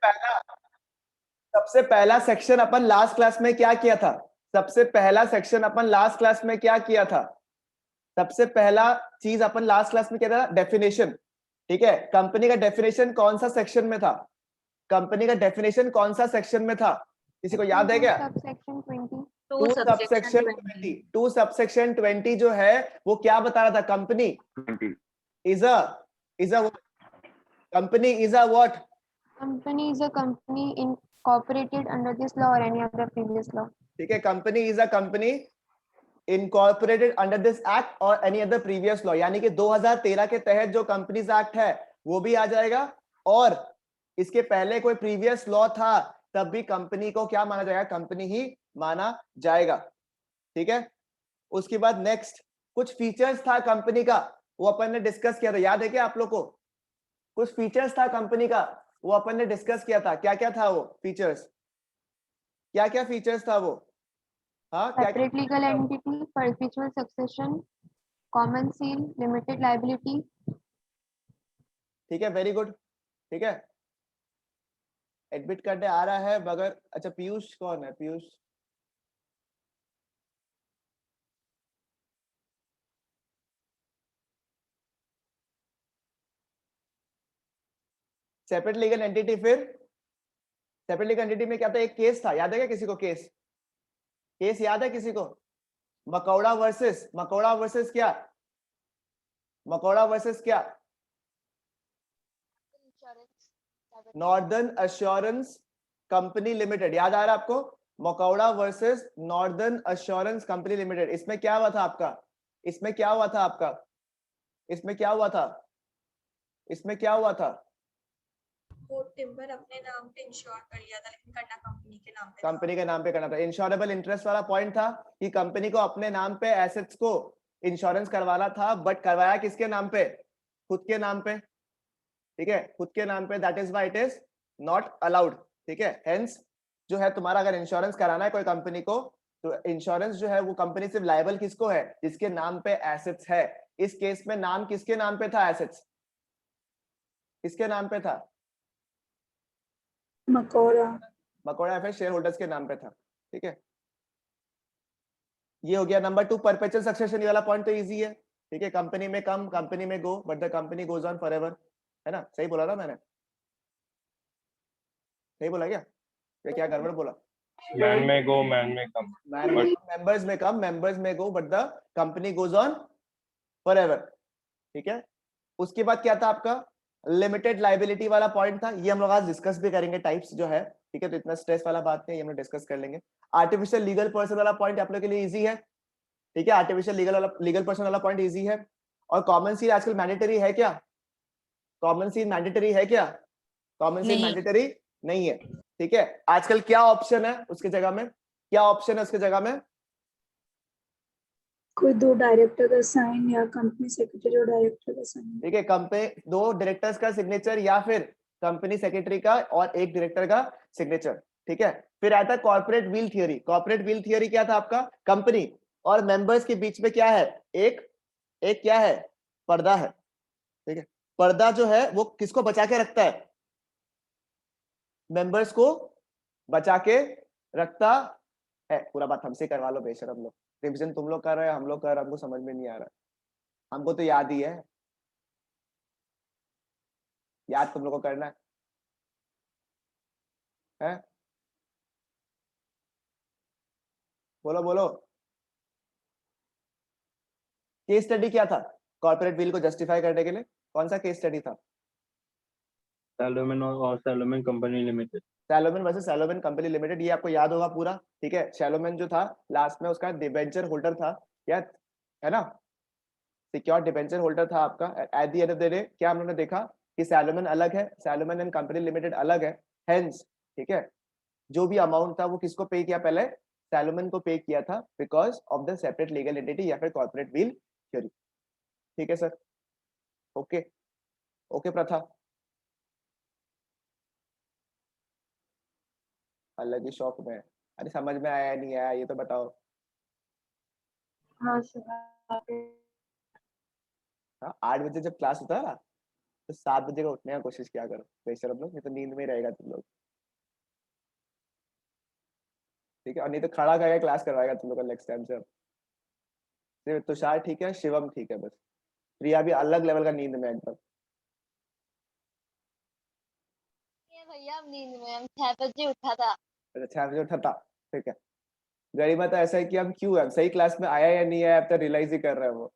पहला सबसे पहला सेक्शन अपन लास्ट क्लास में क्या किया था? सबसे पहला सेक्शन अपन लास्ट क्लास में क्या किया था? सबसे पहला चीज अपन लास्ट क्लास में क्या था? डेफिनेशन। ठीक है, कंपनी का डेफिनेशन कौन सा सेक्शन में था? कंपनी का डेफिनेशन कौन सा सेक्शन में था? किसी को याद है क्या? Subsection 20। Two subsection 20। Two subsection 20 जो है वो क्या बता रहा था? Company is a company is a what? Company is a company incorporated under this law or any other previous law. ठीक है, company is a company incorporated under this act और एनी अदर प्रीवियस लॉ, यानी कि 2013 के तहत जो companies act है वो भी आ जाएगा, और इसके पहले कोई प्रीवियस लॉ था तब भी कंपनी को क्या माना जाएगा? कंपनी ही माना जाएगा। ठीक है, उसके बाद नेक्स्ट कुछ फीचर्स था कंपनी का, वो अपन ने डिस्कस किया था, याद है क्या आप लोग को? कुछ फीचर्स था कंपनी का, वो अपन ने डिस्कस किया था। क्या क्या था वो फीचर्स? क्या क्या फीचर्स था वो? हाँ, क्या क्या Separate legal entity, perpetual succession, common seal, limited liability. ठीक है, वेरी गुड। ठीक है, एडमिट करने आ रहा है मगर, अच्छा पीयूष कौन है? पीयूष सेपरेट लीगल एंटिटी, फिर सेपरेट लीगल एंटिटी में क्या था? एक केस था, याद है क्या किसी को? केस याद है किसी को? मकौड़ा वर्सेस क्या? मकौड़ा वर्सेस क्या? नॉर्दर्न एश्योरेंस कंपनी लिमिटेड, याद आ रहा है आपको? मकौड़ा versus northern assurance company limited. इसमें क्या हुआ था आपका? इसमें क्या हुआ था आपका? इसमें क्या हुआ था? इसमें क्या हुआ था? वो टिम्बर अपने नाम पे इंश्योर कर लिया था, लेकिन करना कंपनी के नाम पे कंपनी के नाम पे करना था। इंश्योरेबल इंटरेस्ट वाला पॉइंट था कि कंपनी को अपने नाम पे एसेट्स को इंश्योरेंस करवाना था, बट करवाया किसके नाम पे? खुद के नाम पे। ठीक है, खुद के नाम पे, that is why it is not allowed. ठीक है, हेंस जो है तुम्हारा अगर इंश्योरेंस कराना है कोई कंपनी को, तो इंश्योरेंस जो है वो कंपनी सिर्फ लायबल किसको है? जिसके नाम पे एसेट्स है। इस केस में नाम किसके नाम पे था? एसेट्स किसके नाम पे था? मकौड़ा या फिर शेयर होल्डर्स के नाम पे था। ठीक है, ये हो गया नंबर 2। परपेचुअल सक्सेशन वाला पॉइंट तो इजी है। ठीक है, कंपनी में कम, कंपनी में go, but the company goes on forever, है ना? सही बोला ना मैंने? सही बोला क्या, या क्या गड़बड़ बोला? मैन में गो, मैन में कम, मेंबर्स में कम, मेंबर्स में go, but the company goes on forever. ठीक है, उसके बाद क्या था आपका? लिमिटेड लाइबिलिटी वाला पॉइंट था, ये हम लोग आज डिस्कस भी करेंगे, टाइप्स जो है। ठीक है, तो इतना स्ट्रेस वाला बात नहीं, ये हम लोग डिस्कस कर लेंगे। आर्टिफिशियल लीगल पर्सन वाला पॉइंट आप लोग के लिए इजी है। ठीक है, आर्टिफिशियल लीगल पर्सन वाला पॉइंट इजी है। और कॉमन सील आजकल मैंडेटरी है क्या? कॉमन सील मैंडेटरी है क्या? कॉमन सील मैंडेटरी नहीं है। ठीक है, आजकल क्या ऑप्शन है उसके जगह में? क्या ऑप्शन है उसके जगह में? कोई दो डायरेक्टर का साइन या कंपनी सेक्रेटरी और डायरेक्टर का साइन। ठीक है, कंपनी दो डायरेक्टर्स का सिग्नेचर या फिर कंपनी सेक्रेटरी का और एक डायरेक्टर का सिग्नेचर। ठीक है, फिर आता है corporate wheel theory. Corporate wheel theory क्या था आपका? कंपनी और मेंबर्स के बीच में क्या है? एक एक क्या है? पर्दा है। ठीक है, पर्दा जो है वो किसको बचा के रखता है? मेंबर्स को बचा के रखता है। पूरा बात हमसे करवा लो बेशरम लोग, रिविजन तुम लोग कर रहे हो, हम लोग कर रहे हैं, हमको समझ में नहीं आ रहा। हमको तो याद ही है, याद तुम लोग को करना है? बोलो बोलो। केस स्टडी क्या था कॉर्पोरेट बिल को जस्टिफाई करने के लिए? कौन सा केस स्टडी था? सैलोमन और Salomon company limited. Salomon versus Salomon company limited, ये आपको याद होगा पूरा। ठीक है, सैलोमन जो था लास्ट में उसका डिबेंचर होल्डर था, क्या है ना? सिक्योर डिबेंचर होल्डर था आपका। At the end of the day क्या हम लोगों ने देखा कि सैलोमन अलग है, सैलोमन एंड कंपनी लिमिटेड अलग है। हेंस ठीक है, जो भी अमाउंट था वो किसको पे किया? पहले सैलोमन को पे किया था, because of the separate legal entity या फिर कॉर्पोरेट व्हील थ्योरी। ठीक है सर, ओके ओके। प्रथा अलग ही शौक में है। अरे समझ में आया नहीं आया ये तो बताओ। हाँ सर। हाँ, 8 बजे जब क्लास होता है ना, तो 7 बजे का उठने का कोशिश किया करो बेशरम लोग, नहीं तो नींद में ही रहेगा तुम लोग, ठीक है। और नहीं तो खड़ा करके क्लास करवाएगा तुम लोग का नेक्स्ट टाइम से अब। सिर्फ तुषार ठीक है, शिवम ठीक है बस, प्रिया भी अलग लेवल का नींद में एकदम। भैया हम नींद में, हम 6 बजे उठा था। अच्छा 6 बजे उठा था, ठीक है। गरिमा तो ऐसा है कि हम क्यों, हम सही क्लास में आया या नहीं आया अब तो रियलाइज ही कर रहे हैं वो,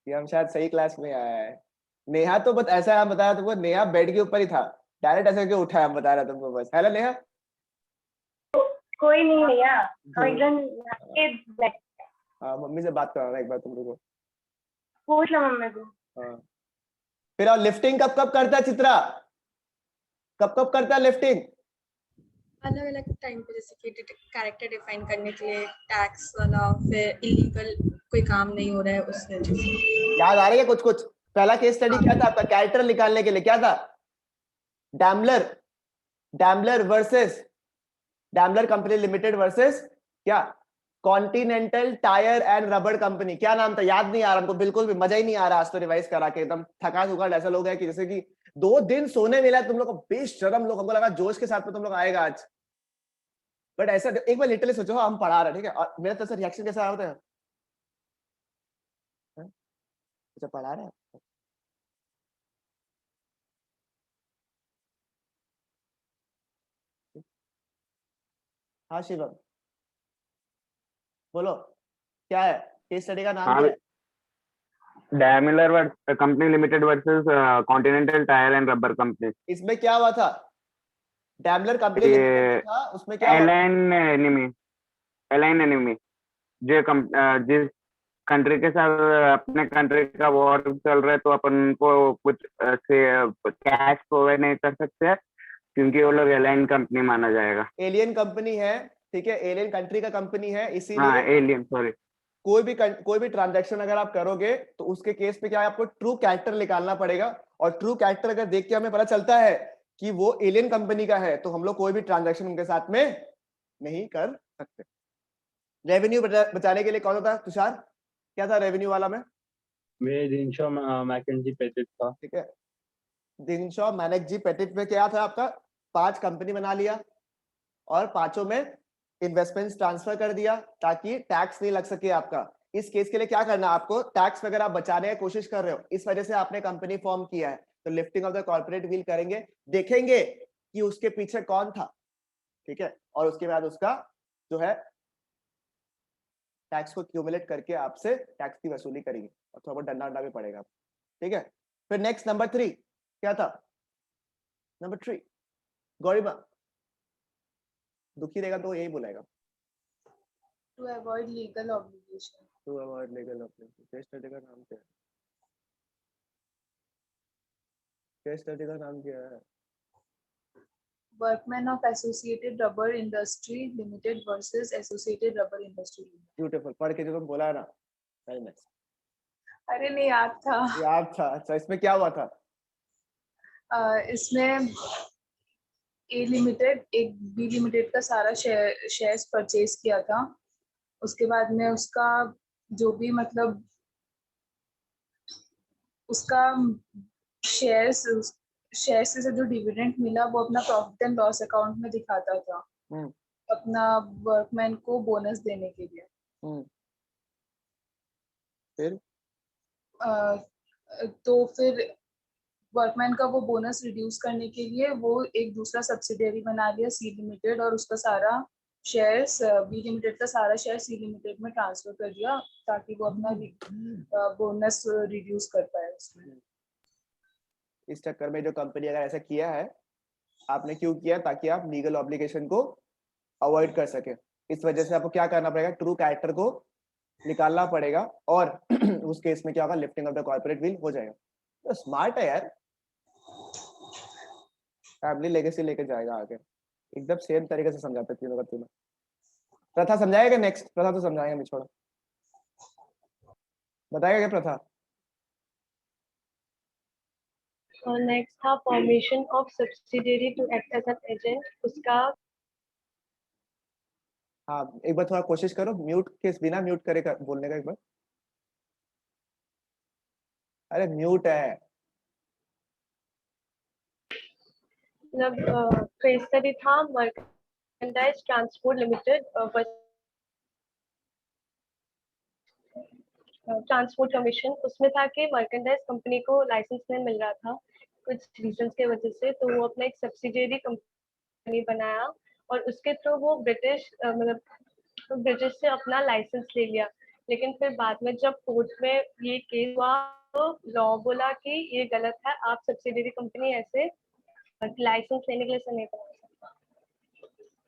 कि हम शायद सही क्लास में आया है। नेहा तो बस ऐसा है, हम बताया तुमको, नेहा बेड के ऊपर ही था, डायरेक्ट ऐसे करके उठा है, हम बता रहा तुमको बस। है ना नेहा? कोई नहीं भैया, हाँ। एकदम हाँ मम्मी से बात कराना एक बार तुम लोग को। पूछ लो मम्मी को। हाँ। फिर और लिफ्टिंग कब कब करता है चित्रा, कब कब करता है लिफ्टिंग? अलग अलग टाइम पे, जैसे कि कैरेक्टर डिफाइन करने के लिए, टैक्स वाला, फिर इलीगल कोई काम नहीं हो रहा है उस वजह से। याद आ रही है कुछ कुछ? पहला केस स्टडी क्या था आपका कैरेक्टर निकालने के लिए, क्या था? Daimler, Daimler versus Daimler company limited versus क्या, continental tyre and rubber company. क्या नाम था, याद नहीं आ रहा हमको बिल्कुल भी, मजा ही नहीं आ रहा आज तो रिवाइज करा के, एकदम थका थका ऐसा लोग है कि जैसे कि 2 दिन सोने मिला तुम लोग को, बेशरम लोग, हमको लगा जोश के साथ में तुम लोग आएगा आज, बट ऐसा एक बार लिटरली सोचो, हम पढ़ा रहे ठीक है, और मेरा तरफ से रिएक्शन कैसा होता है? अच्छा पढ़ा रहे हैं। हाँ शिवम बोलो, क्या है केस स्टडी का नाम, हाँ, क्या है? Daimler company limited versus continental tyre and rubber company. इसमें क्या हुआ था? डैमलर कंपनी ये लिमिटेड था, उसमें क्या हुआ? एलाइन एनिमी जिस कंट्री के साथ अपने कंट्री का वॉर चल रहा है, तो अपन को कुछ कैश प्रोवाइड नहीं कर सकते क्योंकि वो लोग एलाइन कंपनी माना जाएगा। एलियन कंपनी है, ठीक है, एलियन कंट्री का कंपनी है, हाँ इसीलिए एलियन, सॉरी। कोई भी ट्रांजैक्शन अगर आप करोगे तो उसके केस पे क्या है, आपको ट्रू कैरेक्टर निकालना पड़ेगा, और ट्रू कैरेक्टर अगर देख के हमें पता चलता है कि वो एलियन कंपनी का है तो हम लोग कोई भी ट्रांजैक्शन उनके साथ में नहीं कर सकते। रेवेन्यू बचाने के लिए कौन होता है तुषार, क्या था रेवेन्यू वाला में? दिनशॉ मैकेंजी पेटेट था। ठीक है, दिनशॉ मैनेजी पेटिट में क्या था आपका, 5 कंपनी बना लिया और 5 में इन्वेस्टमेंट्स ट्रांसफर कर दिया ताकि टैक्स नहीं लग सके आपका। इस केस के लिए क्या करना, आपको टैक्स वगैरह बचाने की कोशिश कर रहे हो, इस वजह से आपने कंपनी फॉर्म किया है, तो lifting of the corporate wheel करेंगे, देखेंगे कि उसके पीछे कौन था, ठीक है, और उसके बाद उसका जो है टैक्स को क्यूमुलेट करके आपसे टैक्स की वसूली करेंगे, और थोड़ा बहुत डंडा वंडा भी पड़ेगा, ठीक है। फिर नेक्स्ट नंबर 3 क्या था? नंबर 3 गौरीमा, दुखी रहेगा तो यही बोलेगा, To avoid legal obligation. To avoid legal obligation. Case study का नाम क्या है? केस स्टडी का नाम क्या है? Workmen of Associated Rubber Industry Limited versus Associated Rubber Industry Limited. Beautiful, पढ़ के जो तुम बोला है ना, वेरी नाइस, अरे नहीं याद था। याद था। अच्छा इसमें क्या हुआ था? इसमें ए लिमिटेड एक बी लिमिटेड का सारा शेयर्स परचेज किया था, उसके बाद में उसका जो भी मतलब उसका शेयर्स से जो डिविडेंड मिला वो अपना प्रॉफिट एंड लॉस अकाउंट में दिखाता था अपना वर्कमैन को बोनस देने के लिए। फिर तो फिर वर्कमैन का वो बोनस रिड्यूस करने के लिए वो एक दूसरा सब्सिडियरी बना लिया सी लिमिटेड, और उसका सारा शेयर्स बी लिमिटेड का सारा शेयर सी लिमिटेड में ट्रांसफर कर दिया ताकि वो अपना बोनस रिड्यूस कर पाए उसमें। इस चक्कर में जो कंपनी अगर ऐसा किया है, आपने क्यों किया? ताकि आप लीगल ऑब्लिगेशन को अवॉइड कर सके। इस वजह से आपको क्या करना पड़ेगा, ट्रू कैरेक्टर को निकालना पड़ेगा, और उस केस में क्या होगा, lifting of the corporate wheel हो जाएगा। तो स्मार्ट है यार, फैमिली लेगेसी लेके जाएगा आगे, एकदम सेम तरीके से समझाते तीनों का तीनों। प्रथा समझाएगा नेक्स्ट? प्रथा तो समझाएगा नहीं, छोड़ो, बताएगा क्या प्रथा? नेक्स्ट था formation of subsidiary to act as an agent, उसका हाँ एक बार थोड़ा कोशिश करो म्यूट के बिना म्यूट करे बोलने का एक बार। अरे म्यूट है, मतलब केस स्टडी था merchandise transport limited transport commission. उसमें था कि मर्केंडाइज कंपनी को लाइसेंस नहीं मिल रहा था कुछ रीजंस के वजह से, तो वो अपना एक सब्सिडियरी कंपनी बनाया और उसके थ्रू वो मतलब ब्रिटिश से अपना लाइसेंस ले लिया। लेकिन फिर बाद में जब कोर्ट में ये केस हुआ तो लॉ बोला कि ये गलत है, आप सब्सिडियरी कंपनी ऐसे लाइसेंस लेने के लिए से नहीं बना सकता।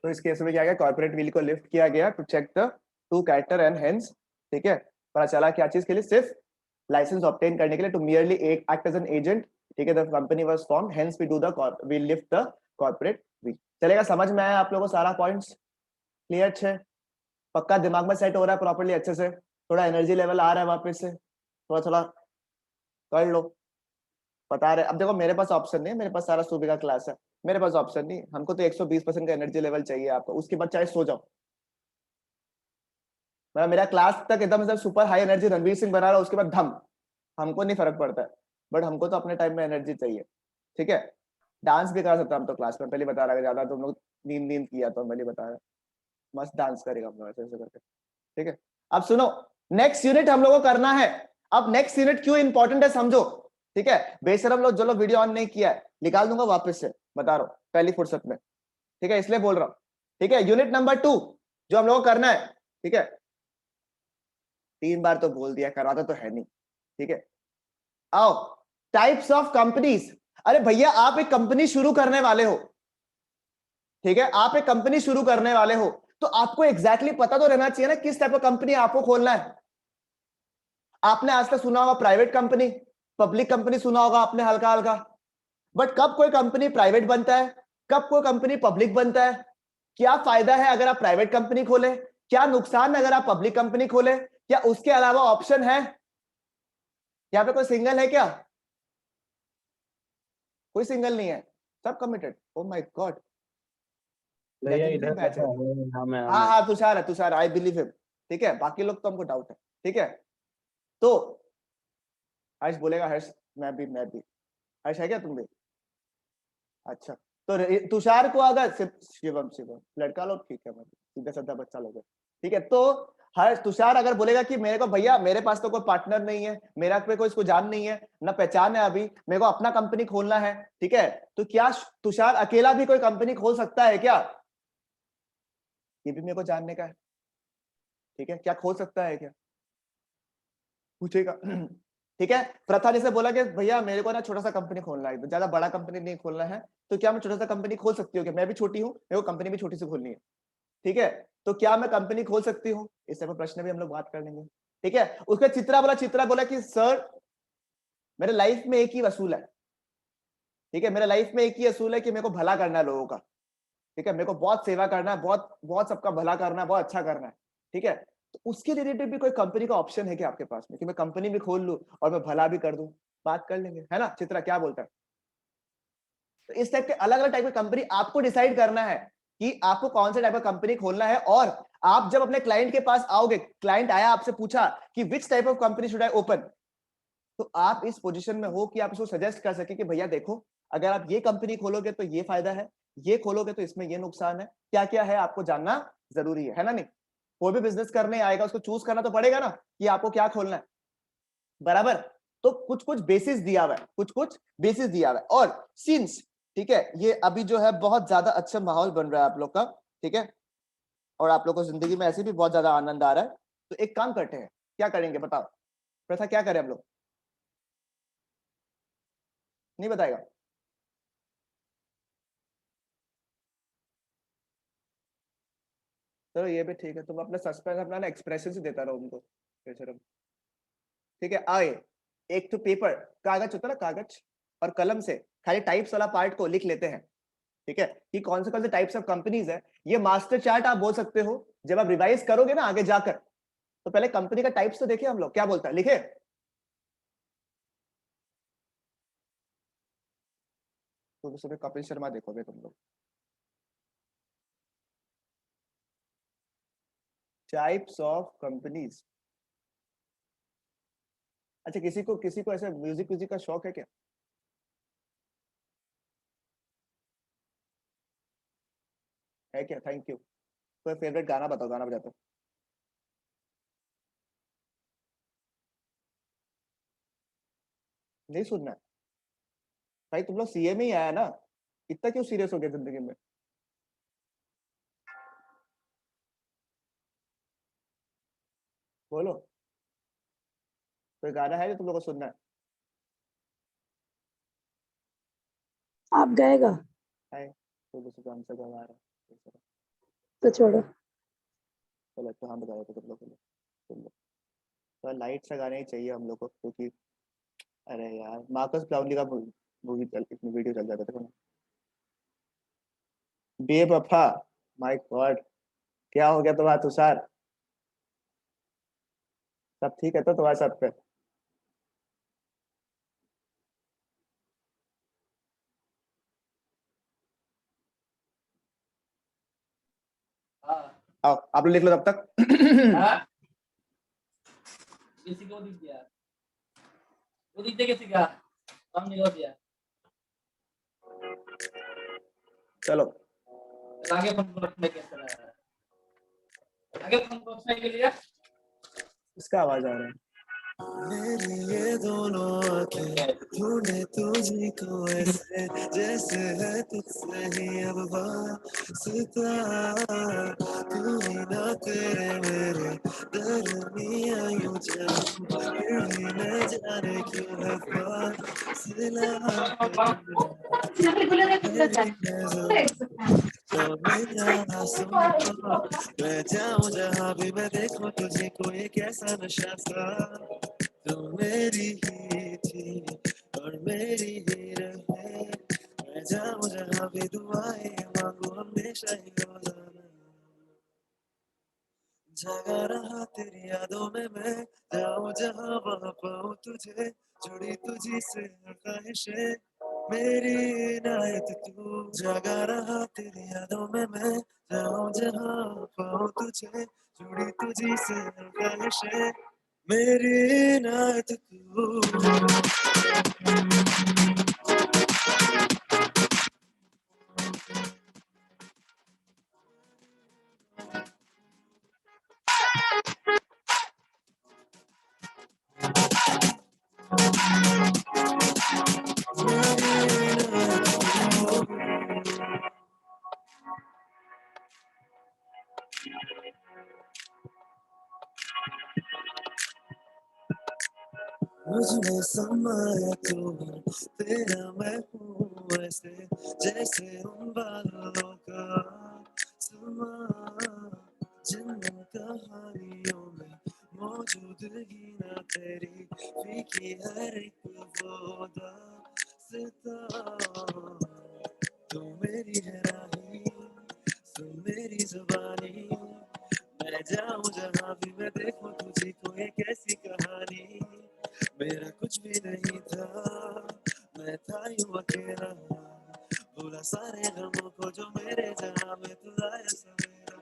तो इस केस में क्या गया, कॉर्पोरेट विल को लिफ्ट किया गया to check the true character and hence, ठीक है, पता चला क्या चीज के लिए, सिर्फ लाइसेंस ऑब्टेन करने के लिए, to merely act as an agent, ठीक है, the company was formed, hence we do the we lift the corporate veil. चलेगा, समझ में आया आप लोगों को सारा पॉइंट्स क्लियर है? पक्का दिमाग में सेट हो रहा है प्रॉपर्ली अच्छे से? थोड़ा एनर्जी लेवल आ रहा है वापस से, थोड़ा थोड़ा कर लो, बता रहे। अब देखो मेरे पास ऑप्शन नहीं है, मेरे पास सारा सुबह का क्लास है, मेरे पास ऑप्शन नहीं, हमको तो 120% का एनर्जी लेवल चाहिए आपको, उसके बाद चाहे सो जाओ। मेरा क्लास तक एकदम से super high energy Ranveer Singh बना रहा, उसके बाद धम, हमको नहीं फर्क पड़ता है, बट हमको तो अपने टाइम में एनर्जी चाहिए, ठीक है। डांस भी कर सकता हम तो क्लास में, पहले बता रहा है, ज्यादा तुम लोग नींद नींद किया तो पहले बता रहा, मस्त डांस करेगा हम लोग ऐसे ऐसे करके, ठीक है। अब सुनो, नेक्स्ट यूनिट हम लोगों को करना है। अब नेक्स्ट यूनिट क्यों इंपॉर्टेंट है समझो, ठीक है। बेशरम लोग जो लोग वीडियो ऑन नहीं किया है, निकाल दूंगा वापस से, बता रहा हूँ पहली फुर्सत में, ठीक है, इसलिए बोल रहा हूँ, ठीक है। यूनिट नंबर 2 जो हम लोगों को करना है, ठीक है, 3 बार तो बोल दिया, कराता तो है नहीं, ठीक है। आओ, टाइप्स ऑफ कंपनीज। अरे भैया आप एक कंपनी शुरू करने वाले हो, ठीक है, आप एक कंपनी शुरू करने वाले हो, तो आपको एग्जैक्टली पता तो रहना चाहिए ना किस टाइप का कंपनी आपको खोलना है। आपने आज तक सुना होगा प्राइवेट कंपनी, पब्लिक कंपनी सुना होगा आपने हल्का हल्का, बट कब कोई कंपनी प्राइवेट बनता है, कब कोई कंपनी पब्लिक बनता है, क्या फायदा है अगर आप प्राइवेट कंपनी खोले, क्या नुकसान है अगर आप पब्लिक कंपनी खोले, क्या उसके अलावा ऑप्शन है? यहाँ पे कोई सिंगल है क्या? कोई सिंगल नहीं है, सब कमिटेड। ओ माय गॉड, भैया लेजेंडरी इधर बैच है। हमें हाँ हाँ तुषार है, तुषार, आई बिलीव हिम, ठीक है, बाकी लोग तो हमको डाउट है, ठीक है। तो हर्ष बोलेगा, हर्ष मैं भी, हर्ष है क्या तुम भी? अच्छा, तो तुषार को अगर शिवम शिवम लड़का लोग, ठीक है, मतलब सीधा साधा बच्चा लोग है, ठीक है। तो हर तुषार अगर बोलेगा कि मेरे को भैया मेरे पास तो कोई पार्टनर नहीं है, मेरा पे कोई इसको जान नहीं है ना पहचान है, अभी मेरे को अपना कंपनी खोलना है, ठीक है, तो क्या तुषार अकेला भी कोई कंपनी खोल सकता है क्या? ये भी मेरे को जानने का है, ठीक है, क्या खोल सकता है क्या, पूछेगा, ठीक है। प्रथा जैसे बोला कि भैया मेरे को ना छोटा सा कंपनी खोलना है, ज्यादा बड़ा कंपनी नहीं खोलना है, तो क्या मैं छोटा सा कंपनी खोल सकती हूँ क्या? मैं भी छोटी हूँ, मेरे को कंपनी भी छोटी सी खोलनी है, ठीक है, तो क्या मैं कंपनी खोल सकती हूँ? इस तरह प्रश्न भी हम लोग बात कर लेंगे, ठीक है। उसके चित्रा बोला कि सर मेरे लाइफ में एक ही असूल है, ठीक है, मेरे लाइफ में एक ही असूल है कि मेरे को भला करना है लोगों का, ठीक है, मेरे को बहुत सेवा करना है, बहुत बहुत सबका भला करना है, बहुत अच्छा करना है, ठीक है। तो उसके रिलेटेड भी कोई कंपनी का ऑप्शन है क्या आपके पास में कि मैं कंपनी भी खोल लूं और मैं भला भी कर दूं? बात कर लेंगे, है ना चित्रा, क्या बोलता है? तो इस टाइप के अलग अलग टाइप की कंपनी आपको डिसाइड करना है कि आपको कौन सा टाइप का कंपनी खोलना है। और आप जब अपने क्लाइंट के पास आओगे, क्लाइंट आया आपसे पूछा कि which type of company should I open, तो आप इस पोजीशन में हो कि आप इसको सजेस्ट कर सके कि भैया देखो अगर आप ये कंपनी खोलोगे तो ये फायदा है, ये खोलोगे तो इसमें ये नुकसान है, क्या क्या है आपको जानना जरूरी है ना? नहीं, कोई भी बिजनेस करने आएगा उसको चूज करना तो पड़ेगा ना कि आपको क्या खोलना है, बराबर। तो कुछ कुछ बेसिस दिया हुआ है, कुछ कुछ बेसिस दिया हुआ है। और सिंस, ठीक है, ये अभी जो है बहुत ज्यादा अच्छा माहौल बन रहा है आप लोग का, ठीक है, और आप लोग को जिंदगी में ऐसे भी बहुत ज्यादा आनंद आ रहा है, तो एक काम करते हैं, क्या करेंगे बताओ प्रथा, क्या करें हम लोग? नहीं बताएगा? चलो ये भी ठीक है, तुम अपना सस्पेंस अपना ना एक्सप्रेशन से देता रहो उनको, बेशरम। ठीक है, आए एक तो पेपर, कागज होता है ना, कागज और कलम से खाली टाइप्स वाला पार्ट को लिख लेते हैं, ठीक है, कि कौन से टाइप्स ऑफ कंपनीज है। ये मास्टर चार्ट आप बोल सकते हो, जब आप रिवाइज करोगे ना आगे जाकर, तो पहले कंपनी का टाइप्स तो देखिए हम लोग क्या बोलता है, लिखे? तो सुबह कपिल शर्मा देखोगे तुम लोग, टाइप्स ऑफ कंपनीज। अच्छा, किसी को ऐसे म्यूजिक का शौक है क्या? है क्या? Thank you. कोई फेवरेट गाना बताओ, गाना बजाते हो। नहीं सुनना है? भाई तुम लोग सीए में ही आया ना, इतना क्यों सीरियस हो गया जिंदगी में? बोलो, कोई गाना है जो तुम लोग को सुनना है? आप गाएगा है तो दूसरे कौन सा गाना आ रहा है? तो छोड़ो। चलो तो हम बजा देते तुम लोग के लिए, सुन लो। तो लाइट सा गाना ही चाहिए हम लोग को, क्योंकि अरे यार मार्कस ब्राउनली का मूवी चल, इसमें वीडियो चल जाता था। बेवफा, माय गॉड, क्या हो गया तुम्हारा तुषार? सब ठीक है तो तुम्हारे साथ पे? आओ आप लोग लिख लो तब तक। किसी को दिख गया, वो दिख गया, किसी का काम नहीं हो गया। चलो आगे फोन रखने कैसे रहा है, आगे फोन रखने के लिए इसका आवाज आ रहा है। मेरी ये दोनों आंखें ढूंढे तुझी को ऐसे, जैसे है तुझसे ही अब वास्ता। तू ही ना तेरे मेरे दरमियां यूं चलूं, फिर भी न जाने क्यों है फासला। मेरी नजरों तो मेरा सुन तो मैं जाऊं जहां भी मैं देखूं तुझे को, ये कैसा नशा सा। तू मेरी ही थी और मेरी ही रहे, मैं जाऊं जहां भी दुआएं मांगू हमेशा ही रोजाना। जगा रहा तेरी यादों में मैं, जाऊं जहां वहां पाऊं तुझे, जुड़ी तुझी से ख्वाहिशें मेरी इनायत तू। जगा रहा तेरी यादों में मैं, जाऊं जहां पाऊं तुझे, जुड़ी तुझी से ख्वाहिशें मेरी इनायत तू। मुझमें समाया तू है, तेरा मैं हूँ ऐसे, जैसे उन बादलों का समा, जिन कहानियों में मौजूद ही ना तेरी फीकी हर एक वो दास्तां। तू मेरी है राही, तू मेरी जुबानी, मैं जाऊं जहां भी मैं देखूं तुझी को, ये कैसी कहानी। मेरा कुछ भी नहीं था, मैं था यूं अकेला, भूला सारे गमों को जो मेरे जहां में तू आया सवेरा।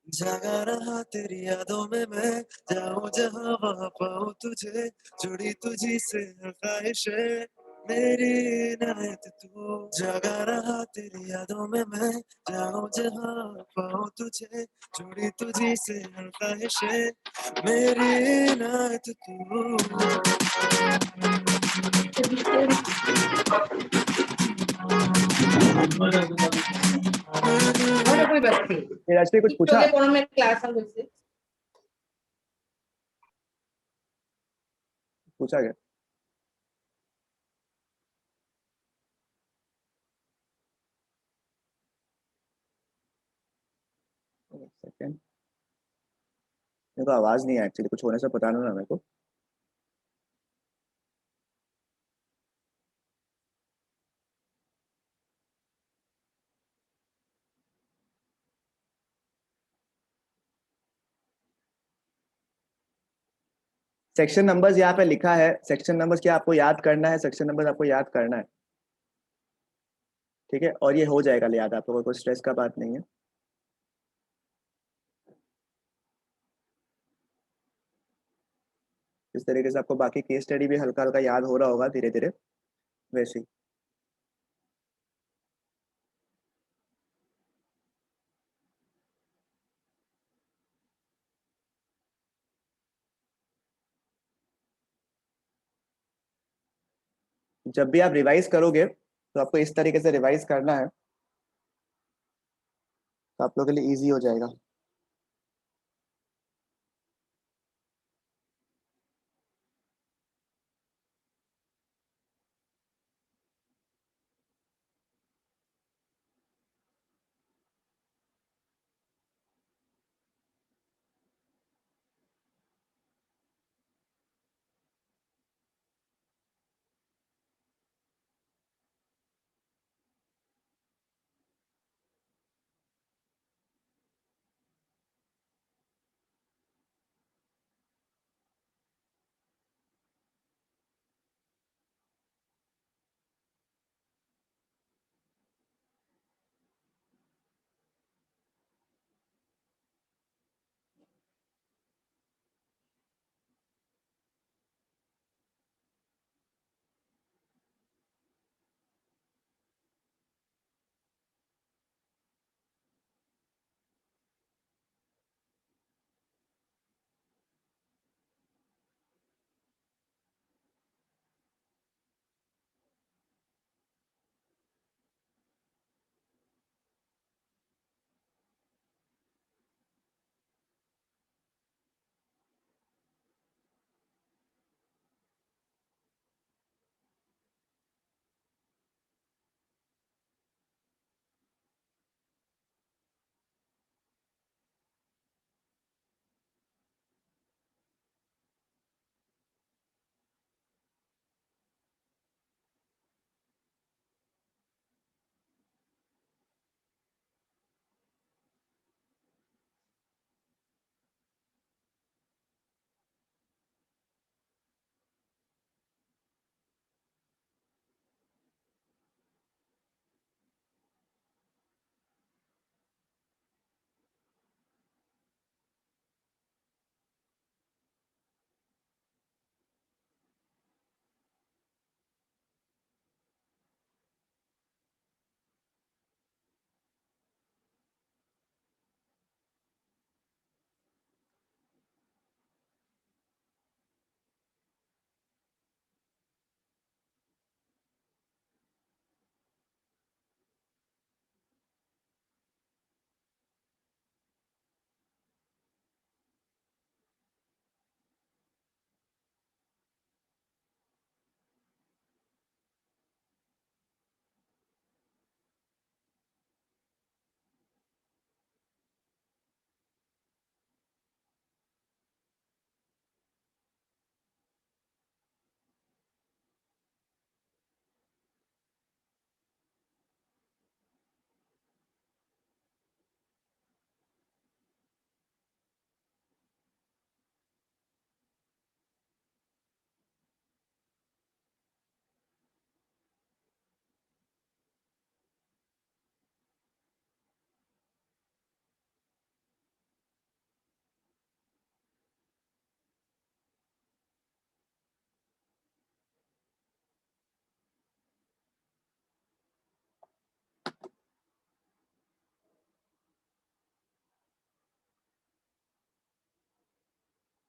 जगा रहा तेरी यादों में मैं, जाऊं जहां वहां पाऊं तुझे, जुड़ी तुझी से ख्वाहिशें मेरी इनायत तू। जगा रहा तेरी यादों में मैं, जाऊं जहां पाऊं तुझे, जुड़ी तुझी से ख्वाहिशें मेरी इनायत कोई बात नहीं, ये राष्ट्रीय कुछ पूछा? কোনো में क्लास हम से पूछा गया? सेकंड, मेरे को आवाज नहीं है एक्चुअली, कुछ होने से पता नहीं ना मेरे को। सेक्शन नंबर्स यहाँ पे लिखा है, सेक्शन नंबर्स क्या आपको याद करना है? सेक्शन नंबर्स आपको याद करना है, ठीक है? और ये हो जाएगा याद, आप लोगों को कोई स्ट्रेस का बात नहीं है। इस तरीके से आपको बाकी केस स्टडी भी हल्का हल्का याद हो रहा होगा धीरे धीरे, वैसे ही। जब भी आप रिवाइज करोगे तो आपको इस तरीके से रिवाइज करना है, तो आप लोगों के लिए इजी हो जाएगा।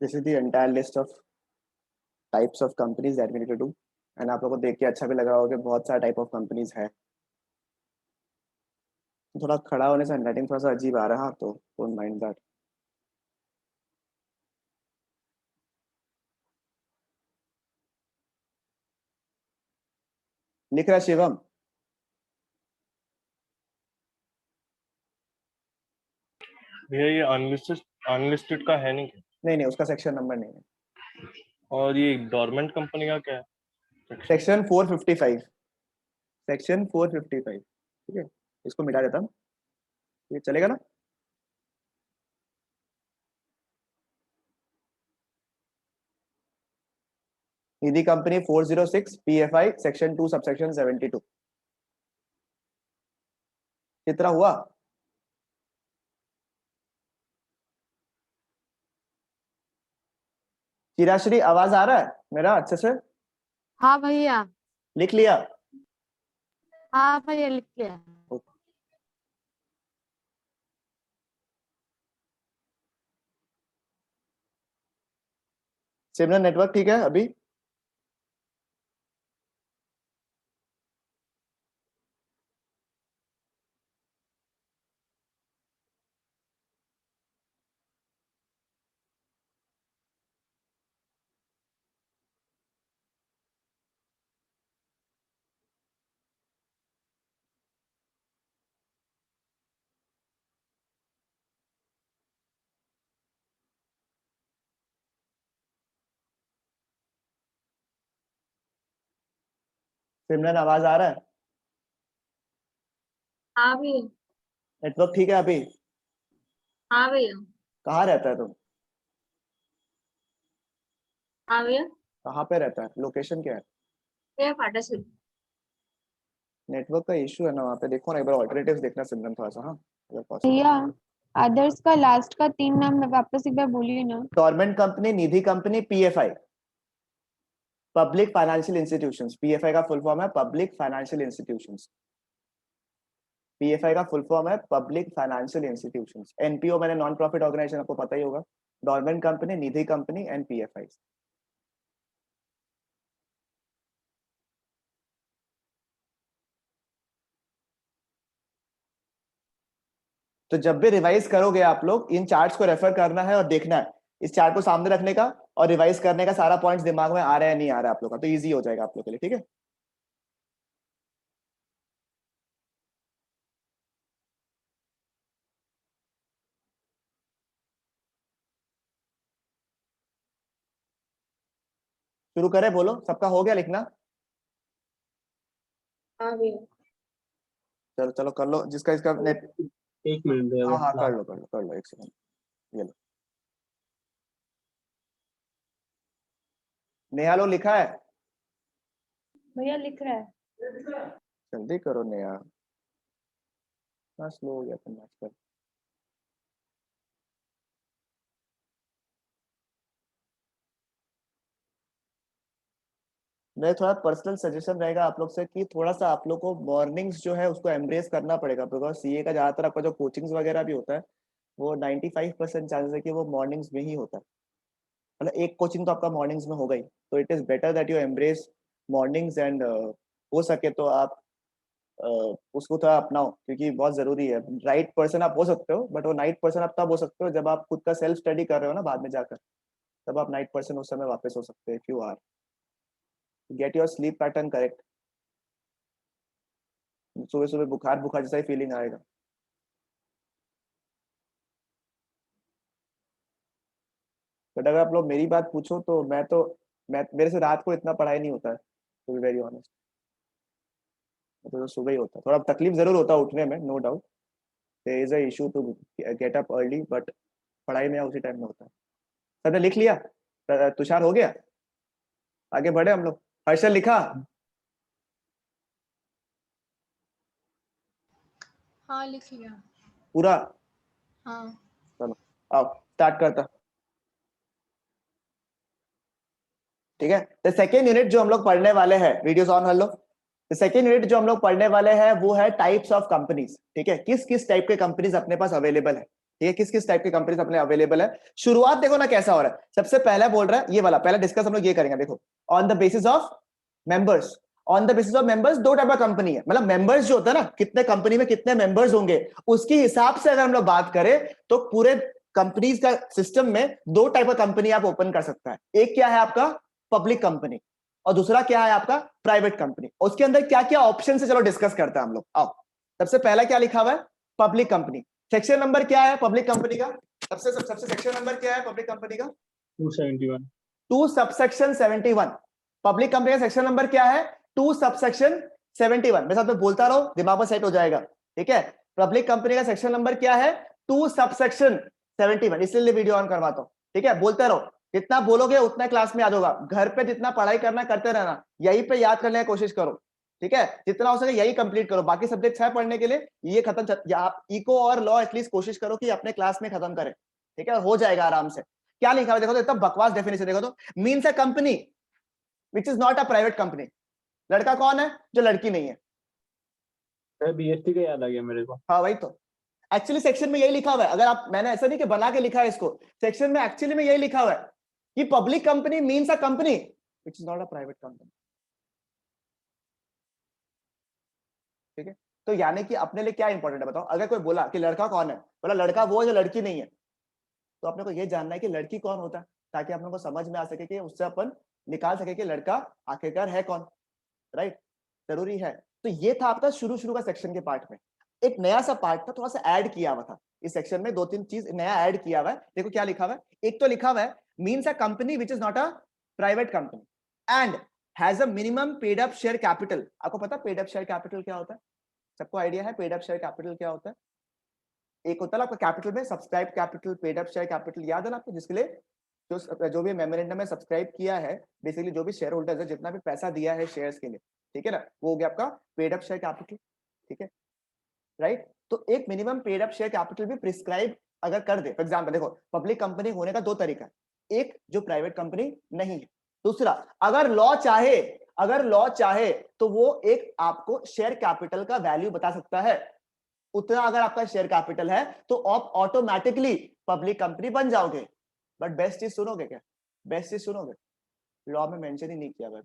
This is the entire list of types of companies that we need to do. And आप लोगों को देख के अच्छा भी लगा होगा कि बहुत सारा टाइप ऑफ कंपनीज है। थोड़ा खड़ा होने से हैंडराइटिंग थोड़ा सा अजीब आ रहा है, तो डोंट माइंड दैट। लिख रहा शिवम? भैया ये अनलिस्टेड अनलिस्टेड का है नहीं क्या? नहीं नहीं, उसका सेक्शन नंबर नहीं है। और ये डोरमेंट कंपनी का क्या है? Section 455, section 455। ठीक है, इसको मिटा देता हूँ, ये चलेगा ना? निधि कंपनी 406 PFI सेक्शन 2 सबसेक्शन 72। कितना हुआ? चिराश्री आवाज आ रहा है मेरा अच्छे से? हाँ भैया। लिख लिया? हाँ भैया लिख लिया। सिग्नल नेटवर्क ठीक है अभी? सिमरन आवाज आ रहा है? हाँ भैया। नेटवर्क ठीक है अभी? हाँ भैया। कहाँ रहता है तुम? हाँ भैया। कहाँ पे रहता है? लोकेशन क्या है? भैया फाटा से। नेटवर्क का इशू है ना वहाँ पे, देखो ना एक बार ऑल्टरनेटिव्स देखना सिमरन थोड़ा सा। हाँ अगर पॉसिबल। भैया अदर्स का लास्ट का 3 नाम वापस एक बार बोलिए ना। Government company, Nidhi company, PFI, public financial institutions. PFI का फुल फॉर्म है पब्लिक फाइनेंशियल इंस्टीट्यूशंस। पीएफआई का फुल फॉर्म है पब्लिक फाइनेंशियल इंस्टीट्यूशंस। एनपीओ मैंने नॉन प्रॉफिट ऑर्गेनाइजेशन, आपको पता ही होगा। Government company, Nidhi company and PFI. तो जब भी रिवाइज करोगे आप लोग इन चार्ट्स को रेफर करना है और देखना है, इस चार्ट को सामने रखने का और रिवाइज करने का, सारा पॉइंट्स दिमाग में आ रहा है नहीं आ रहा है आप लोग का, तो इजी हो जाएगा आप लोग के लिए। ठीक है, शुरू करें? बोलो, सबका हो गया लिखना? हाँ भैया। चलो चलो कर लो, जिसका इसका नेट। एक मिनट दे हाँ हाँ कर लो कर लो कर लो, एक सेकंड। ये लो, नेहा लो लिखा है? भैया लिख रहा है। जल्दी करो नेहा, स्लो हो गया तुम आजकल। मेरा थोड़ा पर्सनल सजेशन रहेगा आप लोग से कि थोड़ा सा आप लोग को मॉर्निंग्स जो है उसको एम्ब्रेस करना पड़ेगा, बिकॉज सीए का ज्यादातर आपका जो कोचिंग्स वगैरह भी होता है वो 95% चांसेस है कि वो मॉर्निंग्स में ही होता है। मतलब एक कोचिंग तो आपका मॉर्निंग्स में होगा ही, तो it is better that you embrace mornings and हो सके तो आप उसको थोड़ा अपनाओ, क्योंकि बहुत जरूरी है। राइट पर्सन आप हो सकते हो, बट वो नाइट पर्सन आप तब हो सकते हो जब आप खुद का सेल्फ स्टडी कर रहे हो ना बाद में जाकर, तब आप नाइट पर्सन उस समय वापस हो सकते हैं। If you are get your sleep pattern correct, सुबह सुबह बुखार बुखार जैसा ही फीलिंग आएगा। बट अगर आप लोग मेरी बात पूछो तो मैं मेरे से रात को इतना पढ़ाई नहीं होता है, टू बी वेरी ऑनेस्ट। तो सुबह ही होता है, थोड़ा तकलीफ जरूर होता है उठने में, no doubt there is a issue to get up early, but पढ़ाई में उसी टाइम में होता है। सबने लिख लिया? तुषार हो गया? आगे बढ़े हम लोग। हर्षल लिखा? हाँ लिख लिया। पूरा? हाँ। चलो आओ स्टार्ट करता। ठीक है, तो सेकेंड यूनिट जो हम लोग पढ़ने वाले हैं, वीडियोस ऑन कर लो। तो सेकेंड यूनिट जो हम लोग पढ़ने वाले हैं वो है टाइप्स ऑफ कंपनीज। ठीक है, किस किस टाइप के कंपनीज अपने पास अवेलेबल है। ठीक है, किस किस टाइप के कंपनीज अपने अवेलेबल है। शुरुआत देखो ना कैसा हो रहा है। सबसे पहला बोल रहा है ये वाला, पहला डिस्कस हम लोग ये करेंगे। देखो, on the basis of members, on the basis of members दो टाइप का कंपनी है। मतलब मेंबर्स जो होता है ना, कितने कंपनी में कितने मेंबर्स होंगे उसके हिसाब से अगर हम लोग बात करें तो पूरे कंपनीज का सिस्टम में दो टाइप का कंपनी आप ओपन कर सकता है। एक क्या है आपका पब्लिक कंपनी, और दूसरा क्या है आपका प्राइवेट कंपनी। उसके अंदर क्या क्या ऑप्शन है चलो डिस्कस करते हैं हम लोग। आओ, सबसे पहला क्या लिखा हुआ है? Public company. सेक्शन नंबर क्या है पब्लिक कंपनी का? सबसे सेक्शन नंबर क्या है पब्लिक कंपनी का? 271। 2 सबसेक्शन 71। पब्लिक कंपनी का सेक्शन नंबर क्या है? 2 सबसेक्शन 71। मेरे साथ में बोलता रहो, दिमाग में सेट हो जाएगा। ठीक है, पब्लिक कंपनी का सेक्शन नंबर क्या है? 2 सबसेक्शन 71। इसलिए वीडियो ऑन करवाता हूं। ठीक है, बोलते रहो, जितना बोलोगे उतना क्लास में याद होगा। घर पे जितना पढ़ाई करना करते रहना, यहीं पे याद करने की कोशिश करो। ठीक है, जितना हो सके यही कंप्लीट करो। बाकी सब्जेक्ट्स है पढ़ने के लिए, ये खत्म। आप इको और लॉ एटलीस्ट कोशिश करो कि अपने क्लास में खत्म करें। ठीक है, हो जाएगा आराम से। क्या लिखा है देखो तो, इतना बकवास डेफिनेशन देखो तो, means a company which is not a private company. लड़का कौन है? जो लड़की नहीं है। बीएससी का याद आ गया मेरे को। हाँ वही तो, एक्चुअली सेक्शन में यही लिखा हुआ है। अगर आप, मैंने ऐसा नहीं कि बना के लिखा है इसको, सेक्शन में एक्चुअली में यही लिखा हुआ है कि public company means a company which is not a private company. ठीक है, तो यानी कि अपने लिए क्या इंपॉर्टेंट है बताओ। अगर कोई बोला कि लड़का कौन है, बोला लड़का वो है जो लड़की नहीं है, तो अपने को ये जानना है कि लड़की कौन होता है, ताकि अपने को समझ में आ सके कि उससे अपन निकाल सके कि लड़का आखिरकार है कौन। राइट, जरूरी है। तो ये था आपका शुरू का सेक्शन के पार्ट में। एक नया सा पार्ट था, थोड़ा सा ऐड किया हुआ था इस सेक्शन में। 2-3 चीज नया ऐड किया हुआ है। देखो क्या लिखा हुआ है। एक तो लिखा हुआ है means a company which is not a private company and has a minimum paid up share capital. आपको पता पेड अप शेयर कैपिटल क्या होता है? सबको आइडिया है पेड अप शेयर कैपिटल क्या होता है? एक होता है आपका कैपिटल में subscribe capital, paid up share capital, याद है ना आपको? जिसके लिए जो भी मेमोरेंडम में सब्सक्राइब किया है, बेसिकली जो भी शेयर होल्डर्स है, जितना भी पैसा दिया है शेयर्स के लिए, ठीक है ना, वो हो गया आपका पेड अप शेयर कैपिटल, ठीक है, राइट। तो एक minimum paid up share capital भी प्रिस्क्राइब अगर कर दे, फॉर एग्जांपल देखो, पब्लिक कंपनी होने का दो तरीका है, एक जो प्राइवेट कंपनी नहीं है, दूसरा अगर लॉ चाहे तो वो एक आपको शेयर कैपिटल का वैल्यू बता सकता है। उतना अगर आपका शेयर कैपिटल है तो आप ऑटोमेटिकली पब्लिक कंपनी बन जाओगे। बट बेस्ट चीज सुनोगे क्या? बेस्ट चीज सुनोगे, लॉ में मेंशन ही नहीं किया हुआ,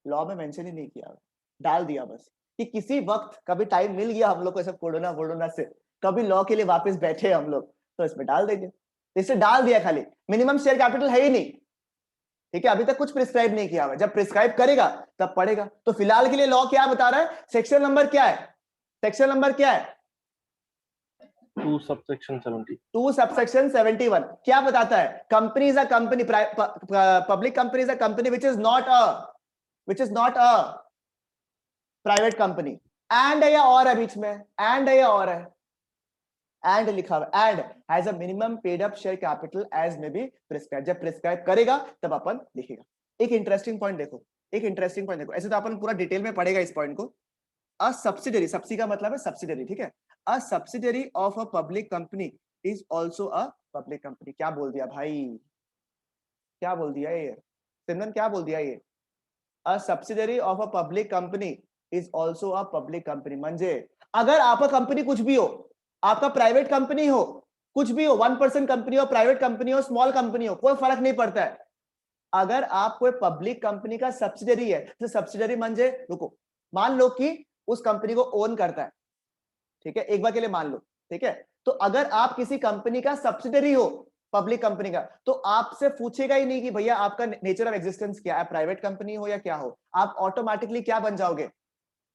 लॉ में मेंशन ही नहीं किया हुआ, डाल दिया बस कि किसी वक्त कभी टाइम मिल गया हम लोग को ऐसे कोरोना से, कभी लॉ के लिए वापस बैठे हम लोग, तो इसमें डाल देंगे। इसे डाल दिया, खाली मिनिमम शेयर कैपिटल है ही नहीं, ठीक है, अभी तक कुछ प्रिस्क्राइब नहीं किया हुआ, जब प्रिस्क्राइब करेगा तब पढ़ेगा। तो फिलहाल के लिए लॉ क्या बता रहा है? सेक्शन नंबर क्या है? सेक्शन नंबर क्या है? 2 subsection 70। 2 subsection 71 क्या बताता है? Company is a company, public company is a company which is not a private company. And है या और है बीच में? एंड है या और है? एंड लिखा हुआ, and has a minimum paid up share capital as may be prescribe. जब प्रिस्क्राइब करेगा तब अपन लिखेगा। एक इंटरेस्टिंग पॉइंट देखो, ऐसे तो अपन पूरा डिटेल में पढ़ेगा इस पॉइंट को। अ सब्सिडरी, सब्सिडी का मतलब है सब्सिडरी, ठीक है, a subsidiary of a public company is also a public company. क्या बोल दिया भाई, क्या बोल दिया ये सिमरन, क्या बोल दिया ये? A subsidiary of a public company is also a public company. म्हणजे अगर आपका कंपनी कुछ भी हो, आपका प्राइवेट कंपनी हो, कुछ भी हो, 1% कंपनी हो, प्राइवेट कंपनी हो, स्मॉल कंपनी हो, कोई फर्क नहीं पड़ता है। अगर आप कोई पब्लिक कंपनी का सब्सिडरी है, तो सब्सिडरी म्हणजे, रुको, मान लो कि उस कंपनी को ओन करता है, ठीक है, एक बार के लिए मान लो, ठीक है, तो अगर आप किसी कंपनी का सब्सिडरी हो, पब्लिक कंपनी का, तो आपसे पूछेगा ही नहीं कि भैया आपका नेचर ऑफ एग्जिस्टेंस क्या है, प्राइवेट कंपनी हो या क्या हो, आप ऑटोमेटिकली क्या बन जाओगे?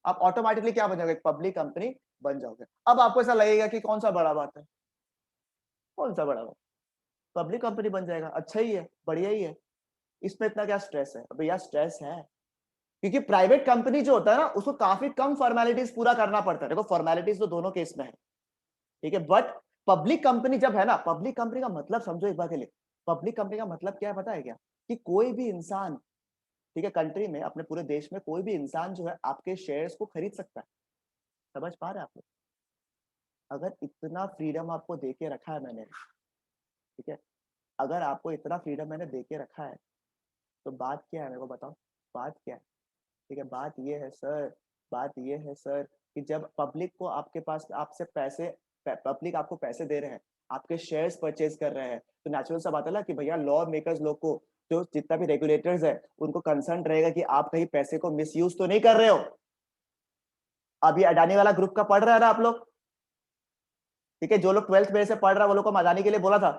आप ऑटोमेटिकली क्या बन जाओगे? पब्लिक कंपनी बन जाओगे। अब आपको ऐसा लगेगा कि कौन सा बड़ा बात है, कौन सा बड़ा बात, पब्लिक कंपनी बन जाएगा, अच्छा ही है, बढ़िया ही है, इसमें इतना क्या स्ट्रेस है? भैया स्ट्रेस है, क्योंकि प्राइवेट कंपनी जो होता है ना, उसको काफी कम फॉर्मेलिटीज पूरा करना पड़ता है। देखो फॉर्मेलिटीज तो दोनों केस में है, ठीक है, बट पब्लिक कंपनी जब है ना, पब्लिक कंपनी का मतलब समझो एक बार के लिए, पब्लिक कंपनी का मतलब क्या है पता है क्या? कि कोई भी इंसान, ठीक है, कंट्री में, अपने पूरे देश में कोई भी इंसान जो है आपके शेयर्स को खरीद सकता है। समझ पा रहे हैं आप लोग? अगर इतना फ्रीडम आपको दे के रखा है मैंने, ठीक है, अगर आपको इतना फ्रीडम मैंने दे के रखा है, तो बात क्या है मेरे को बताओ, बात क्या है? ठीक है, बात ये है सर, बात ये है सर कि जब पब्लिक को आपके पास, आपसे पैसे, पब्लिक आपको पैसे दे रहे हैं, आपके शेयर्स परचेज कर रहे हैं, तो नेचुरल सा बात है ना कि भैया लॉ मेकर्स लोग को, जो जितना भी रेगुलेटर्स है, उनको कंसर्न रहेगा कि आप कहीं पैसे को मिसयूज तो नहीं कर रहे हो। अभी अडानी वाला ग्रुप का पढ़ रहा है ना आप लोग, ठीक है, जो लोग 12th मेरे से पढ़ रहा है वो लोग को अडानी के लिए बोला था,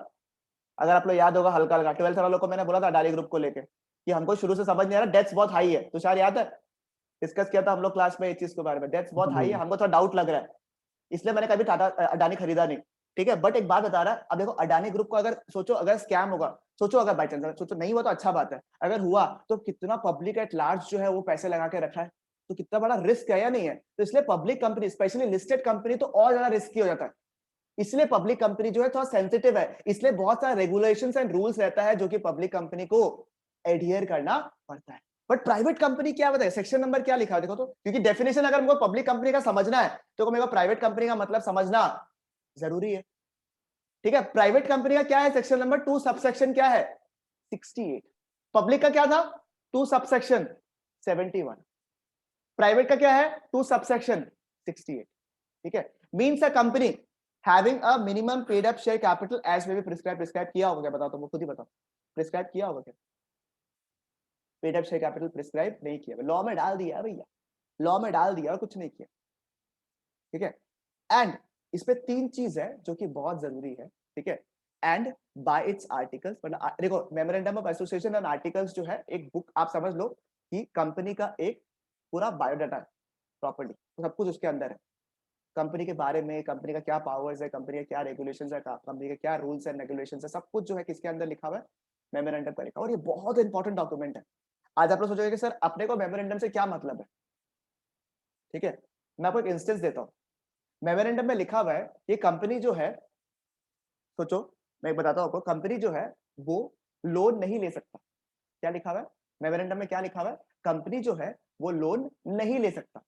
अगर आप लोग याद होगा हल्का हल्का, 12th वालों को मैंने बोला था अडानी ग्रुप को लेके कि हमको शुरू से समझ नहीं आ रहा, डेट्स बहुत हाई है, तुषार याद है, डिस्कस किया था हम लोग क्लास में इस चीज के बारे में, डेट्स बहुत हाई है, हमको थोड़ा डाउट लग रहा है, इसलिए मैंने कभी टाटा अडानी खरीदा नहीं, ठीक है। बट एक बात बता रहा है, अब देखो अडानी ग्रुप को अगर सोचो, अगर स्कैम होगा, सोचो अगर बाई चांस, सोचो नहीं हुआ तो अच्छा बात है, अगर हुआ तो कितना पब्लिक एट लार्ज जो है वो पैसे लगा के रखा है, तो कितना बड़ा रिस्क है या नहीं है? तो इसलिए public company, specially listed company, तो और ज्यादा रिस्की हो जाता है, इसलिए पब्लिक कंपनी जो है थोड़ा सेंसिटिव है, इसलिए बहुत सारे रेगुलेशंस एंड रूल्स रहता है जो कि पब्लिक कंपनी को एडहियर करना पड़ता है। बट प्राइवेट कंपनी क्या बताए, सेक्शन नंबर क्या लिखा है देखो तो, क्योंकि डेफिनेशन अगर हमको पब्लिक कंपनी का समझना है तो मेरे को प्राइवेट कंपनी का मतलब समझना जरूरी है, ठीक है। प्राइवेट कंपनी का क्या है, सेक्शन नंबर 2 सबसेक्शन क्या है, 68। पब्लिक का क्या था, 2 सबसेक्शन 71। प्राइवेट का क्या है, 2 सबसेक्शन 68, ठीक है। Means a company having a minimum paid up share capital as may be prescribe, prescribe किया होगा क्या, बताओ तुम खुद ही बताओ, प्रिस्क्राइब किया होगा क्या? Paid up share capital prescribe नहीं किया, लॉ में डाल दिया भैया, लॉ में डाल दिया और कुछ नहीं किया, ठीक है। एंड इस पे 3 चीज है जो कि बहुत जरूरी है, ठीक है। एंड बाय इट्स आर्टिकल्स, मतलब देखो memorandum of association and articles जो है एक बुक, आप समझ लो कि कंपनी का एक पूरा बायोडाटा है, प्रॉपर्टी, तो सब कुछ उसके अंदर है, कंपनी के बारे में, कंपनी का क्या पावर्स है, कंपनी का क्या रेगुलेशंस है, कंपनी के क्या रूल्स एंड रेगुलेशंस है, सब कुछ जो है किसके अंदर लिखा हुआ है, मेमोरेंडम का लिखा, और ये बहुत इंपॉर्टेंट डॉक्यूमेंट है। आज आप लोग सोचोगे कि सर अपने को मेमोरेंडम से क्या मतलब है, ठीक है, मैं आपको एक इंस्टेंस देता हूँ। मेमोरेंडम में लिखा हुआ है ये कंपनी जो है, सोचो मैं बताता हूँ आपको, कंपनी जो है वो लोन नहीं ले सकता। क्या लिखा हुआ है मेमोरेंडम में, क्या लिखा हुआ है, कंपनी जो है वो लोन नहीं ले सकता,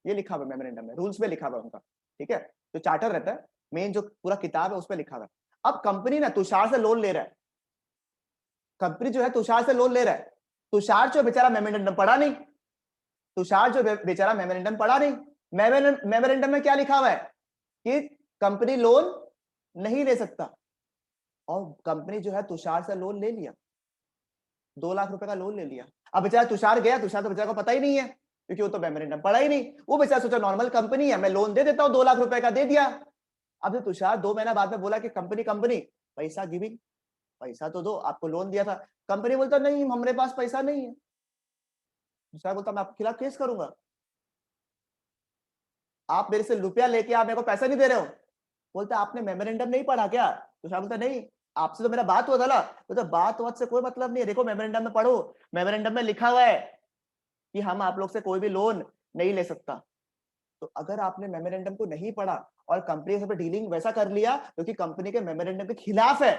ये लिखा हुआ है मेमोरेंडम में, रूल्स में लिखा हुआ है उनका, ठीक है, जो चार्टर रहता है मेन जो पूरा किताब है उसमें लिखा हुआ है। अब कंपनी ना तुषार से लोन ले रहा है, कंपनी जो है तुषार से लोन ले रहा है, तुषार जो बेचारा मेमोरेंडम पढ़ा नहीं, तुषार जो बेचारा मेमोरेंडम पढ़ा नहीं। मेमोरेंडम में क्या लिखा हुआ है कि कंपनी लोन नहीं ले सकता, और कंपनी जो है तुषार से लोन ले लिया, 2 लाख रुपए का लोन ले लिया। अब बेचारा तुषार गया, तुषार तो बेचारा को पता ही नहीं है क्योंकि वो तो मेमोरेंडम पढ़ा ही नहीं, वो बेचारा सोचा नॉर्मल कंपनी है, मैं लोन दे देता हूँ, 2 लाख रुपए का दे दिया। अब जो तुषार 2 महीना बाद में बोला कि कंपनी कंपनी पैसा गिविंग, पैसा तो दो, आपको लोन दिया था। कंपनी बोलता नहीं हमारे पास पैसा नहीं है। तुषार बोलता मैं आपके खिलाफ केस करूंगा, आप मेरे से रुपया लेके आप मेरे को पैसा नहीं दे रहे हो। बोलता आपने मेमोरेंडम नहीं पढ़ा क्या? तुषार बोलता नहीं, आपसे तो मेरा बात हुआ था ना। बोलता बात बात से कोई मतलब नहीं है, देखो मेमोरेंडम में पढ़ो, मेमोरेंडम में लिखा हुआ है कि हम आप लोग से कोई भी लोन नहीं ले सकता। तो अगर आपने मेमोरेंडम को नहीं पढ़ा और कंपनी से डीलिंग वैसा कर लिया क्योंकि कंपनी के मेमोरेंडम के खिलाफ है,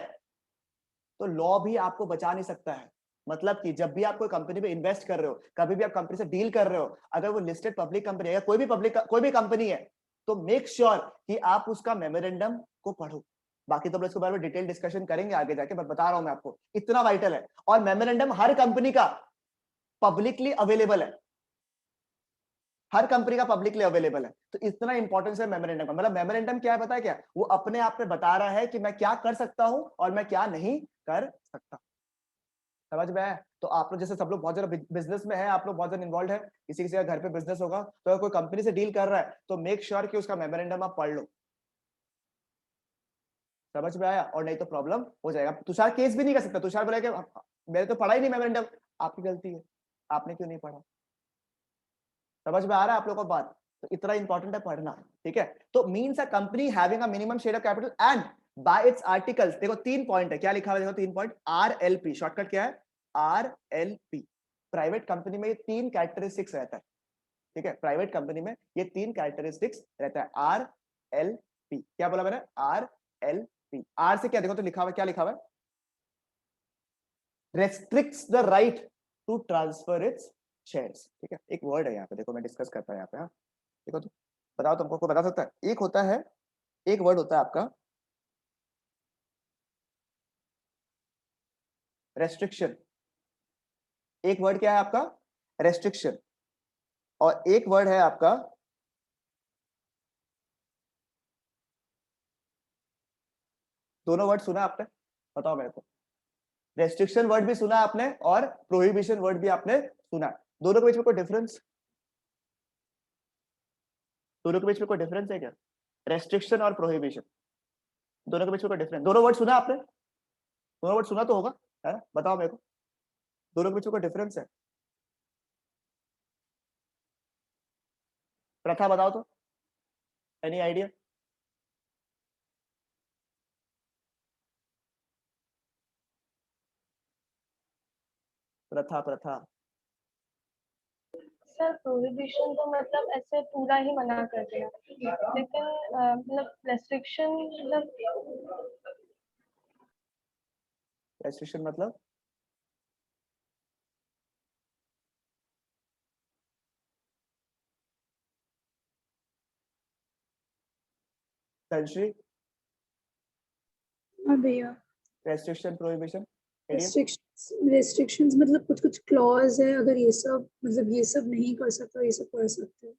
तो लॉ भी आपको बचा नहीं सकता है। मतलब कि जब भी आप कोई कंपनी में इन्वेस्ट कर रहे हो, कभी भी आप कंपनी से डील कर रहे हो, अगर वो लिस्टेड पब्लिक कंपनी है या कोई भी कंपनी है, तो मेक श्योर कि आप उसका मेमोरेंडम को पढ़ो। बाकी तो हम इसके बारे में डिटेल डिस्कशन करेंगे आगे जाके, बट बता रहा हूं मैं आपको, इतना वाइटल है। और मेमोरेंडम हर कंपनी का पब्लिकली अवेलेबल है, हर कंपनी का पब्लिकली अवेलेबल है। तो इतना इंपॉर्टेंस है मेमोरेंडम का। मतलब मेमोरेंडम क्या है पता है क्या, वो अपने आप में बता रहा है कि मैं क्या कर सकता हूं और मैं क्या नहीं कर सकता। समझ में आया? तो आप लोग जैसे सब लोग बहुत ज्यादा बिजनेस में है, आप लोग बहुत ज्यादा इन्वॉल्व है, किसी का घर पे बिजनेस होगा, तो अगर कोई कंपनी से डील कर रहा है तो मेक श्योर कि उसका मेमोरेंडम आप पढ़ लो। समझ में आया? और नहीं तो प्रॉब्लम हो जाएगा। तुषार केस भी नहीं कर सकता, तुषार बोला कि मैंने तो पढ़ा ही नहीं मेमोरेंडम। आपकी गलती है, आपने क्यों नहीं पढ़ा। समझ में आ रहा है आप लोगों को बात? तो इतना इंपॉर्टेंट है पढ़ना, ठीक है। तो means a company having a minimum share of capital and bye it's articles. देखो 3 पॉइंट है, क्या लिखा हुआ है, देखो 3 पॉइंट, आरएलपी शॉर्टकट क्या है, आरएलपी। प्राइवेट कंपनी में ये 3 कैरेक्टरिस्टिक्स रहता है, ठीक है, प्राइवेट कंपनी में ये 3 कैरेक्टरिस्टिक्स रहता है, आरएलपी। क्या बोला मैंने, आरएलपी। आर से क्या, देखो तो लिखा हुआ है, क्या लिखा हुआ है, restricts the right to transfer its shares, ठीक है। एक वर्ड है यहाँ पे, देखो मैं डिस्कस करता हूँ यहाँ पे, हाँ देखो तो बताओ, तुमको कोई बता सकता है? एक होता है, एक वर्ड होता है आपका रेस्ट्रिक्शन। एक वर्ड क्या है आपका, रेस्ट्रिक्शन। और एक वर्ड है आपका दोनों वर्ड सुना आपने, बताओ मेरे को। रेस्ट्रिक्शन वर्ड भी सुना आपने और प्रोहिबिशन वर्ड भी आपने सुना, दोनों के बीच में कोई डिफरेंस, दोनों के बीच में कोई डिफरेंस है क्या? रेस्ट्रिक्शन और प्रोहिबिशन, दोनों के बीच में कोई डिफरेंस? दोनों वर्ड सुना आपने, दोनों वर्ड सुना तो होगा, है ना? बताओ मेरे को, दोनों के बीच में कोई डिफरेंस है? प्रथा बताओ तो, एनी आइडिया? प्रथा, प्रथा। सर प्रोहिबिशन तो मतलब ऐसे पूरा ही मना कर दिया, लेकिन मतलब रेस्ट्रिक्शन मतलब रेस्ट्रिक्शन मतलब तंश्री, हाँ भैया, रेस्ट्रिक्शन प्रोहिबिशन, एडियम। रेस्ट्रिक्शंस मतलब कुछ कुछ क्लॉज है, अगर ये सब मतलब ये सब नहीं कर सकते, ये सब कर सकते हैं।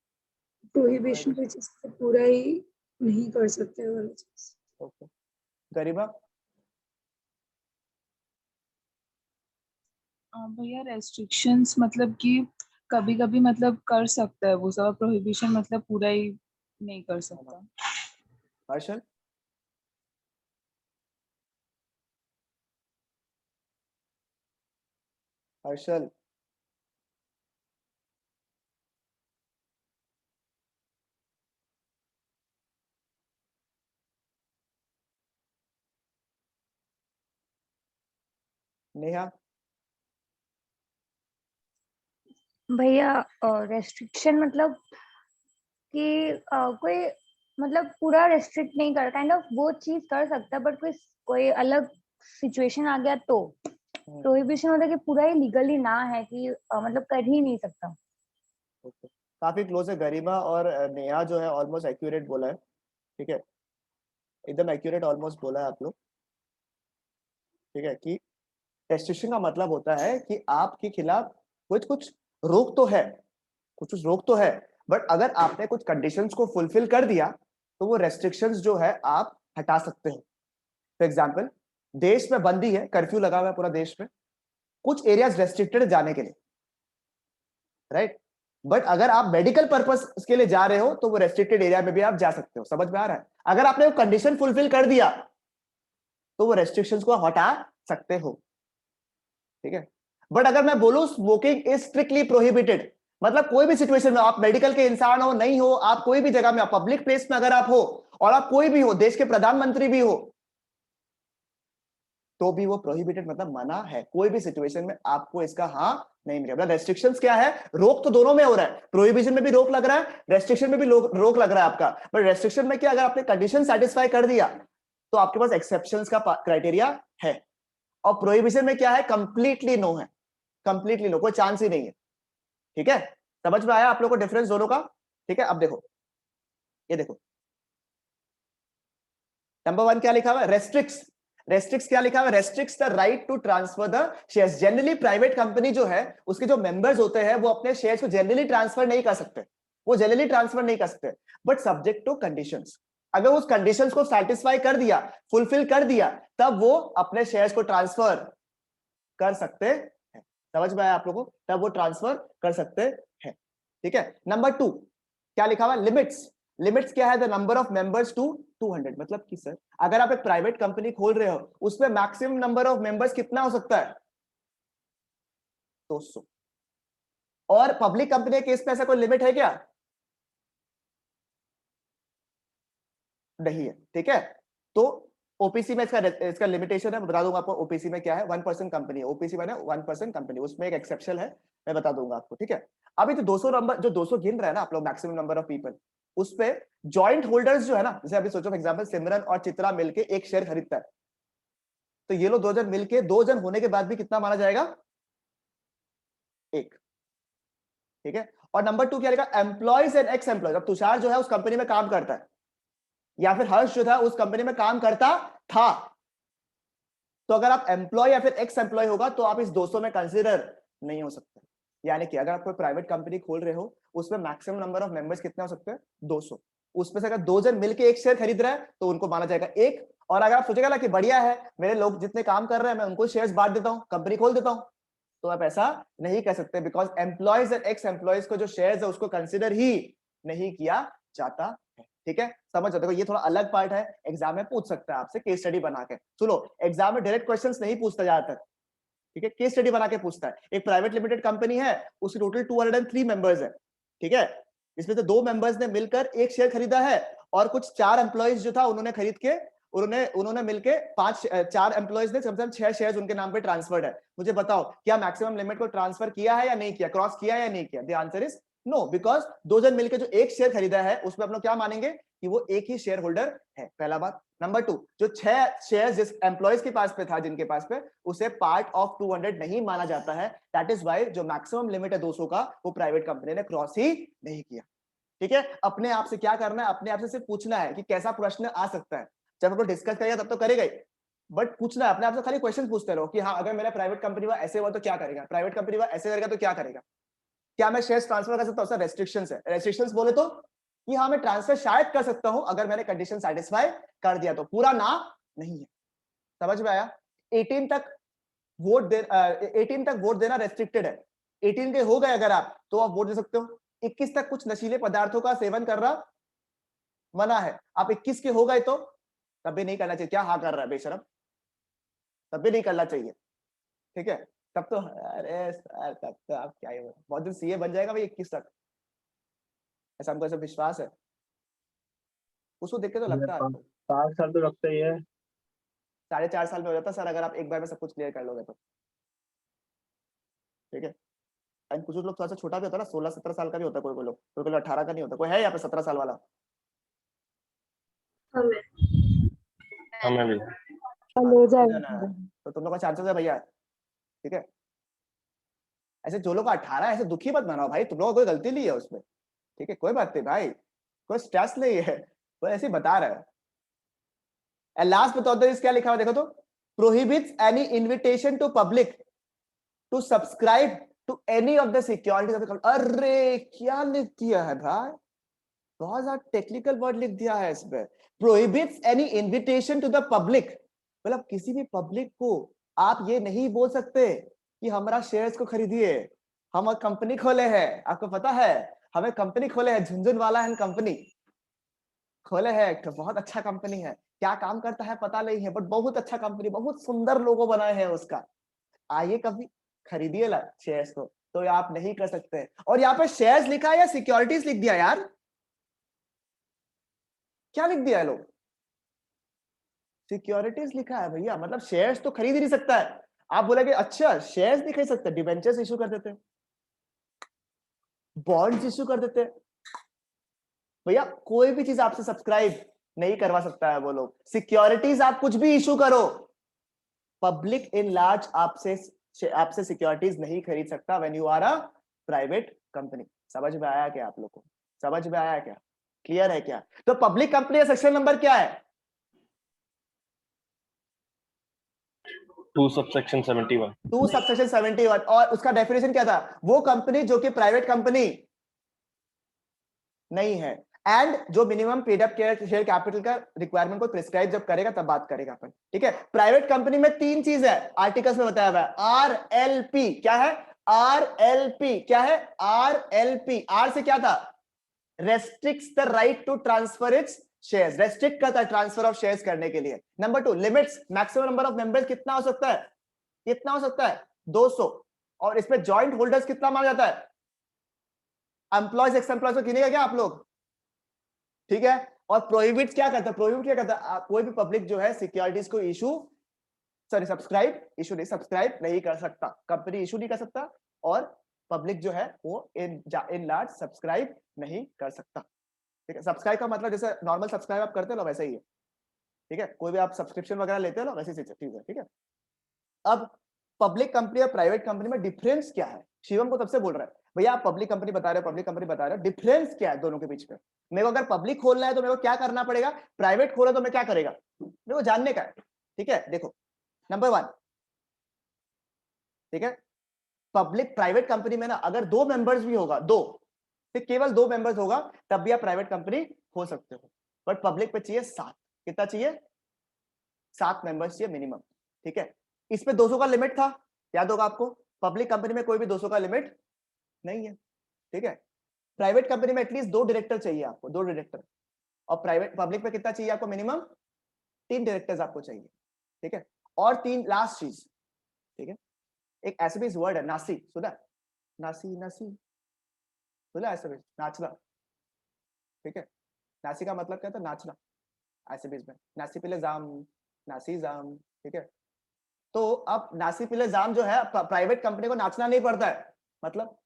प्रोहिबिशन कोई चीज को पूरा ही नहीं कर सकते वाला चीज। ओके, गरिमा। भैया रेस्ट्रिक्शंस मतलब कि कभी कभी मतलब कर सकता है वो सब, प्रोहिबिशन मतलब पूरा ही नहीं कर सकता। हर्षल। हर्षल। नेहा? भैया रेस्ट्रिक्शन मतलब कि कोई मतलब पूरा रेस्ट्रिक्ट नहीं कर, काइंड ऑफ वो चीज कर सकता है बट कोई कोई अलग सिचुएशन आ गया तो प्रोहिबिशन होता है कि पूरा ही लीगली ना है कि मतलब कर ही नहीं सकता। काफी क्लोज है, गरिमा और नेहा जो है ऑलमोस्ट एक्यूरेट बोला है, ठीक है, एकदम एक्यूरेट ऑलमोस्ट बोला है आप लोग, ठीक है, कि रेस्ट्रिक्शन का मतलब होता है कि आपके खिलाफ कुछ कुछ रोक तो है, कुछ कुछ रोक तो है, बट अगर आपने कुछ कंडीशंस को फुलफिल कर दिया तो वो रेस्ट्रिक्शंस जो है आप हटा सकते हो। फॉर एग्जांपल, देश में बंदी है, कर्फ्यू लगा हुआ है पूरा देश में, कुछ एरियाज रेस्ट्रिक्टेड जाने के लिए, राइट, बट अगर आप मेडिकल पर्पस के लिए जा रहे हो तो वो रेस्ट्रिक्टेड एरिया में भी आप जा सकते हो। समझ में आ रहा है? अगर आपने वो कंडीशन फुलफिल कर दिया तो वो रेस्ट्रिक्शंस को हटा सकते हो, ठीक है। बट अगर मैं बोलूं स्मोकिंग इज स्ट्रिक्टली प्रोहिबिटेड, मतलब कोई भी सिचुएशन में, आप मेडिकल के इंसान हो नहीं हो, आप कोई भी जगह में, आप पब्लिक प्लेस में अगर आप हो और आप कोई भी हो, देश के प्रधानमंत्री भी हो, तो भी वो प्रोहिबिटेड मतलब मना है। कोई भी सिचुएशन में आपको इसका हाँ नहीं मिलेगा। मतलब रेस्ट्रिक्शंस क्या है? रोक तो दोनों में हो रहा है, प्रोहिबिशन में भी रोक लग रहा है, रेस्ट्रिक्शन में भी रोक लग रहा है आपका। बट रेस्ट्रिक्शन में क्या, अगर आपने कंडीशन सेटिस्फाई कर दिया तो आपके पास एक्सेप्शंस का क्राइटेरिया है, और प्रोहिबिशन में क्या है? कंप्लीटली नो है, कंप्लीटली नो, कोई चांस ही नहीं है, ठीक है। समझ में आया आप लोगों को डिफरेंस दोनों का? ठीक है, अब देखो, ये देखो नंबर 1 क्या लिखा हुआ है? रेस्ट्रिक्ट्स। रेस्ट्रिक्ट्स क्या लिखा हुआ है? Restricts the right to transfer the shares. Generally private company जो है उसके जो मेंबर्स होते हैं वो अपने शेयर्स को जनरली ट्रांसफर नहीं कर सकते, वो जनरली ट्रांसफर नहीं कर सकते, बट सब्जेक्ट टू कंडीशंस। अगर उस कंडीशंस को सेटिस्फाई कर दिया, फुलफिल कर दिया, तब वो अपने शेयर्स को ट्रांसफर कर सकते हैं। समझ में आया आप लोगों को? तब वो ट्रांसफर कर सकते हैं, ठीक है। नंबर 2 क्या लिखा हुआ? लिमिट्स। लिमिट्स क्या है? The number of members to 200। मतलब कि सर अगर आप एक प्राइवेट कंपनी खोल रहे हो उसमें मैक्सिमम नंबर ऑफ मेंबर्स कितना हो सकता है? 200। और पब्लिक कंपनी के केस में ऐसा कोई लिमिट है क्या? नहीं है, ठीक है। तो ओपीसी में इसका लिमिटेशन है, मैं बता दूंगा आपको ओपीसी में क्या है। 1% कंपनी है, ओपीसी में 1% कंपनी, उसमें एक एक्सेप्शन है, मैं बता दूंगा आपको, ठीक है। अभी तो 200 नंबर, जो 200 गिन रहा है ना आप लोग, मैक्सिमम नंबर ऑफ पीपल, उस पे जॉइंट होल्डर्स जो है ना, जैसे अभी सोचो फॉर एग्जांपल सिमरन और चित्रा मिलके एक शेयर खरीदता है, तो ये लोग 2 जन मिलके, 2 जन होने के बाद भी कितना माना जाएगा? 1, ठीक है। और नंबर 2 क्या लिखा? Employees and x employees. अब तुषार जो है उस कंपनी में काम करता है, या फिर हर्ष जो था उस कंपनी में काम करता था, तो अगर आप एम्प्लॉय या फिर एक्स एम्प्लॉय होगा तो आप इस 200 में कंसीडर नहीं हो सकते। यानी कि अगर आप कोई प्राइवेट कंपनी खोल रहे हो उसमें मैक्सिमम नंबर ऑफ मेंबर्स कितने हो सकते हैं? 200। उसमें से अगर 2 जन मिलके एक शेयर खरीद रहा है तो उनको माना जाएगा 1। और अगर आप सोचेगा ना कि बढ़िया है, मेरे लोग जितने काम कर रहे हैं मैं उनको शेयर्स बांट देता हूं, कंपनी खोल देता हूं, तो आप ऐसा नहीं कर सकते, because employees and x employees को जो शेयर्स है उसको कंसिडर ही नहीं किया जाता है, ठीक है। समझ जाते हो? ये थोड़ा अलग पार्ट है, एग्जाम में पूछ सकता है आपसे केस स्टडी बना के। सुनो, एग्जाम में डायरेक्ट क्वेश्चंस नहीं पूछता ज्यादातर, ठीक है, केस स्टडी बना के पूछता है। एक प्राइवेट लिमिटेड कंपनी है, उसकी टोटल 203 मेंबर्स है, ठीक है। इसमें से 2 मेंबर्स ने मिलकर एक शेयर खरीदा है, और कुछ 4 एम्प्लॉयज जो था उन्होंने खरीद के, उन्होंने मिलके 4 एम्प्लॉयज ने कम से कम 6 शेयर्स उनके नाम पे ट्रांसफर्ड है। मुझे बताओ क्या मैक्सिमम लिमिट को ट्रांसफर किया है या नहीं किया, क्रॉस किया या नहीं किया? The answer is no, because 2 जन मिलकर जो एक शेयर खरीदा है उसमें आप लोग क्या मानेंगे कि वो एक ही शेयर होल्डर है, पहला बात। नंबर 2, जो 6 शेयर जिस एम्प्लॉयज के पास पे था, जिनके पास पे, उसे पार्ट ऑफ 200 नहीं माना जाता है। दैट इज वाई जो मैक्सिमम लिमिट है 200 का, वो प्राइवेट कंपनी ने क्रॉस ही नहीं किया, ठीक है। अपने आप से क्या करना है? अपने आप से सिर्फ पूछना है कि कैसा प्रश्न आ सकता है। जब हम लोग डिस्कस करेगा तब तो करेगा ही, बट पूछना है अपने आप से, खाली क्वेश्चन पूछते रहो कि हाँ अगर मेरा प्राइवेट कंपनी हुआ ऐसे हुआ तो क्या करेगा, प्राइवेट कंपनी हुआ ऐसे करेगा तो क्या करेगा, क्या मैं शेयर्स ट्रांसफर कर सकता हूँ? सर रेस्ट्रिक्शंस है। रेस्ट्रिक्शंस बोले तो कि हाँ मैं ट्रांसफर शायद कर सकता हूं अगर मैंने कंडीशन सेटिस्फाई कर दिया, तो पूरा ना नहीं है। समझ में आया? 18 तक वोट देना रेस्ट्रिक्टेड है। 18 के हो गए अगर आप तो आप वोट दे सकते हो। 21 तक कुछ नशीले पदार्थों का सेवन करना मना है। आप 21 के हो गए तो तब भी नहीं करना चाहिए। क्या हाँ कर रहा है बेशरम? तब भी नहीं करना चाहिए, ठीक है। तब तो अरे सर तब तो आप क्या ही, बहुत दिन सीए बन जाएगा भाई 21 तक, ऐसा हमको ऐसा विश्वास है। उसको देख के तो लगता है आपको 5 साल तो लगता ही है। 4.5 साल में हो जाता सर, अगर आप एक बार में सब कुछ क्लियर कर लोगे तो। ठीक है। एंड कुछ लोग थोड़ा सा छोटा भी होता है ना, 16-17 साल का भी होता है, कोई लोग, कोई 18 का नहीं होता। कोई है यहाँ पे 17 साल वाला? हमें भी हो जाएगा। तो तुम लोग का चांसेस है भैया, ठीक है। ऐसे जो लोग का 18 है ऐसे दुखी मत बनाओ भाई, तुम लोग कोई गलती नहीं है उसमें, ठीक है, कोई बात नहीं भाई, कोई स्ट्रेस नहीं है, कोई ऐसे ही बता रहा है। एंड लास्ट बताओ तो क्या लिखा हुआ देखो तो, prohibits any invitation to public to subscribe to any of the securities of the company. अरे क्या लिख दिया है भाई, बहुत ज्यादा टेक्निकल वर्ड लिख दिया है इसमें। Prohibits any invitation to the public, मतलब किसी भी पब्लिक को आप ये नहीं बोल सकते कि हमारा शेयर्स को खरीदिए, हम कंपनी खोले हैं, आपको पता है हमें कंपनी खोले हैं, झुनझुनवाला एंड कंपनी खोले हैं, तो बहुत अच्छा कंपनी है, क्या काम करता है पता नहीं है, बट बहुत अच्छा कंपनी, बहुत सुंदर लोगो बनाए हैं उसका, आइए कभी खरीदिए शेयर्स को। तो आप नहीं कर सकते। और यहाँ पे शेयर्स लिखा है या सिक्योरिटीज लिख दिया यार, क्या लिख दिया है लोग? सिक्योरिटीज लिखा है भैया, मतलब शेयर्स तो खरीद ही नहीं सकता है। आप बोलेंगे अच्छा शेयर्स नहीं खरीद सकते, डिबेंचर्स इशू कर देते, बॉन्ड्स इशू कर देते भैया, कोई भी चीज आपसे सब्सक्राइब नहीं करवा सकता है वो लोग। सिक्योरिटीज आप कुछ भी इशू करो, पब्लिक इन लार्ज आपसे सिक्योरिटीज नहीं खरीद सकता when you are a private company. समझ में आया क्या आप लोग को? समझ में आया क्या? क्लियर है क्या? तो पब्लिक कंपनी का सेक्शन नंबर क्या है? 2 सबसेक्शन 71। 2 सबसेक्शन 71। और उसका डेफिनेशन क्या था? वो कंपनी जो कि प्राइवेट कंपनी नहीं है एंड जो minimum paid up share capital का रिक्वायरमेंट को प्रिस्क्राइब जब करेगा तब बात करेगा अपन, ठीक है। प्राइवेट कंपनी में 3 चीज है, आर्टिकल्स में बताया हुआ है। आरएलपी क्या है? आरएलपी क्या है? आरएलपी, आर से क्या था? Restricts the right to transfer its shares, restrict करता है ट्रांसफर ऑफ शेयर्स करने के लिए। Number 2, limits maximum number of members कितना हो सकता है? कितना हो सकता है? 200। और इसमें जॉइंट होल्डर्स कितना माना जाता है? एम्प्लॉयज एक्स एम्प्लॉयज को गिनेगा क्या आप लोग? ठीक है। और प्रोहिबिट क्या करता है? प्रोहिबिट क्या करता है? कोई भी पब्लिक जो है सिक्योरिटीज को सब्सक्राइब नहीं कर सकता, कंपनी इशू नहीं कर सकता, और पब्लिक जो है वो इन लार्ज सब्सक्राइब नहीं कर सकता, ठीक है। सब्सक्राइब का मतलब जैसे नॉर्मल सब्सक्राइब आप करते हो वैसा ही है, ठीक है। कोई भी आप सब्सक्रिप्शन वगैरह लेते हो वैसी चीज है, ठीक है। अब पब्लिक कंपनी और प्राइवेट कंपनी में डिफरेंस क्या है? शिवम को तब से बोल रहा है भैया आप पब्लिक कंपनी बता रहे हो, डिफरेंस क्या है दोनों के बीच में? मेरे को अगर पब्लिक खोलना है तो मेरे को क्या करना पड़ेगा, प्राइवेट खोला तो मैं क्या करेगा, मेरे को जानने का है, ठीक है। देखो नंबर 1, ठीक है, पब्लिक प्राइवेट कंपनी में ना अगर 2 मेंबर्स भी होगा, 2 केवल 2 मेंबर्स होगा तब भी आप प्राइवेट कंपनी खोल सकते हो, बट पब्लिक पे चाहिए 7। कितना चाहिए? 7 मेंबर्स चाहिए मिनिमम, ठीक है। इसमें 200 का लिमिट था, याद होगा आपको। पब्लिक कंपनी में कोई भी 200 का लिमिट नहीं है, ठीक है। प्राइवेट कंपनी में एटलीस्ट 2 डायरेक्टर चाहिए आपको, 2 डायरेक्टर, और प्राइवेट पब्लिक में कितना चाहिए आपको? मिनिमम 3 डायरेक्टर्स आपको चाहिए, ठीक है। और 3 लास्ट चीज, ठीक है, एक ऐसे भी वर्ड है नासी, सुना? नासी सुना? ऐसे भी नाचना, ठीक है। नासी का मतलब क्या था? नाचना। ऐसे भी में नासी पिले जाम, नासी जाम, ठीक है। तो अब नासी पिले जाम जो है प्राइवेट कंपनी को नाचना नहीं पड़ता है, मतलब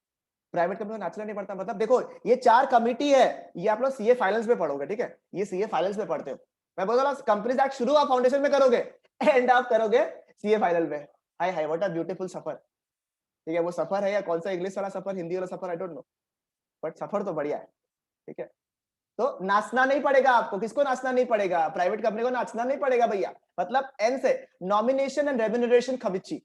प्राइवेट कंपनी को नाचना नहीं पड़ता, मतलब देखो ये 4 कमिटी है, ये आप लोग सीए फाइनल्स में पढ़ोगे, ठीक है। ये सीए फाइनल्स में पढ़ते हो। मैं बोल रहा हूं कंपनीज एक्ट शुरू आप फाउंडेशन में करोगे, एंड आप करोगे सीए फाइनल में। हाय हाय व्हाट अ ब्यूटीफुल सफर, ठीक है। वो सफर है या कौन सा इंग्लिश वाला सफर, हिंदी वाला सफर, आई डोंट नो, बट सफर तो बढ़िया है, ठीक है। तो नाचना नहीं पड़ेगा आपको। किसको नाचना नहीं पड़ेगा? प्राइवेट कंपनी को नाचना नहीं पड़ेगा भैया। मतलब एन से नॉमिनेशन एंड रेम्यूनरेशन कमिटी,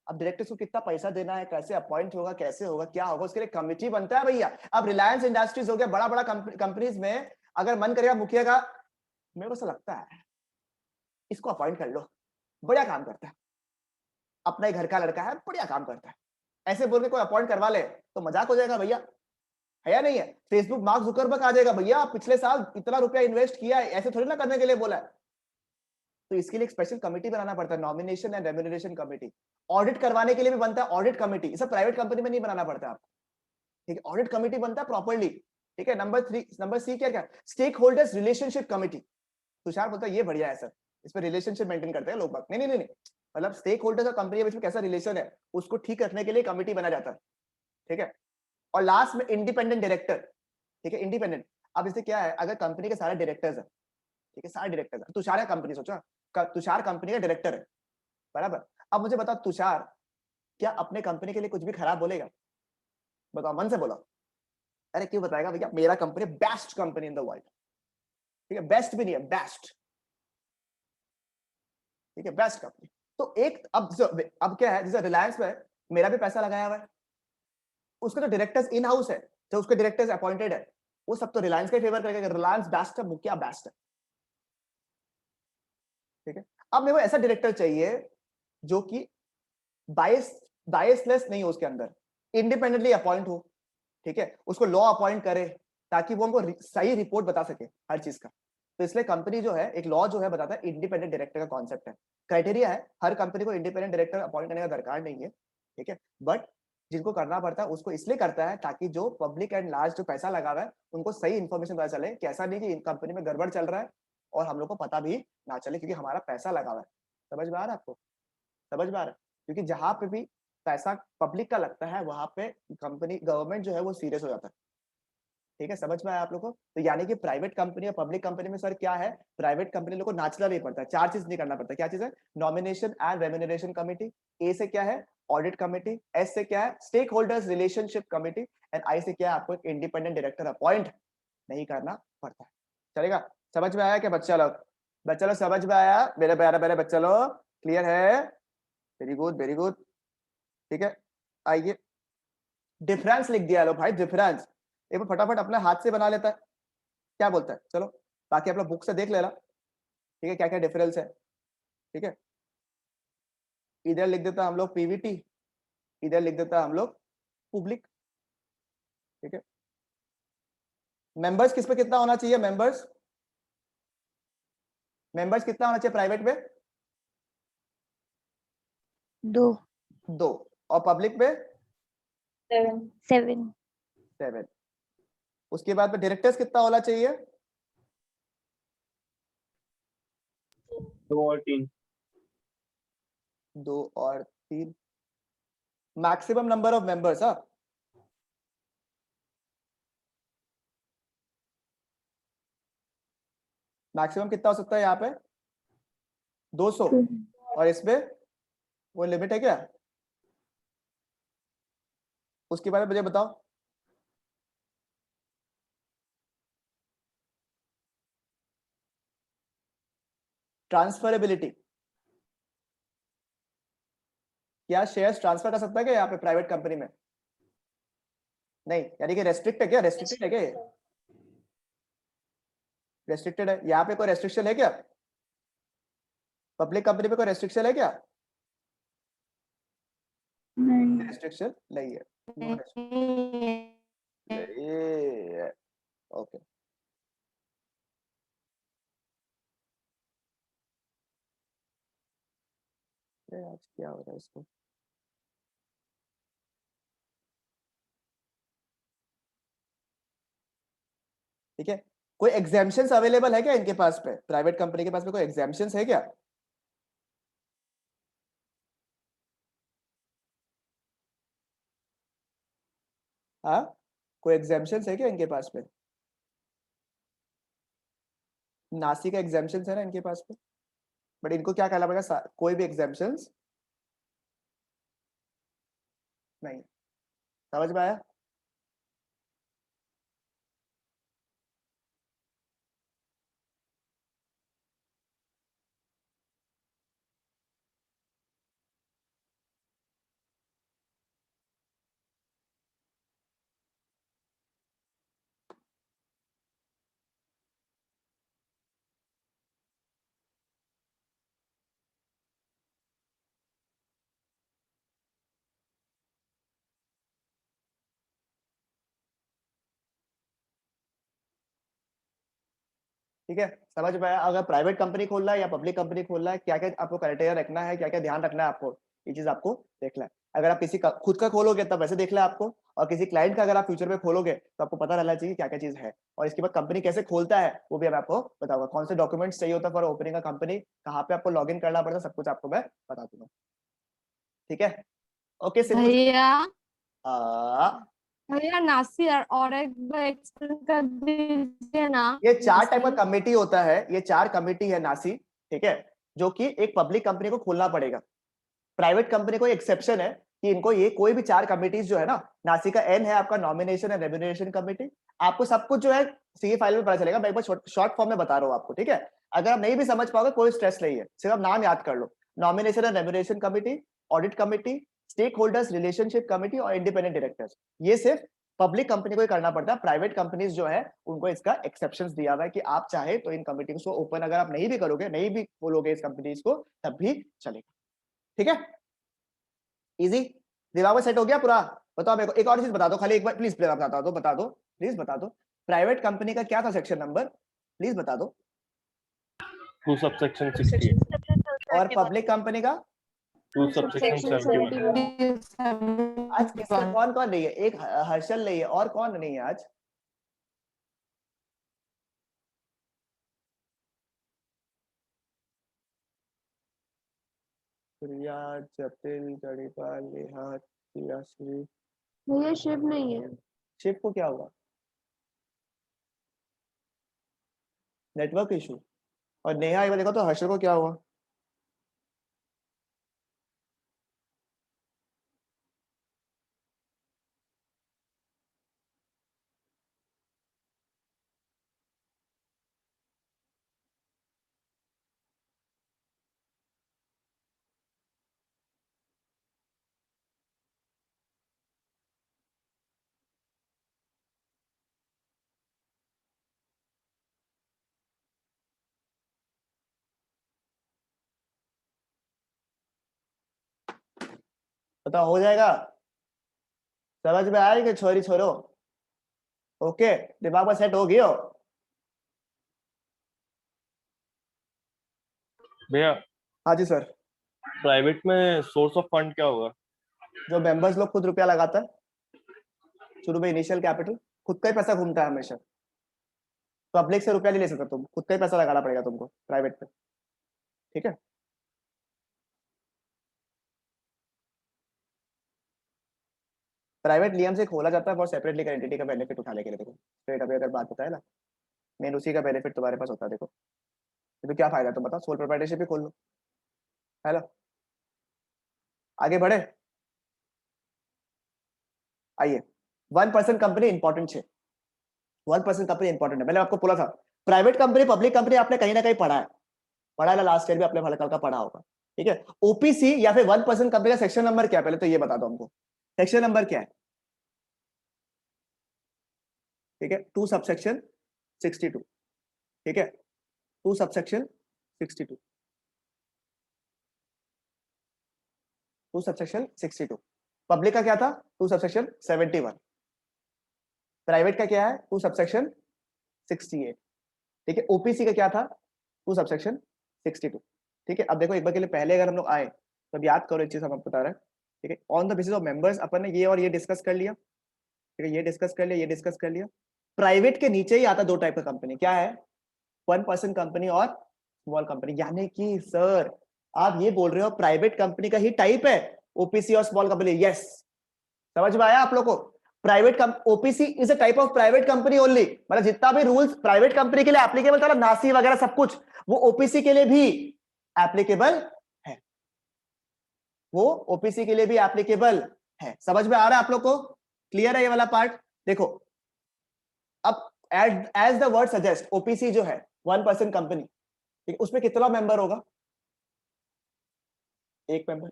अब डायरेक्टर्स को कितना पैसा देना है, कैसे अपॉइंट होगा, कैसे होगा, क्या होगा, उसके लिए कमिटी बनता है भैया। अब रिलायंस इंडस्ट्रीज हो गया, बड़ा बड़ा कंपनीज में अगर मन करेगा मुखिया का, मेरे को ऐसा लगता है इसको अपॉइंट कर लो, बढ़िया काम करता है, अपना ही घर का लड़का है, बढ़िया काम करता है, ऐसे बोल के कोई अपॉइंट करवा ले तो मजाक हो जाएगा भैया, है या नहीं है? फेसबुक मार्क जुकरबर्ग आ जाएगा भैया, पिछले साल इतना रुपया इन्वेस्ट किया है, ऐसे थोड़ी ना करने के लिए बोला है। तो इसके लिए एक स्पेशल कमेटी बनाना पड़ता है, nomination and remuneration committee. Audit करवाने के लिए भी बनता है ऑडिट कमेटी, इसे प्राइवेट कंपनी में नहीं बनाना पड़ता आपको, ठीक है। ऑडिट कमेटी बनता है प्रॉपर्ली, ठीक है। नंबर सी क्या? Stakeholders relationship committee. Tushar बोलता है ये बढ़िया है सर, इस पर रिलेशनशिप मेंटेन करते हैं लोग बाग। नहीं, मतलब स्टेक होल्डर्स और कंपनी के बीच में कैसा रिलेशन है उसको ठीक रखने के लिए कमिटी बना जाता है, ठीक है। और लास्ट में इंडिपेंडेंट डायरेक्टर, ठीक है, इंडिपेंडेंट। अब इससे क्या है, अगर कंपनी के सारे डायरेक्टर्स है, ठीक है, सारे डायरेक्टर्स है, तुषार है कंपनी, सोचा तुषार कंपनी का डायरेक्टर है, बराबर। अब मुझे बता, तुषार क्या अपने कंपनी के लिए कुछ भी खराब बोलेगा? बताओ, मन से बोलो। अरे क्यों बताएगा भैया, मेरा company best company in the world, ठीक है, बेस्ट भी नहीं है, बेस्ट, ठीक है, बेस्ट कंपनी। तो एक अब क्या है, जैसे रिलायंस में मेरा भी पैसा लगाया हुआ है, उसके तो डायरेक्टर्स इन हाउस है, जो उसके डायरेक्टर्स अपॉइंटेड है, वो सब तो रिलायंस का फेवर करेगा, रिलायंस बेस्ट है, मुखिया बेस्ट है, ठीक है। अब मेरे को ऐसा डायरेक्टर चाहिए जो कि बायसलेस नहीं हो, उसके अंदर इंडिपेंडेंटली अपॉइंट हो, ठीक है, उसको लॉ अपॉइंट करे ताकि वो हमको सही रिपोर्ट बता सके हर चीज का। तो इसलिए कंपनी जो है, एक लॉ जो है बताता है इंडिपेंडेंट डायरेक्टर का कॉन्सेप्ट है, क्राइटेरिया है, हर कंपनी को इंडिपेंडेंट डायरेक्टर अपॉइंट करने का दरकार नहीं है, ठीक है, बट जिनको करना पड़ता है उसको इसलिए करता है ताकि जो पब्लिक एंड लार्ज जो पैसा लगा हुआ है उनको सही इन्फॉर्मेशन पता चले कि ऐसा नहीं कि कंपनी में गड़बड़ चल रहा है और हम लोग को पता भी ना चले, क्योंकि हमारा पैसा लगा हुआ है। समझ में आ रहा है आपको? समझ में आ रहा है? क्योंकि जहां पे भी पैसा पब्लिक का लगता है वहां पे कंपनी, गवर्नमेंट जो है वो सीरियस हो जाता है, ठीक है। समझ में आया आप लोगों को? तो यानी कि प्राइवेट कंपनी और पब्लिक कंपनी में सर क्या है, प्राइवेट कंपनी लोग को नाचना नहीं पड़ता, चार चीज नहीं करना पड़ता। क्या चीज है? Nomination and remuneration committee, A से क्या है, ऑडिट कमिटी, एस से क्या है, stakeholders relationship committee, and I से क्या है, आपको एक इंडिपेंडेंट डायरेक्टर अपॉइंट नहीं करना पड़ता है। चलेगा? समझ में आया क्या बच्चा लोग? बच्चा लोग समझ में आया? मेरे प्यारे प्यारे बच्चा लोग, क्लियर है? वेरी गुड, वेरी गुड, ठीक है। आइए, डिफरेंस लिख दिया लो भाई, डिफरेंस एक बार फटाफट अपने हाथ से बना लेता है, क्या बोलता है? चलो बाकी आप लोग बुक से देख लेना, ठीक है, क्या क्या डिफरेंस है, ठीक है। इधर लिख देता हम लोग पीवीटी, इधर लिख देता हम लोग पब्लिक, ठीक है। मेंबर्स किस पे कितना होना चाहिए? मेंबर्स मेंबर्स कितना होना चाहिए प्राइवेट में? 2 2, और पब्लिक में 7 7। उसके बाद में डायरेक्टर्स कितना होना चाहिए? 2 और 3। 2 और 3। मैक्सिमम नंबर ऑफ मेंबर्स, हाँ, मैक्सिमम कितना हो सकता है यहाँ पे? 200। और इसमें वो लिमिट है क्या? उसके बारे में मुझे बताओ। ट्रांसफरेबिलिटी, क्या शेयर्स ट्रांसफर कर सकता है क्या यहाँ पे प्राइवेट कंपनी में? नहीं, यानी कि रेस्ट्रिक्ट है क्या? रेस्ट्रिक्टेड है क्या? रेस्ट्रिक्टेड है। यहाँ पे कोई रेस्ट्रिक्शन है क्या? पब्लिक कंपनी पे कोई रेस्ट्रिक्शन है क्या? नहीं रेस्ट्रिक्शन नहीं है, नो ओके। आज क्या हो रहा है इसको? ठीक है, कोई एग्जाम्पशंस अवेलेबल है क्या इनके पास पे? प्राइवेट कंपनी के पास में कोई एग्जाम्पशंस है क्या? हाँ, कोई एग्जाम्पशंस है क्या इनके पास पे? नासी का एग्जाम्पशंस है ना इनके पास पे, बट इनको क्या कहना पड़ेगा? कोई भी एग्जाम्पशंस नहीं। समझ में आया? ठीक है, समझ में आया? अगर प्राइवेट कंपनी खोलना है या पब्लिक कंपनी खोलना है, क्या क्या आपको क्राइटेरिया रखना है, क्या क्या ध्यान रखना है आपको, ये चीज आपको देखना है। अगर आप किसी का खुद का खोलोगे तब वैसे देख ले आपको, और किसी क्लाइंट का अगर आप फ्यूचर में खोलोगे तो आपको पता रहना चाहिए क्या क्या चीज है, और इसके बाद कंपनी कैसे खोलता है वो भी मैं आपको बताऊंगा, कौन से डॉक्यूमेंट्स चाहिए होता है फॉर ओपनिंग अ कंपनी, कहाँ पे आपको लॉग इन करना पड़ता है, सब कुछ आपको मैं बता दूंगा। ठीक है, ओके सिंपल। भैया नासी और एक बार एक्सप्लेन कर दीजिए ना। ये 4 टाइप का कमेटी होता है, ये 4 कमेटी है नासी, ठीक है, जो कि एक पब्लिक कंपनी को खोलना पड़ेगा। प्राइवेट कंपनी को एक्सेप्शन है कि इनको ये कोई भी 4 कमिटीज जो है ना, नासी का एन है आपका नॉमिनेशन एंड रेम्युनरेशन कमेटी, आपको सब कुछ जो है सीए फाइल में पता चलेगा, मैं एक बार शॉर्ट फॉर्म में बता रहा हूँ आपको, ठीक है। अगर आप नहीं भी समझ पाओगे कोई स्ट्रेस नहीं है, सिर्फ आप नाम याद कर लो, nomination and remuneration committee, audit committee, stakeholders relationship committee और इंडिपेंडेंट डायरेक्टर्स। ये सिर्फ पब्लिक कंपनी को ही करना पड़ता है, प्राइवेट कंपनीज जो है उनको इसका एक्सेप्शंस दिया हुआ है कि आप चाहे तो इन कमिटीज को ओपन अगर आप नहीं भी करोगे, नहीं भी खोलोगे इस कंपनीज को तब भी चलेगा। ठीक है, इजी, दिमाग में सेट हो गया पूरा। बताओ मेरे को एक और चीज बता दो खाली एक बार प्लीज, बता दो प्लीज बता दो, प्राइवेट कंपनी का क्या था सेक्शन नंबर, प्लीज बता दो। 2 सबसेक्शन 60 और पब्लिक कंपनी का 2 सबसेक्शन 71। आज किसका कौन कौन नहीं है, एक हर्षल नहीं है, और कौन नहीं है आज? प्रिया, जटिल, गणिपाल, नेहा, श्री। भैया शिव नहीं है। शिव को क्या हुआ? Network issue. और नेहा एक बार देखो तो हर्षल को क्या हुआ? बताओ हो जाएगा? समझ में आया कि छोरी छोरो? ओके, दिमाग में सेट हो गया? भैया हाँ जी सर। प्राइवेट में सोर्स ऑफ फंड क्या होगा? जो मेंबर्स लोग खुद रुपया लगाता है, शुरू में इनिशियल कैपिटल, खुद का ही पैसा घूमता है हमेशा। पब्लिक से रुपया नहीं ले सकता तुम, खुद का ही पैसा लगाना पड़ेगा तुमको प्राइवेट पे। ठीक है, प्राइवेट नियम से खोला जाता है और सेपरेट लीगल एंटिटी का बेनिफिट उठाने के लिए। देखो स्ट्रेट अवे अगर बात बताए ना, मेन उसी का बेनिफिट तुम्हारे पास होता है। देखो तो क्या फायदा, तुम बताओ, सोल प्रोप्राइटरशिप भी खोल लो। हेलो, आगे बढ़े, आइए। 1% कंपनी इंपॉर्टेंट है, 1% कंपनी इंपॉर्टेंट है। मैंने आपको बोला था प्राइवेट कंपनी पब्लिक कंपनी आपने कहीं ना कहीं पढ़ा है ना, लास्ट ईयर भी आपने हल्का हल्का पढ़ा होगा। ठीक है, ओपीसी या फिर 1% कंपनी का सेक्शन नंबर क्या है, पहले तो ये बता दो हमको, सेक्शन नंबर क्या है? ठीक है, 2 सबसेक्शन 62। ठीक है, 2 सबसेक्शन 62, 2 सबसेक्शन 62। पब्लिक का क्या था? 2 सबसेक्शन 71। प्राइवेट का क्या है? 2 सबसेक्शन 68। ठीक है, ओपीसी का क्या था? 2 सबसेक्शन 62। ठीक है, अब देखो एक बार के लिए पहले अगर हम लोग आए तो याद करो एक चीज हम आपको बता रहे हैं। ठीक है, on the basis of members अपन ने ये और ये डिस्कस कर लिया। ठीक है, ये डिस्कस कर लिया, ये डिस्कस कर लिया। प्राइवेट के नीचे ही आता 2 टाइप का कंपनी, क्या है? 1% कंपनी और स्मॉल कंपनी। यानी कि सर आप ये बोल रहे हो प्राइवेट कंपनी का ही टाइप है ओपीसी और स्मॉल कंपनी? यस, समझ में आया आप लोगों को? Private OPC is a type of private company only, मतलब जितना भी रूल्स प्राइवेट कंपनी के लिए एप्लीकेबल था, नासी वगैरह सब कुछ, वो ओपीसी के लिए भी एप्लीकेबल है, वो ओपीसी के लिए भी एप्लीकेबल है। समझ में आ रहा है आप लोग को? क्लियर है ये वाला पार्ट? देखो अब as the word suggest, OPC जो है 1% कंपनी, ठीक, उसमें कितना मेंबर होगा? 1 मेंबर।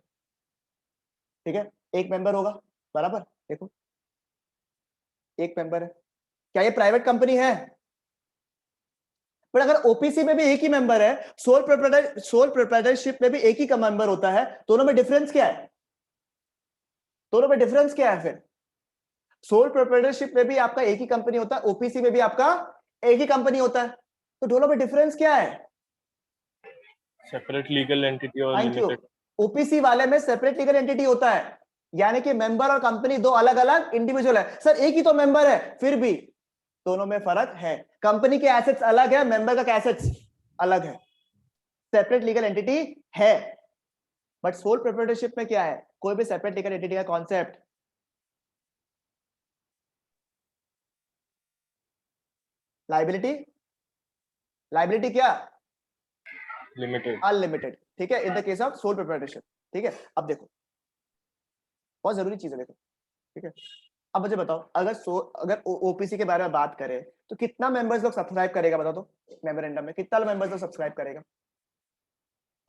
ठीक है, 1 मेंबर होगा बराबर। देखो 1 मेंबर है, क्या ये प्राइवेट कंपनी है? पर अगर ओपीसी में भी एक ही मेंबर है, सोल प्रोप्राइटरशिप में भी एक ही का मेंबर होता है, दोनों में डिफरेंस क्या है? दोनों में डिफरेंस क्या है फिर? सोल प्रोप्राइटरशिप में भी आपका एक ही कंपनी होता है, ओपीसी में भी आपका एक ही कंपनी होता है, तो दोनों में डिफरेंस क्या है? सेपरेट लीगल एंटिटी और लिमिटेड। ओपीसी वाले में सेपरेट लीगल एंटिटी होता है, यानी कि मेंबर और कंपनी दो अलग अलग इंडिविजुअल है। सर एक ही तो मेंबर है, फिर भी दोनों में फर्क है। कंपनी के एसेट्स अलग है, मेंबर का एसेट्स अलग है, सेपरेट लीगल एंटिटी है। बट सोल प्रोप्राइटरशिप में क्या है, कोई भी सेपरेट लीगल एंटिटी का कॉन्सेप्ट लाइबिलिटी क्या, लिमिटेड। अनलिमिटेड, ठीक है, in the case of sole proprietorship. ठीक है, अब देखो बहुत जरूरी चीज है, देखो ठीक है। अब मुझे बताओ, अगर ओपीसी के बारे में बात करें तो कितना मेंबर्स लोग सब्सक्राइब करेगा, बताओ तो मेमोरेंडम में कितना मेंबर्स लोग सब्सक्राइब करेगा?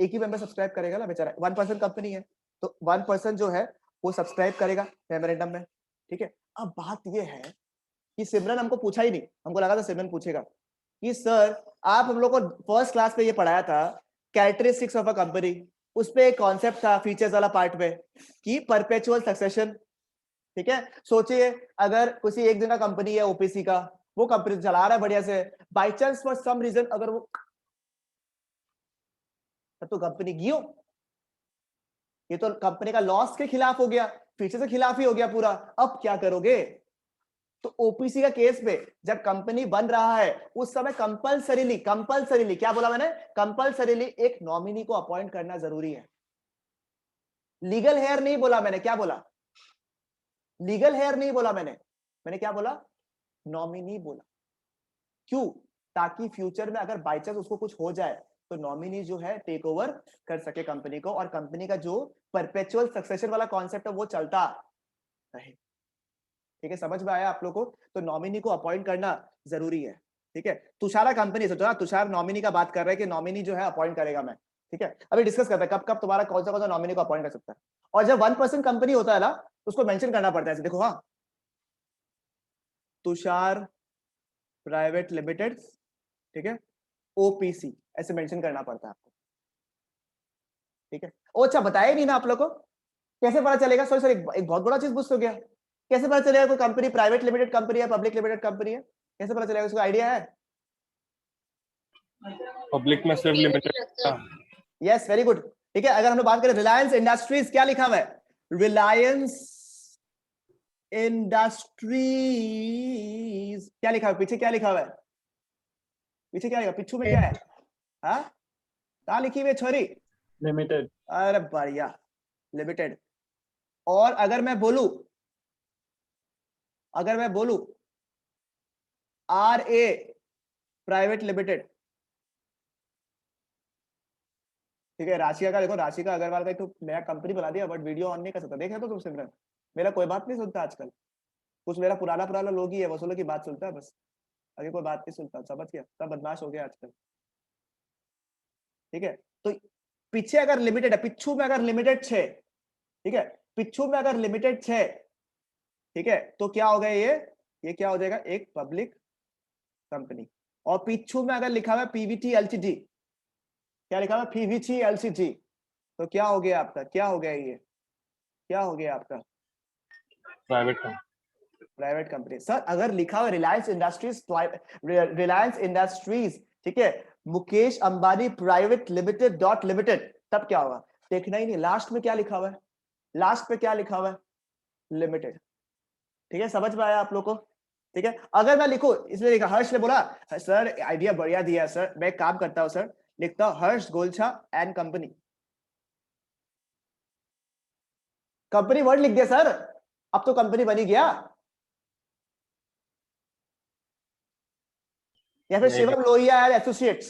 एक ही मेंबर सब्सक्राइब करेगा ना बेचारा, 1% कंपनी है तो 1% जो है वो सब्सक्राइब करेगा मेमोरेंडम में। ठीक है, अब बात ये है कि सिमरन हमको पूछा ही नहीं, हमको लगा था सिमरन पूछेगा कि सर आप हम लोग को फर्स्ट क्लास में ये पढ़ाया था कैरेक्टरिस्टिक्स ऑफ अ कंपनी, उस पे एक कॉन्सेप्ट था फीचर्स वाला पार्ट में कि परपेचुअल सक्सेशन। ठीक है, सोचिए अगर किसी एक दिन का कंपनी है ओपीसी का, वो कंपनी चला रहा है बढ़िया से, by chance for some reason अगर वो, तब तो कंपनी गियो, ये तो कंपनी का लॉस के खिलाफ हो गया, फीचर के खिलाफ ही हो गया पूरा। अब क्या करोगे? तो ओपीसी का केस में जब कंपनी बन रहा है उस समय कंपल्सरीली क्या बोला मैंने, कंपल्सरीली एक नॉमिनी को अपॉइंट करना जरूरी है। लीगल हेयर नहीं बोला मैंने, क्या बोला? लीगल हेयर नहीं बोला मैंने क्या बोला? नॉमिनी बोला। क्यों? ताकि फ्यूचर में अगर बाय चांस उसको कुछ हो जाए तो नॉमिनी जो है टेक ओवर कर सके कंपनी को, और कंपनी का जो परपेचुअल सक्सेशन वाला कॉन्सेप्ट है वो चलता रहे। ठीक है, समझ में आया आप लोगों को? तो नॉमिनी को अपॉइंट करना जरूरी है। ठीक है, तुषारा कंपनी सोचो ना, तुषार नॉमिनी का बात कर रहे हैं कि नॉमिनी जो है अपॉइंट करेगा मैं। ठीक है, अभी डिस्कस करते हैं कब कब तुम्हारा कौन सा नॉमिनी को अपॉइंट कर सकता है। और जब 1% कंपनी होता है ना तो उसको मेंशन करना पड़ता है, देखो हाँ, तुषार प्राइवेट लिमिटेड, ठीक है, ओपीसी ऐसे मेंशन करना पड़ता है आपको। ठीक है, ओ अच्छा बताया ही नहीं ना आप लोग को, कैसे पता चलेगा? सॉरी सर, एक बहुत बड़ा चीज पूछ हो गया, कैसे पता चलेगा कोई कंपनी प्राइवेट लिमिटेड कंपनी है पब्लिक लिमिटेड कंपनी है? कैसे पता चलेगा, उसको आइडिया है? पब्लिक में सिर्फ लिमिटेड। Yes, very good. ठीक है, अगर हम लोग बात करें रिलायंस इंडस्ट्रीज, क्या लिखा हुआ है? रिलायंस इंडस्ट्रीज क्या लिखा है? पीछे क्या लिखा हुआ है? पीछे क्या लिखा, पिछू में क्या है? हाँ, कहाँ लिखी हुई है छोरी? लिमिटेड। अरे बढ़िया, लिमिटेड। और अगर मैं बोलूं RA प्राइवेट लिमिटेड, ठीक है, राशिका का देखो, राशिका अग्रवाल का तो नया कंपनी बना दिया, बट वीडियो ऑन नहीं कर सकता। देखे तो तुम सिमरन, मेरा कोई बात नहीं सुनता आजकल, कुछ मेरा पुराना लोग ही है वसूलों की बात सुनता है बस, आगे कोई बात नहीं सुनता, समझ गया? सब बदमाश हो गया आजकल। ठीक है, तो पीछे अगर लिमिटेड है, पिछू में अगर लिमिटेड 6, ठीक है, पिछू में अगर लिमिटेड 6, ठीक है, तो क्या हो गया ये क्या हो जाएगा? एक पब्लिक कंपनी। और पिछू में अगर लिखा हुआ है पीवीटी एलटीडी, क्या लिखा हुआ है? पीवीटी एलटीडी, तो क्या हो गया आपका? क्या हो गया ये? क्या हो गया आपका? Private company. सर अगर लिखा हुआ रिलायंस इंडस्ट्रीज, ठीक है, Mukesh Ambani private limited dot limited, तब क्या होगा? देखना ही नहीं, लास्ट में क्या लिखा हुआ है? लास्ट पे क्या लिखा हुआ है? लिमिटेड। ठीक है, समझ में आया आप लोग को? ठीक है, अगर मैं लिखूं, इसलिए लिखा, हर्ष ने बोला सर आइडिया बढ़िया दिया सर, मैं एक काम करता हूं सर, लिखता हूं Harsh Golchha and company, company word लिख दिया सर, अब तो कंपनी बनी गया। या फिर Shivam Lohia and associates,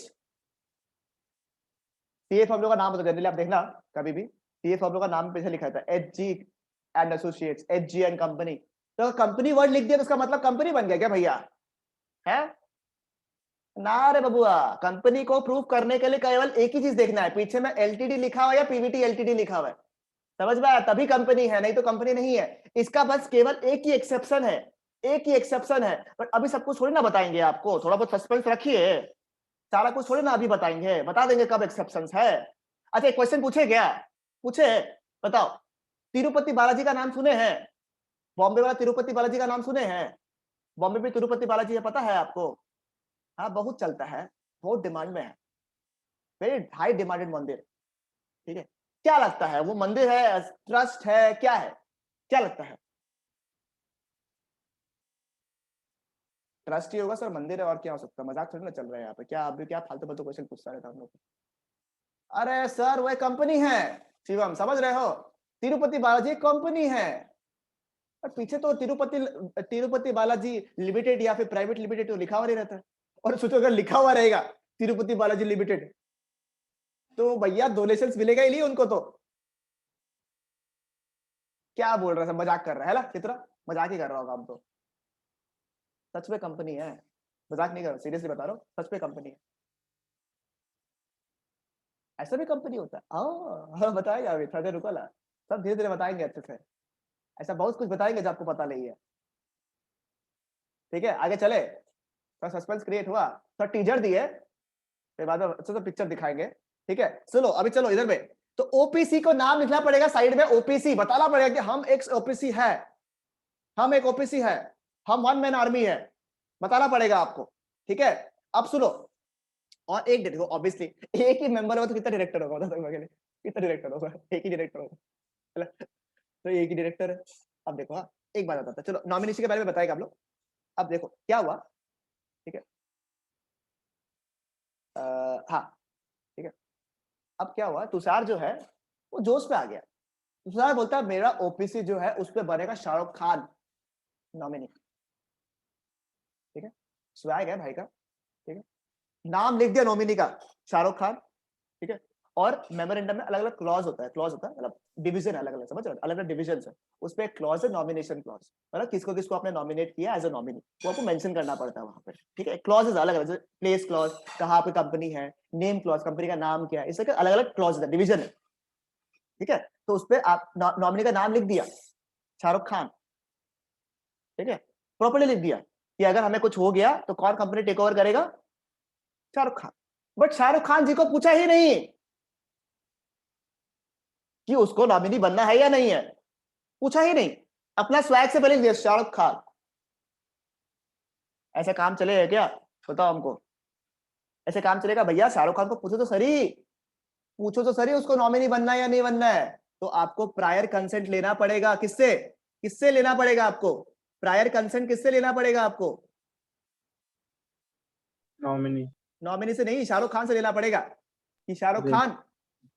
CF हम लोग का नाम बता, जनरली आप देखना कभी भी सीएफ हम लोग का नाम पीछे लिखा था Hg and associates, Hg and company, तो कंपनी वर्ड लिख दिया तो उसका मतलब कंपनी बन गया क्या भैया? है ना रे बबुआ, कंपनी को प्रूव करने के लिए केवल एक ही चीज देखना है, पीछे में एलटीडी लिखा हुआ है या पीवीटी एलटीडी लिखा हुआ है, समझ में आया? तभी कंपनी है, नहीं तो कंपनी नहीं है। इसका बस केवल एक ही एक्सेप्शन है, एक ही एक्सेप्शन है, बट अभी सब कुछ थोड़ी ना बताएंगे आपको, थोड़ा बहुत सस्पेंस रखिए, सारा कुछ थोड़ी ना अभी बताएंगे, बता देंगे कब एक्सेप्शंस है। अच्छा एक क्वेश्चन पूछे क्या? पूछे, बताओ, तिरुपति बालाजी का नाम सुने हैं? बॉम्बे वाला तिरुपति बालाजी का नाम सुने हैं? बॉम्बे में तिरुपति बालाजी है, पता है आपको? हाँ, बहुत चलता है, बहुत डिमांड में है, वेरी हाई डिमांडेड मंदिर। ठीक है, क्या लगता है वो मंदिर है, ट्रस्ट है, क्या है? क्या लगता है? ट्रस्ट ही होगा सर, मंदिर है और क्या हो सकता है? मजाक थोड़ी ना चल रहा है यहाँ पे। क्या आप भी क्या फालतू फालतू क्वेश्चन पूछता रहता हम लोग? अरे सर वो कंपनी है शिवम, समझ रहे हो? तिरुपति बालाजी कंपनी है, और पीछे तो तिरुपति बालाजी लिमिटेड या फिर प्राइवेट लिमिटेड तो लिखा हुआ नहीं रहता है। और सोचो अगर लिखा हुआ रहेगा तिरुपति बालाजी लिमिटेड तो भैया डोनेशंस मिलेगा ही नहीं उनको। तो क्या बोल रहा है, सब मजाक कर रहा है ना चित्रा? मजाक ही कर रहा होगा आप तो। सच में कंपनी है, मजाक नहीं कर रहा, सीरियसली बता रहा हूँ, सच में कंपनी है। ऐसा भी कंपनी होता है? हाँ बताएगा अभी थोड़ा देर, रुको ना, सब धीरे धीरे बताएंगे अच्छे से। ऐसा बहुत कुछ बताएंगे जो आपको पता नहीं है। ठीक है आगे चले, थोड़ा सस्पेंस क्रिएट हुआ, थोड़ा टीजर दिए, फिर बाद में अच्छे से पिक्चर दिखाएंगे। ठीक है सुनो, अभी चलो इधर में। तो ओपीसी को नाम लिखना पड़ेगा साइड में, ओपीसी बताना पड़ेगा कि हम एक ओपीसी है, हम एक ओपीसी है, हम वन मैन आर्मी है, बताना पड़ेगा आपको। ठीक है अब सुनो, और एक देखो ऑब्वियसली एक ही मेंबर होगा तो कितना डायरेक्टर होगा, बता दो अकेले कितना डायरेक्टर होगा? एक ही डायरेक्टर होगा, है ना? तो एक ही डायरेक्टर है। अब देखो हाँ एक बात बताता, चलो नॉमिनेशन के बारे में बताएगा आप लोग। अब देखो क्या हुआ, ठीक है हाँ ठीक है। अब क्या हुआ, तुषार जो है वो जोश पे आ गया। तुषार बोलता है मेरा ओपीसी जो है उस पर बनेगा शाहरुख खान नॉमिनी। ठीक है स्वैग है भाई का। ठीक है नाम लिख दिया नॉमिनी का शाहरुख खान। ठीक है और मेमोरेंडम में अलग अलग क्लॉज होता है, क्लॉज होता है मतलब डिवीजन है, अलग अलग, समझ रहे हो? अलग अलग डिवीजन है, उस पर एक क्लॉज है नॉमिनेशन क्लॉज, मतलब किसको किसको आपने नॉमिनेट किया एज अ नॉमिनी वो आपको मेंशन करना पड़ता है वहां पे। ठीक है क्लॉजेस अलग अलग, प्लेस क्लॉज, कहाँ पे कंपनी है, नेम क्लॉज, कंपनी का नाम क्या है, इस तरह के अलग अलग क्लॉज है, डिवीजन है। ठीक है तो उस पर आप नॉमिनी का नाम लिख दिया शाहरुख खान। ठीक है प्रॉपर्ली लिख दिया कि अगर हमें कुछ हो गया तो कौन कंपनी टेक ओवर करेगा? शाहरुख खान। बट शाहरुख खान जी को पूछा ही नहीं कि उसको नॉमिनी बनना है या नहीं है, पूछा ही नहीं, अपना स्वैग से पहले दिया शाहरुख खान। ऐसे काम चलेगा क्या, बताओ हमको? ऐसे काम चलेगा भैया? शाहरुख खान को पूछो तो सही, पूछो तो सही उसको नॉमिनी बनना है या नहीं बनना है। तो आपको प्रायर कंसेंट लेना पड़ेगा, किससे, किससे लेना पड़ेगा आपको? प्रायर कंसेंट किससे लेना पड़ेगा आपको? नॉमिनी, नॉमिनी से नहीं, शाहरुख खान से लेना पड़ेगा कि शाहरुख खान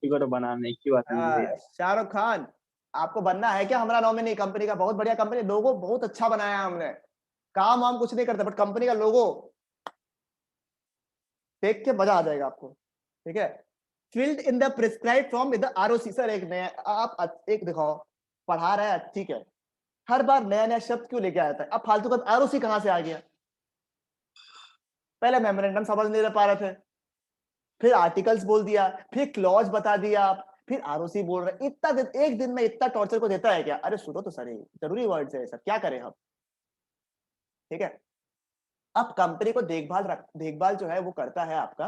को तो बनाने की बात नहीं है। शाहरुख खान आपको बनना है क्या हमारा नॉमिनी? कंपनी का बहुत बढ़िया कंपनी, लोगो बहुत अच्छा बनाया हमने, काम वाम कुछ नहीं करता बट कंपनी का लोगो देख के मजा आ जाएगा आपको। ठीक है field in the prescribe form with the ROC. Sir एक नया आप एक दिखाओ, पढ़ा रहा है ठीक है, हर बार नया नया शब्द क्यों लेके आता है? अब फालतू का आरओसी कहां से आ गया? पहले मेमोरेंडम समझ नहीं पा रहे थे, फिर आर्टिकल्स बोल दिया, फिर क्लॉज बता दिया आप, फिर आरओसी बोल रहे। इतना दिन, एक दिन में इतना टॉर्चर को देता है क्या? अरे सुनो तो सर, जरूरी वर्ड्स है सर, क्या करें हम? ठीक है अब कंपनी को देखभाल जो है वो करता है आपका।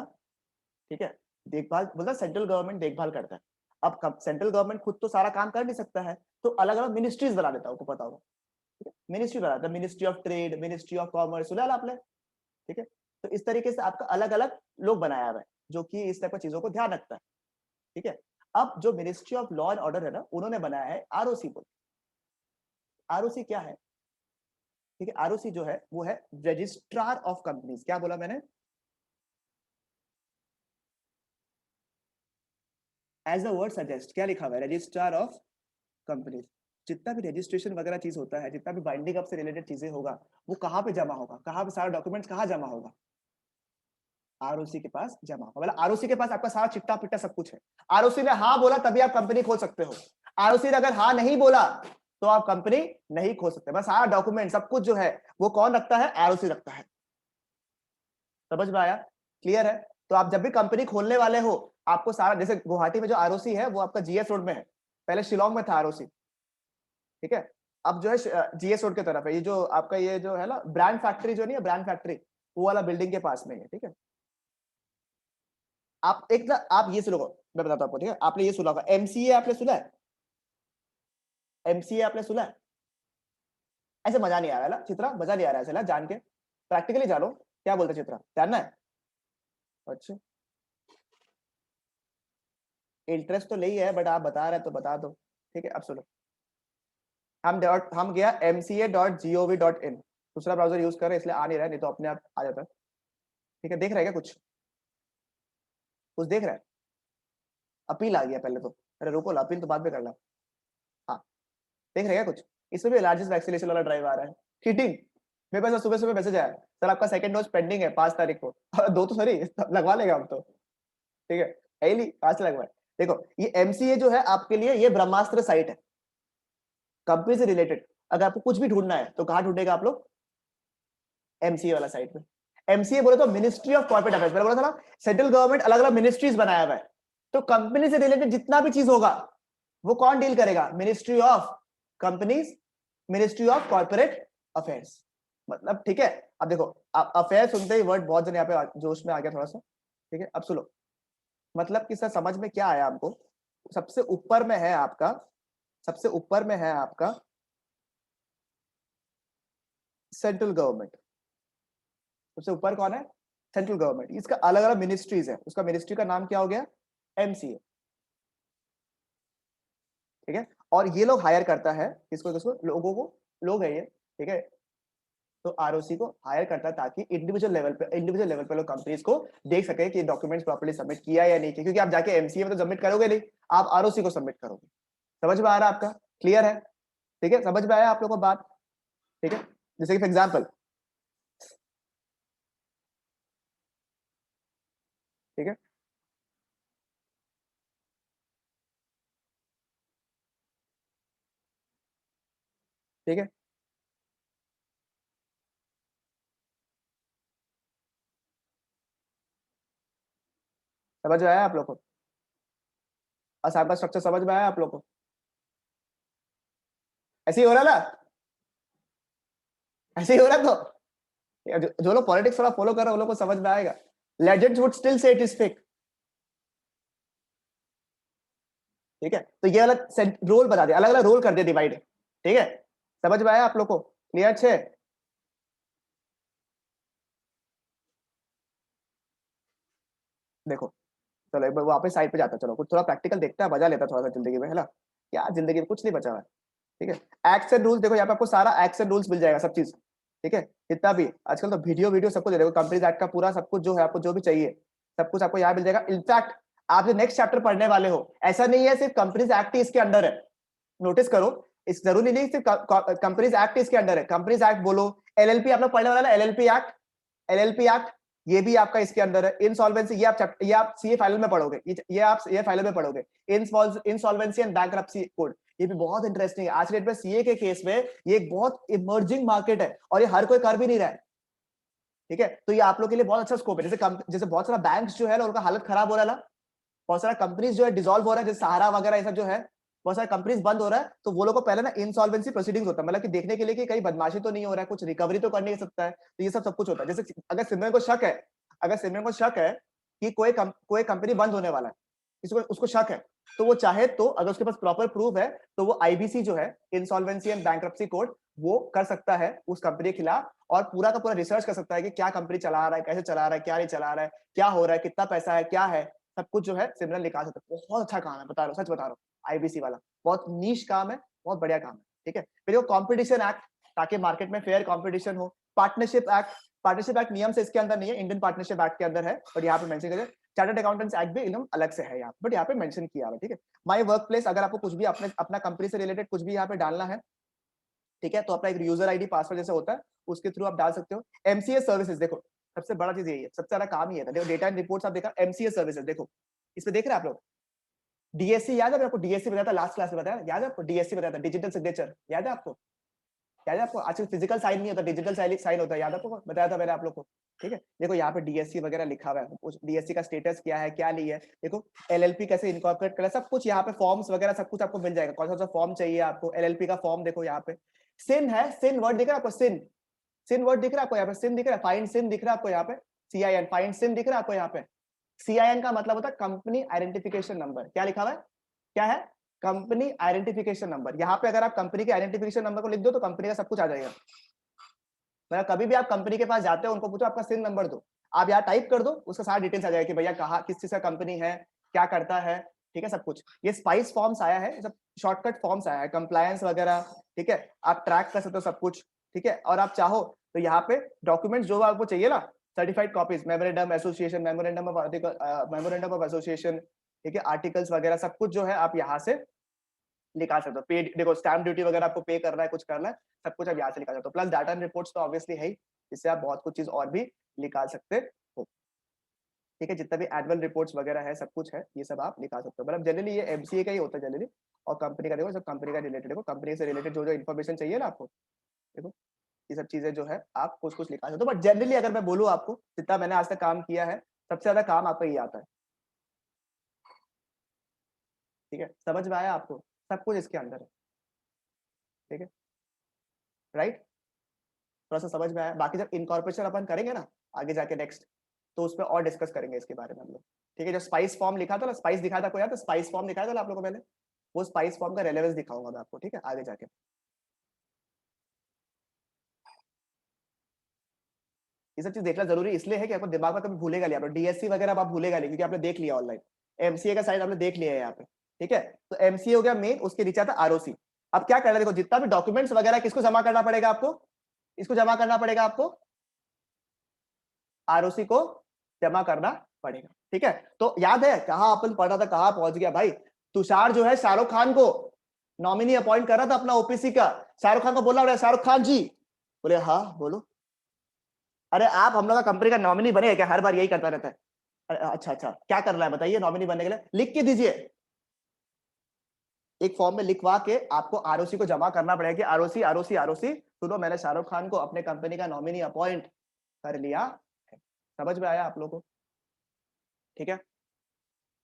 ठीक है देखभाल मतलब सेंट्रल गवर्नमेंट देखभाल करता है। अब सेंट्रल गवर्नमेंट खुद तो सारा काम कर नहीं सकता है, तो अलग अलग मिनिस्ट्रीज बना देता है, आपको पता होगा। मिनिस्ट्री बनाता है, ministry of trade, ministry of commerce, सुना आपने? ठीक है तो इस तरीके से आपका अलग अलग लोग बनाया हुआ है जो कि इस टाइप की चीजों को ध्यान रखता है। ठीक है अब जो ministry of law and order है ना, उन्होंने बनाया है आरओसी को। आरओसी क्या है? ठीक है आरओसी जो है वो है रजिस्ट्रार ऑफ कंपनीज। क्या बोला मैंने? एज अ वर्ड सजेस्ट, क्या लिखा हुआ है? Registrar of companies. जितना भी रजिस्ट्रेशन वगैरह चीज होता है, जितना भी बाइंडिंग अप से रिलेटेड चीजें होगा, वो कहाँ पे जमा होगा? कहाँ पे सारा डॉक्यूमेंट्स कहाँ जमा होगा? आरओसी के पास जमा होगा। मतलब आरओसी के पास आपका सारा चिट्टा पिट्टा सब कुछ है। आरओसी ने हाँ बोला तभी आप कंपनी खोल सकते हो, आरओसी ने अगर हाँ नहीं बोला तो आप कंपनी नहीं खोल सकते। बस सारा डॉक्यूमेंट सब कुछ जो है वो कौन रखता है? आरओसी रखता है। समझ में आया? क्लियर है? तो आप जब भी कंपनी खोलने वाले हो, आपको सारा, जैसे गुवाहाटी में जो आरओसी है वो आपका जीएस रोड में है, पहले शिलोंग में था आरओसी। ठीक है अब जो है जीएस रोड की तरफ है। ये जो आपका ये जो है ना ब्रांड फैक्ट्री जो नहीं है, ब्रांड फैक्ट्री, वो वाला बिल्डिंग के पास में है। ठीक है आप एक ना आप ये सुनो, मैं बताता हूं आपको। ठीक है आपने ये सुना होगा एमसीए, आपने सुना है? एमसीए आपने सुना है? ऐसे मजा नहीं आ रहा है ना चित्रा? मजा नहीं आ रहा है ऐसे ना जान के? प्रैक्टिकली जानो क्या बोलते चित्रा, जानना है? अच्छा इंटरेस्ट तो नहीं है बट आप बता रहे तो बता दो। ठीक है अब सुनो, हम गया mca.gov.in, दूसरा ब्राउजर यूज कर रहे हैं इसलिए आ नहीं रहा है, नहीं तो अपने आप आ जाता है। ठीक है, देख रहे हैं क्या कुछ देख रहा है? अपील आ गया पहले तो, अरे रुको ला, अपील तो बाद में करना। हाँ देख रहे हैं क्या कुछ? इसमें भी लार्जेस्ट वैक्सीनेशन वाला ड्राइव आ रहा है। चीटिंग, मेरे पास सुबह सुबह मैसेज आया, सर आपका सेकंड डोज पेंडिंग है 5 तारीख को। 2 तो सॉरी लगवा लेगा हम तो, ठीक है एली 5 लगवाए। देखो ये एमसीए जो है आपके लिए ये ब्रह्मास्त्र साइट है कंपनी से रिलेटेड। अगर आपको कुछ भी ढूंढना है तो कहाँ ढूंढेगा आप लोग? एमसीए वाला साइट में। एमसीए बोले तो मिनिस्ट्री ऑफ कॉर्पोरेट अफेयर्स, मैंने बोला था ना सेंट्रल गवर्नमेंट अलग अलग मिनिस्ट्रीज बनाया हुआ है, तो कंपनी से रिलेटेड जितना भी चीज होगा वो कौन डील करेगा? Ministry of companies, ministry of corporate affairs. मतलब ठीक है, अब देखो अफेयर सुनते ही वर्ड बहुत जन यहाँ पे जोश में आ गया थोड़ा सा, ठीक है अब सुनो मतलब कि सर समझ में क्या आया आपको? सबसे ऊपर में है आपका, सबसे ऊपर में है आपका सेंट्रल गवर्नमेंट। सबसे ऊपर कौन है? Central government. इसका अलग अलग मिनिस्ट्रीज है, उसका मिनिस्ट्री का नाम क्या हो गया? एमसीए, ठीक है। और ये लोग हायर करता है किसको किसको? लोगों को, लोग है ये, ठीक है। तो आरओसी को हायर करता है ताकि इंडिविजुअल लेवल पे लोग कंपनीज को देख सके कि डॉक्यूमेंट्स प्रॉपर्ली सबमिट किया या नहीं किया, क्योंकि आप जाके एमसीए में तो सबमिट करोगे नहीं, आप आरओसी को सबमिट करोगे। समझ में आ रहा है आपका? क्लियर है? ठीक है, समझ में आया आप लोगों को बात? ठीक है, जैसे कि फॉर एग्जाम्पल, ठीक है ठीक है समझ में आया आप लोग को? असाइनमेंट स्ट्रक्चर समझ में आया आप लोग को? ऐसे ही हो रहा ना? ऐसे ही हो रहा तो जो लोग पॉलिटिक्स थोड़ा फॉलो कर रहे हैं उन लोग को समझ में आएगा। Legends would still say it is fake, ठीक है। तो ये अलग रोल बता दिया, अलग अलग रोल कर दिया डिवाइड, ठीक है। समझ में आया आप लोग को? क्लियर छे? देखो चलो एक बार वापस साइड पे जाता, चलो कुछ थोड़ा प्रैक्टिकल देखते हैं, मजा लेता थोड़ा सा जिंदगी में, है ना? क्या जिंदगी में कुछ नहीं बचा हुआ है, ठीक है। एक्ट्स एंड रूल्स देखो यहाँ पे आपको सारा एक्ट्स एंड रूल्स मिल जाएगा, सब चीज, ठीक है। जितना भी आजकल तो वीडियो सब कुछ देखो, कंपनीज एक्ट का पूरा सब कुछ जो है आपको जो भी चाहिए सब कुछ आपको यहाँ मिल जाएगा। इनफैक्ट आप जो नेक्स्ट चैप्टर पढ़ने वाले हो, ऐसा नहीं है सिर्फ कंपनीज एक्ट ही इसके अंडर है, नोटिस करो, इस जरूरी नहीं सिर्फ कंपनीज एक्ट इसके अंडर है। कंपनीज एक्ट बोलो, एलएलपी आप लोग पढ़ने वाला है, एलएलपी एक्ट ये भी आपका इसके अंदर है। इंसॉल्वेंसी ये आप सीए फाइनल में पढ़ोगे, ये आप सीए फाइनल में पढ़ोगे। इंसॉल्वेंसी एंड बैंक्रप्सी कोड ये भी बहुत इंटरेस्टिंग है। आज के डेट में सीए के केस में ये एक बहुत इमर्जिंग मार्केट है और ये हर कोई कर भी नहीं रहा है, ठीक है। तो ये आप लोग के लिए बहुत अच्छा स्कोप है। जैसे बहुत सारा बैंक्स जो है ना उनका हालत खराब हो रहा है ना, बहुत सारा कंपनीज जो है डिसॉल्व हो रहा है, जैसे सहारा वगैरह ये सब जो है, बहुत सारे कंपनीज बंद हो रहा है, तो वो लोग को पहले ना इंसॉल्वेंसी प्रोसीडिंग्स होता है, मतलब कि देखने के लिए कि कहीं बदमाशी तो नहीं हो रहा है, कुछ रिकवरी तो करने सकता है, तो ये सब कुछ होता है। जैसे अगर सिमरन को शक है कि कोई कंपनी बंद होने वाला है, उसको शक है, तो वो चाहे तो अगर उसके पास प्रॉपर प्रूफ है तो वो आईबीसी जो है, इंसॉल्वेंसी एंड बैंक्रप्सी कोड, वो कर सकता है उस कंपनी के खिलाफ और पूरा का पूरा रिसर्च कर सकता है कि क्या कंपनी चला रहा है, कैसे चला रहा है, क्या नहीं चला रहा है, क्या हो रहा है, कितना पैसा है, क्या है, सब कुछ जो है सिमरन निकाल सकता है। बहुत अच्छा काम है, बता रहा हूँ, सच बता रहा हूँ। आईबीसी वाला बहुत नीश काम है, बहुत बढ़िया काम है, ठीक है। फिर वो कॉम्पिटिशन एक्ट, ताकि मार्केट में फेयर कॉम्पिटिशन हो। पार्टनरशिप एक्ट नियम से इसके अंदर नहीं है, इंडियन पार्टनरशिप एक्ट के अंदर है, और यहाँ पे मेंशन करें। चार्टर्ड अकाउंटेंट्स एक्ट भी एकदम अलग से है यहाँ, बट यहाँ पे मेंशन किया है, ठीक है। माय वर्क प्लेस, अगर आपको कुछ भी अपना कंपनी से रिलेटेड कुछ भी यहाँ पे डालना है, ठीक है, तो अपना एक यूजर आईडी पासवर्ड जैसे होता है उसके थ्रू आप डाल सकते हो। एमसीए सर्विसेज, देखो सबसे बड़ा चीज यही है, सबसे ज्यादा काम ही है। देखो डेटा एंड रिपोर्ट्स आप देखा, एमसीए सर्विसेज देखो इसमें देख रहे हैं आप लोग। डीएससी याद है आपको? डीएससी बताया था लास्ट क्लास में, बताया याद है आपको? डीएससी बताया था, डिजिटल सिग्नेचर, याद है आपको? याद है आपको? आजकल फिजिकल साइन नहीं होता, डिजिटल साइन होता है, याद आपको? बताया था मैंने आप लोग को, ठीक है। देखो यहाँ पे डीएससी वगैरह लिखा हुआ है, डीएससी का स्टेटस क्या है, क्या नहीं है, देखो एलएलपी कैसे इनकॉर्पोरेट करें, सब कुछ यहाँ पे फॉर्म्स वगैरह सब कुछ आपको मिल जाएगा। कौन सा फॉर्म चाहिए आपको, एलएलपी का फॉर्म देखो यहाँ पे। सिन है, सिन वर्ड दिख रहा है आपको? सिन वर्ड दिख रहा है आपको यहाँ पे? सिन दिख रहा है, फाइंड सिन दिख रहा है आपको यहाँ पे? CIN, फाइंड सिन दिख रहा है आपको यहाँ पे? CIN का मतलब होता है कंपनी आइडेंटिफिकेशन नंबर। क्या लिखा हुआ है? क्या है? Company identification number. यहाँ पे अगर आप कंपनी के आइडेंटिफिकेशन नंबर को लिख दो तो कंपनी का सब कुछ आ जाएगा। मतलब कभी भी आप कंपनी के पास जाते हो, उनको पूछो आपका सिन नंबर दो, आप यहाँ टाइप कर दो, उसका सारा डिटेल्स आ जाएगा कि भैया कहाँ, किस चीज का कंपनी है, क्या करता है, ठीक है, सब कुछ। ये स्पाइस फॉर्म्स आया है, सब शॉर्टकट फॉर्म्स आया है, कंप्लायंस वगैरह, ठीक है, आप ट्रैक कर सकते हो सब कुछ, ठीक है। और आप चाहो तो यहाँ पे डॉक्यूमेंट्स जो आपको चाहिए ना, certified copies, memorandum association, memorandum of association, ठीक है, आर्टिकल्स वगैरह सब कुछ जो है आप यहाँ से निकाल सकते हो। पे देखो स्टैम्प ड्यूटी वगैरह आपको पे करना है, कुछ करना है, सब कुछ आप यहाँ से निकाल सकते हो। प्लस डाटा एंड रिपोर्ट्स तो ऑब्वियसली है ही, इससे आप बहुत कुछ चीज और भी निकाल सकते हो, ठीक है। जितना भी एनुअल रिपोर्ट्स वगैरह है, सब कुछ है, ये सब आप निकाल सकते हो। मतलब जनरली ये एमसीए का ही होता है जनरली, और कंपनी का देखो, सब कंपनी का रिलेटेड देखो, कंपनी से रिलेटेड जो जो इन्फॉर्मेशन चाहिए ना आपको, देखो ये सब चीजें जो है आप कुछ कुछ निकाल सकते हो। बट जनरली अगर मैं बोलूँ आपको, जितना मैंने आज तक काम किया है, सबसे ज्यादा काम आपको ये आता है, ठीक है। समझ में आया आपको, सब कुछ इसके अंदर है, ठीक है, राइट। थोड़ा सा समझ में आया। बाकी जब इनकॉर्पोरेशन अपन करेंगे ना आगे जाके नेक्स्ट, तो उस पर और डिस्कस करेंगे इसके बारे में हम लोग, ठीक है। जो स्पाइस फॉर्म लिखा था ना, स्पाइस दिखाया था कोई यार, तो स्पाइस फॉर्म दिखाया था ना आप लोगों को मैंने, वो स्पाइस फॉर्म का रेलेवेंस दिखाऊंगा मैं आपको, ठीक है, आगे जाके। ये सब चीज देखना जरूरी इसलिए है कि आपको दिमाग में कभी भूलेगा नहीं, आप डीएससी वगैरह आप भूलेगा नहीं, क्योंकि आपने देख लिया ऑनलाइन। एमसीए का साइड आपने देख लिया है यहाँ पे, ठीक है। तो एमसीए हो गया मेन, उसके नीचे आता आरओसी। अब क्या करना है, देखो जितना भी डॉक्यूमेंट्स वगैरह किसको जमा करना पड़ेगा आपको, इसको जमा करना पड़ेगा आपको, आरओसी को जमा करना पड़ेगा, ठीक है। तो याद है कहाँ अपन पढ़ा था, कहाँ पहुंच गया भाई। तुषार जो है शाहरुख खान को नॉमिनी अपॉइंट कर रहा था अपना ओपीसी का, शाहरुख खान को बोला रहा है, शाहरुख खान जी, बोले हाँ बोलो। अरे आप हम लोग का कंपनी का नॉमिनी बने क्या, हर बार यही करता रहता है। अच्छा अच्छा, क्या करना है बताइए नॉमिनी बनने के लिए, लिख के दीजिए, एक फॉर्म में लिखवा के आपको आरओसी को जमा करना पड़ेगा कि आरओसी आरओसी आरओसी सुनो, मैंने शाहरुख खान को अपने कंपनी का नॉमिनी अपॉइंट कर लिया है। समझ में आया आप लोगों को, ठीक है।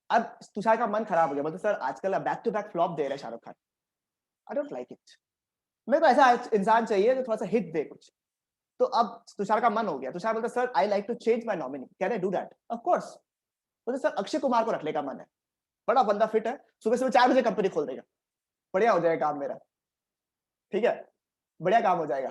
अब तुषार का मन खराब हो गया, बोलते सर आजकल बैक टू बैक फ्लॉप दे रहे हैं Shahrukh Khan, I don't like it, मेरे को ऐसा इंसान चाहिए जो थोड़ा सा हिट दे कुछ। तो अब तुषार का मन हो गया, तुषार बोलता sir I like to change my nominee, can I do that, of course. बोलते सर अक्षय कुमार को रखने का मन है, बड़ा बंदा फिट है, सुबह सुबह 4 बजे कंपनी खोल देगा, बढ़िया हो जाएगा काम मेरा, ठीक है, बढ़िया काम हो जाएगा।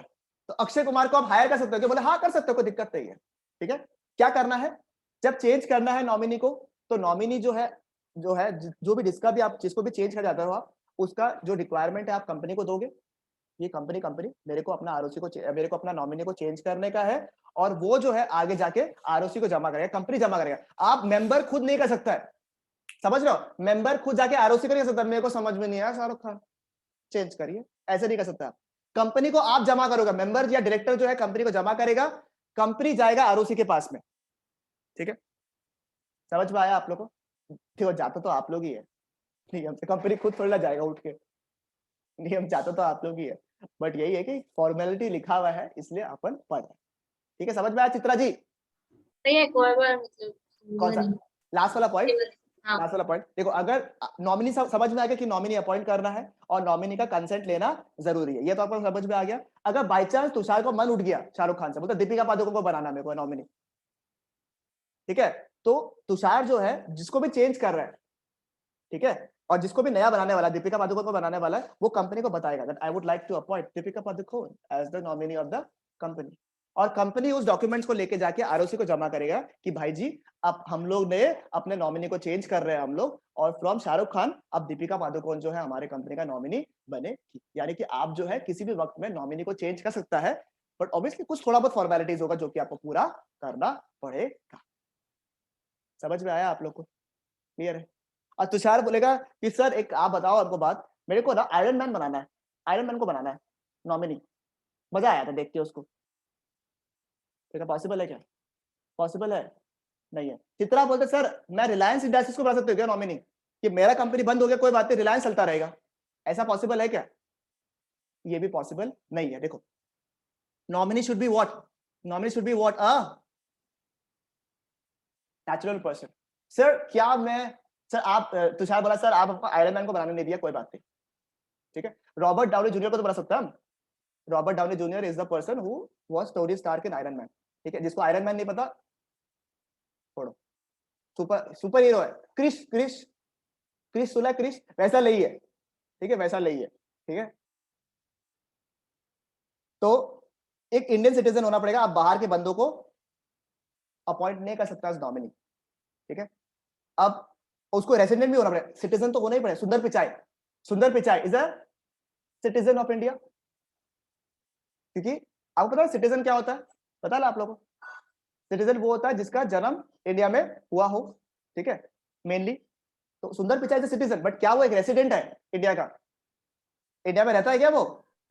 तो अक्षय कुमार को आप हायर कर सकते हो, बोले हाँ कर सकते हो, कोई दिक्कत नहीं है, ठीक है। क्या करना है, जब चेंज करना है नॉमिनी को, तो नॉमिनी जो है जो भी जिसका भी आप जिसको भी चेंज कर जाते हो आप, उसका जो रिक्वायरमेंट है आप कंपनी को दोगे, ये कंपनी मेरे को अपना आरओसी को, मेरे को अपना नॉमिनी को चेंज करने का है, और वो जो है आगे जाके आरओसी को जमा करेगा, कंपनी जमा करेगा। आप मेंबर खुद नहीं कर सकता है, समझ रहे हो, मेंबर खुद जाके आरओसी कर नहीं सकता, मेरे को समझ में नहीं आया शाहरुख खान चेंज करिए, ऐसे नहीं कर सकता। कंपनी को आप जमा करोगे, मेंबर या डायरेक्टर जो है कंपनी को जमा करेगा, कंपनी जाएगा आरओसी के पास में, ठीक है। समझ में आया आप लोगों को, ठीक है। जाता तो आप लोग ही है, नियम से कंपनी खुद थोड़ा जाएगा उठ के, नियम जाता तो आप लोग ही है, बट यही है कि फॉर्मेलिटी लिखा हुआ है इसलिए अपन पढ़ रहे हैं, ठीक है। समझ में आया चित्रा जी, नहीं है कोई बार मतलब कौन सा लास्ट वाला पॉइंट, हाँ। लास्ट वाला पॉइंट देखो, अगर नॉमिनी समझ में आ गया कि नॉमिनी अपॉइंट करना है और नॉमिनी का कंसेंट लेना जरूरी है, ये तो आपको समझ में आ गया। अगर बाई चांस तुषार को मन उठ गया शाहरुख खान से, बोलता दीपिका पादुकोण को बनाना मेरे को नॉमिनी, ठीक है, तो तुषार जो है जिसको भी चेंज कर रहा है, ठीक है, और जिसको भी नया बनाने वाला दीपिका पादुकोण को बनाने वाला है, वो कंपनी को बताएगा that I would like to appoint Deepika Padukone as the nominee of the company, और कंपनी उस डॉक्यूमेंट्स को लेके जाके आरओसी को जमा करेगा कि भाई जी अब हम लोग ने अपने नॉमिनी को चेंज कर रहे हैं हम लोग, और फ्रॉम शाहरुख खान अब दीपिका पादुकोण जो है हमारे कंपनी का नॉमिनी बनेगी। यानी कि आप जो है किसी भी वक्त में नॉमिनी को चेंज कर सकता है, बट ऑब्वियसली कुछ थोड़ा बहुत फॉर्मेलिटीज होगा जो कि आपको पूरा करना पड़ेगा। समझ में आया आप लोग को, क्लियर है। और तुषार बोलेगा कि सर एक आप बताओ आपको बात, मेरे को ना आयरन मैन बनाना है, आयरन मैन को बनाना है नॉमिनी, मजा आया था देख के उसको, क्या पॉसिबल है, क्या पॉसिबल है, नहीं है। चित्रा बोलते सर मैं रिलायंस इंडस्ट्रीज को बना सकते हो क्या नॉमिनी, कि मेरा कंपनी बंद हो गया कोई बात नहीं, रिलायंस चलता रहेगा, ऐसा पॉसिबल है क्या, ये भी पॉसिबल नहीं है। देखो nominee should be what, nominee should be what, a natural person. Sir क्या मैं, सर आप तुषार बोला सर आप आपको आयरन मैन को बनाने नहीं दिया, कोई बात नहीं, ठीक है। रॉबर्ट डाउनी जूनियर को तो बना सकता है, Robert Downey Junior is the person who was Tony Stark in Iron Man, ठीक है। जिसको आयरन मैन नहीं पता छोड़ो, सुपर हीरो है, क्रिस सुला, क्रिस वैसा नहीं है, ठीक है, वैसा नहीं है, ठीक है। तो एक इंडियन सिटीजन होना पड़ेगा, आप बाहर के बंदों को अपॉइंट नहीं कर सकता नॉमिनी, ठीक है। अब उसको रेसिडेंट भी होना पड़ेगा, सिटीजन तो होना ही पड़ेगा। सुंदर Pichai is a citizen of India, क्योंकि आपको पता है सिटीजन क्या होता है, पता है आप लोगों को? सिटीजन वो होता है जिसका जन्म इंडिया में हुआ हो, ठीक है, मेनली। तो सुंदर पिचाई इज सिटीजन, बट क्या वो एक रेसिडेंट है इंडिया का? इंडिया में रहता है क्या वो?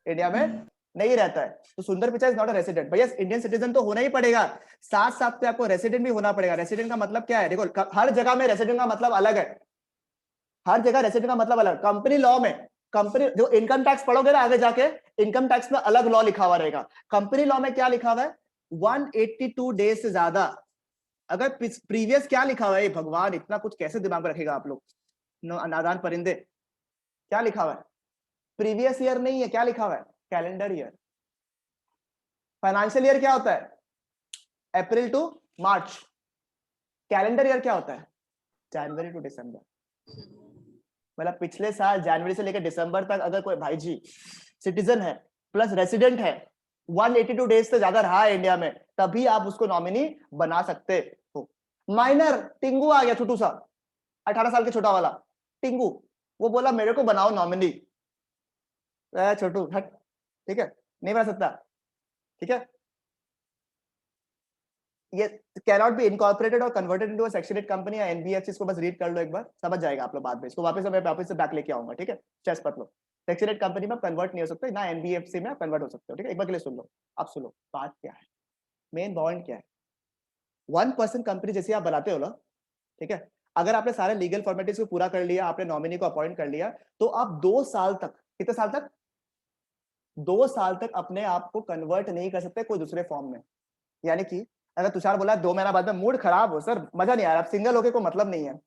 इंडिया में नहीं रहता है। तो सुंदर Pichai is not a resident. भैया इंडियन सिटीजन तो होना ही पड़ेगा, साथ साथ में आपको रेसिडेंट भी होना पड़ेगा। रेसिडेंट का मतलब क्या है? देखो हर जगह में रेसिडेंट का मतलब अलग है, हर जगह रेसिडेंट का मतलब अलग। कंपनी लॉ में, कंपनी जो इनकम टैक्स पढ़ोगे ना आगे जाके, इनकम टैक्स में अलग लॉ लिखा हुआ रहेगा। कंपनी लॉ में क्या लिखा हुआ है? 182 डेज से ज्यादा। अगर प्रीवियस क्या लिखा हुआ है? भगवान इतना कुछ कैसे दिमाग में रखेगा आप लोग, नादान परिंदे। क्या लिखा हुआ है? प्रीवियस ईयर नहीं है, क्या लिखा हुआ है? Calendar year. फाइनेंशियल ईयर क्या होता है? अप्रैल टू मार्च। कैलेंडर ईयर क्या होता है? जनवरी टू दिसंबर। मतलब पिछले साल जनवरी से लेकर दिसंबर तक अगर कोई भाई जी सिटीजन है प्लस रेसिडेंट है, 182 डेज से ज्यादा रहा है इंडिया में, तभी आप उसको नॉमिनी बना सकते हो। माइनर टिंगू आ गया, छोटू सा 18 साल के छोटा वाला टिंगू, वो बोला मेरे को बनाओ नॉमिनी। छोटू हट, ठीक है, नहीं बना सकता, ठीक है। ये कैनॉट बी इनकॉर्पोरेटेड और converted into a section 8 company या एनबीएफसी। इसको बस रीड कर लो एक बार, समझ जाएगा आप लोग बाद में। इसको वापस मैं वापस से बैक लेके आऊंगा, ठीक है। चेस पढ़ लो। सेक्शन 8 कंपनी में कन्वर्ट नहीं हो सकते, ना एनबीएफसी में कन्वर्ट हो सकते हो, ठीक है। एक बार के लिए सुन लो, आप सुनो बात क्या है, मेन पॉइंट क्या है। 1% कंपनी जैसे आप बनाते हो ना, ठीक है, अगर आपने सारे लीगल फॉर्मेलिटीज को पूरा कर लिया, आपने नॉमिनी को अपॉइंट कर लिया, तो आप 2 साल तक, कितने साल तक? 2 साल तक अपने आप को कन्वर्ट नहीं कर सकते कोई दूसरे फॉर्म में। यानी कि अगर तुषार बोला 2 महीना बाद में मूड खराब हो, सर मजा नहीं आ रहा, आप सिंगल होके कोई मतलब नहीं है,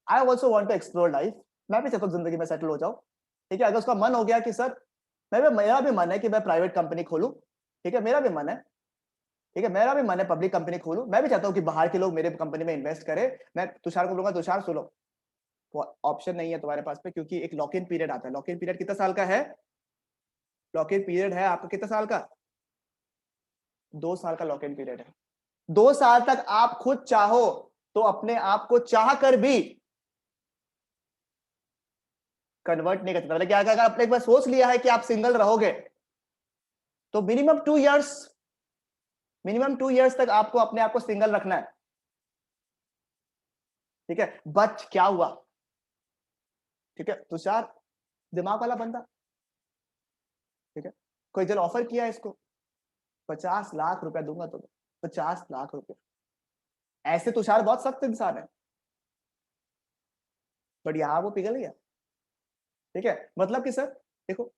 I also want to explore life, मैं भी चाहता हूँ जिंदगी में सेटल हो जाऊं, ठीक है। अगर उसका मन हो गया कि सर मेरा भी मन है कि मैं प्राइवेट कंपनी खोलूं, ठीक है, मेरा भी मन है, ठीक है, मेरा भी मन है पब्लिक कंपनी खोलूं, मैं भी चाहता हूँ कि बाहर के लोग मेरे कंपनी में इन्वेस्ट करें। मैं तुषार को बोलूंगा तुषार सुनो, ऑप्शन नहीं है तुम्हारे पास पे, क्योंकि एक लॉक इन पीरियड आता है। लॉक इन पीरियड कितना साल का है? लॉक इन पीरियड है आपका कितना साल का? 2 साल का लॉक इन पीरियड है। 2 साल तक आप खुद चाहो तो अपने आप को चाह कर भी कन्वर्ट नहीं कर सकते। मतलब क्या, अगर आपने एक बार सोच लिया है कि आप सिंगल रहोगे, तो मिनिमम 2 इयर्स तक आपको अपने आप को सिंगल रखना है, ठीक है। बट क्या हुआ, ठीक है, तुषार दिमाग वाला बंदा, ठीक है, कोई जब ऑफर किया इसको 50 लाख रुपया दूंगा तो 50 लाख रुपया, ऐसे तुषार बहुत सख्त इंसान है, बट यहां वो पिघल गया, ठीक है। मतलब कि सर देखो,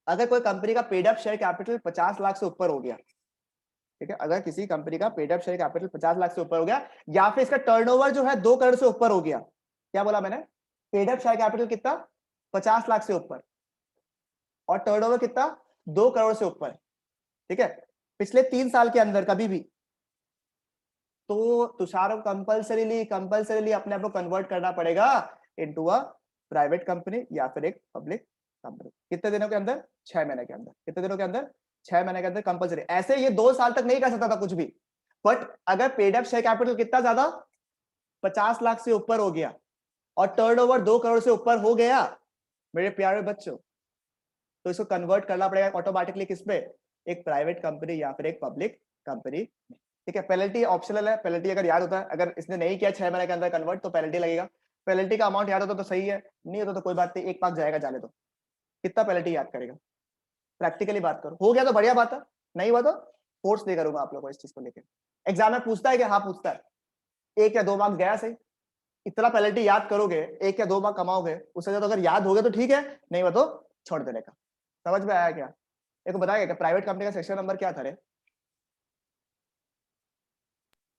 अगर कोई कंपनी का paid up share capital 50 lakh से ऊपर हो गया, ठीक है, अगर किसी कंपनी का paid up share capital 50 lakh से ऊपर हो गया, या फिर इसका टर्नओवर जो है 2 करोड़ से ऊपर हो गया, क्या बोला मैंने? पेड अप शेयर कैपिटल कितना? 50 लाख से ऊपर, और टर्नओवर कितना? 2 करोड़ से ऊपर, ठीक है, पिछले 3 साल के अंदर कभी भी, तो तुषार को कंपल्सरीली अपने आप को कन्वर्ट करना पड़ेगा इनटू अ प्राइवेट कंपनी या फिर एक पब्लिक कंपनी। कितने दिनों के अंदर? 6 महीने के अंदर। कितने दिनों के अंदर? 6 महीने के अंदर कंपल्सरी। ऐसे ये 2 साल तक नहीं कर सकता था कुछ भी, बट अगर पेड अप शेयर कैपिटल कितना ज्यादा 50 लाख से ऊपर हो गया और टर्नओवर 2 करोड़ से ऊपर हो गया मेरे प्यारे बच्चों, तो इसको कन्वर्ट करना पड़ेगा ऑटोमेटिकली किसमें? एक प्राइवेट कंपनी या फिर एक पब्लिक कंपनी में, ठीक है। पेनल्टी ऑप्शनल है, पेनल्टी अगर याद होता है, अगर इसने नहीं किया 6 महीने के अंदर कन्वर्ट तो पेनल्टी लगेगा। पेनल्टी का अमाउंट याद होता तो सही है, नहीं होता तो कोई बात नहीं, 1 मार्क जाएगा, जाने दो। कितना पेनल्टी याद करेगा? प्रैक्टिकली बात करो, हो गया तो बढ़िया बात है, नहीं हुआ तो फोर्स नहीं करूंगा आप लोगों को इस चीज को लेकर। एग्जाम में पूछता है कि हाँ पूछता है, 1 या 2 मार्क्स गया सही, इतना पेनल्टी याद करोगे 1 या 2 मार्क्स कमाओगे, उससे ज्यादा अगर याद हो गया तो ठीक है, नहीं हुआ तो छोड़ देने का। समझ में आया क्या? एक बताया क्या प्राइवेट कंपनी का सेक्शन नंबर क्या था रे?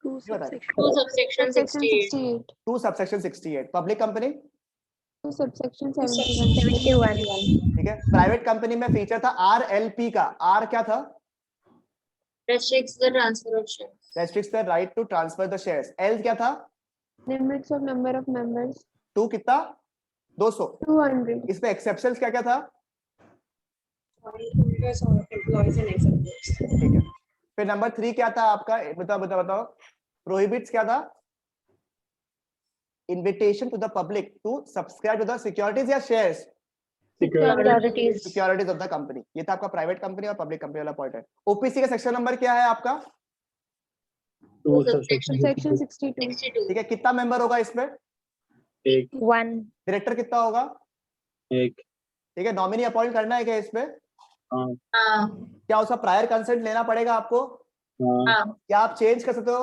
2 subsection 68. 2 subsection 68। Public company 2 subsection 71. ठीक है। प्राइवेट कंपनी में फीचर था RLP का। R क्या था? restricts the transfer of shares. Restricts the right to transfer the shares. L क्या था? Limits of number of members. 2 कितना? 200। 200. इसमें एक्सेप्शंस क्या क्या था? ठीक है। फिर नंबर 3 क्या था आपका? बताओ। प्रोहिबिट्स क्या था? Invitation to the public to subscribe to the securities या shares? Securities. Securities of the company. ये था आपका प्राइवेट कंपनी और पब्लिक कंपनी वाला पॉइंट है। ओपीसी का सेक्शन नंबर क्या है आपका? Section 62. ठीक है, कितना मेंबर होगा इसमें? एक। 1. डायरेक्टर कितना होगा? एक। ठीक है, नॉमिनी अपॉइंट करना है क्या इसमें? हाँ। क्या उसका प्रायर कंसेंट लेना पड़ेगा आपको? हाँ। क्या आप चेंज कर सकते हो?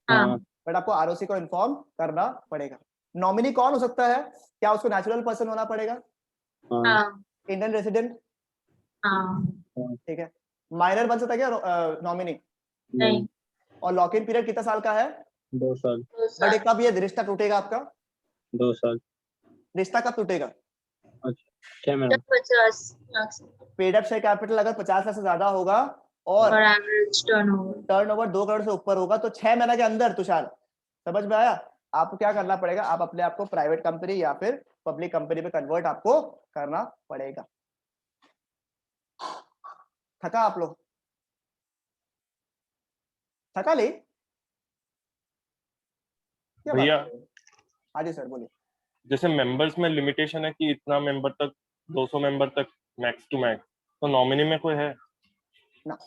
हाँ। बट आपको आरओसी को इन्फॉर्म करना पड़ेगा। नॉमिनी कौन हो सकता है? क्या उसको नेचुरल पर्सन होना पड़ेगा? Indian resident? ठीक है। माइनर बन सकता है क्या नॉमिनी? नहीं। और लॉक इन पीरियड कितना साल का है? 2 साल। बट कब ये रिश्ता टूटेगा आपका? 2 साल। रिश्ता कब टूटेगा? अच्छा 6 महीने। 50 lakh paid up share capital अगर 50 लाख से ज्यादा होगा और एवरेज टर्नओवर 2 करोड़ से ऊपर होगा तो 6 महीने के अंदर, तुषार समझ में आया? आपको क्या करना पड़ेगा? आप अपने आप को प्राइवेट कंपनी या फिर पब्लिक कंपनी में कन्वर्ट आपको करना पड़ेगा। थका आप लोग? थका ले क्या भैया हाँ जी सर बोलिए। जैसे मेंबर्स में लिमिटेशन है कि इतना मेंबर तक, 200 मेंबर तक मैक्स टू मैक्स, तो नॉमिनी में कोई है? ना,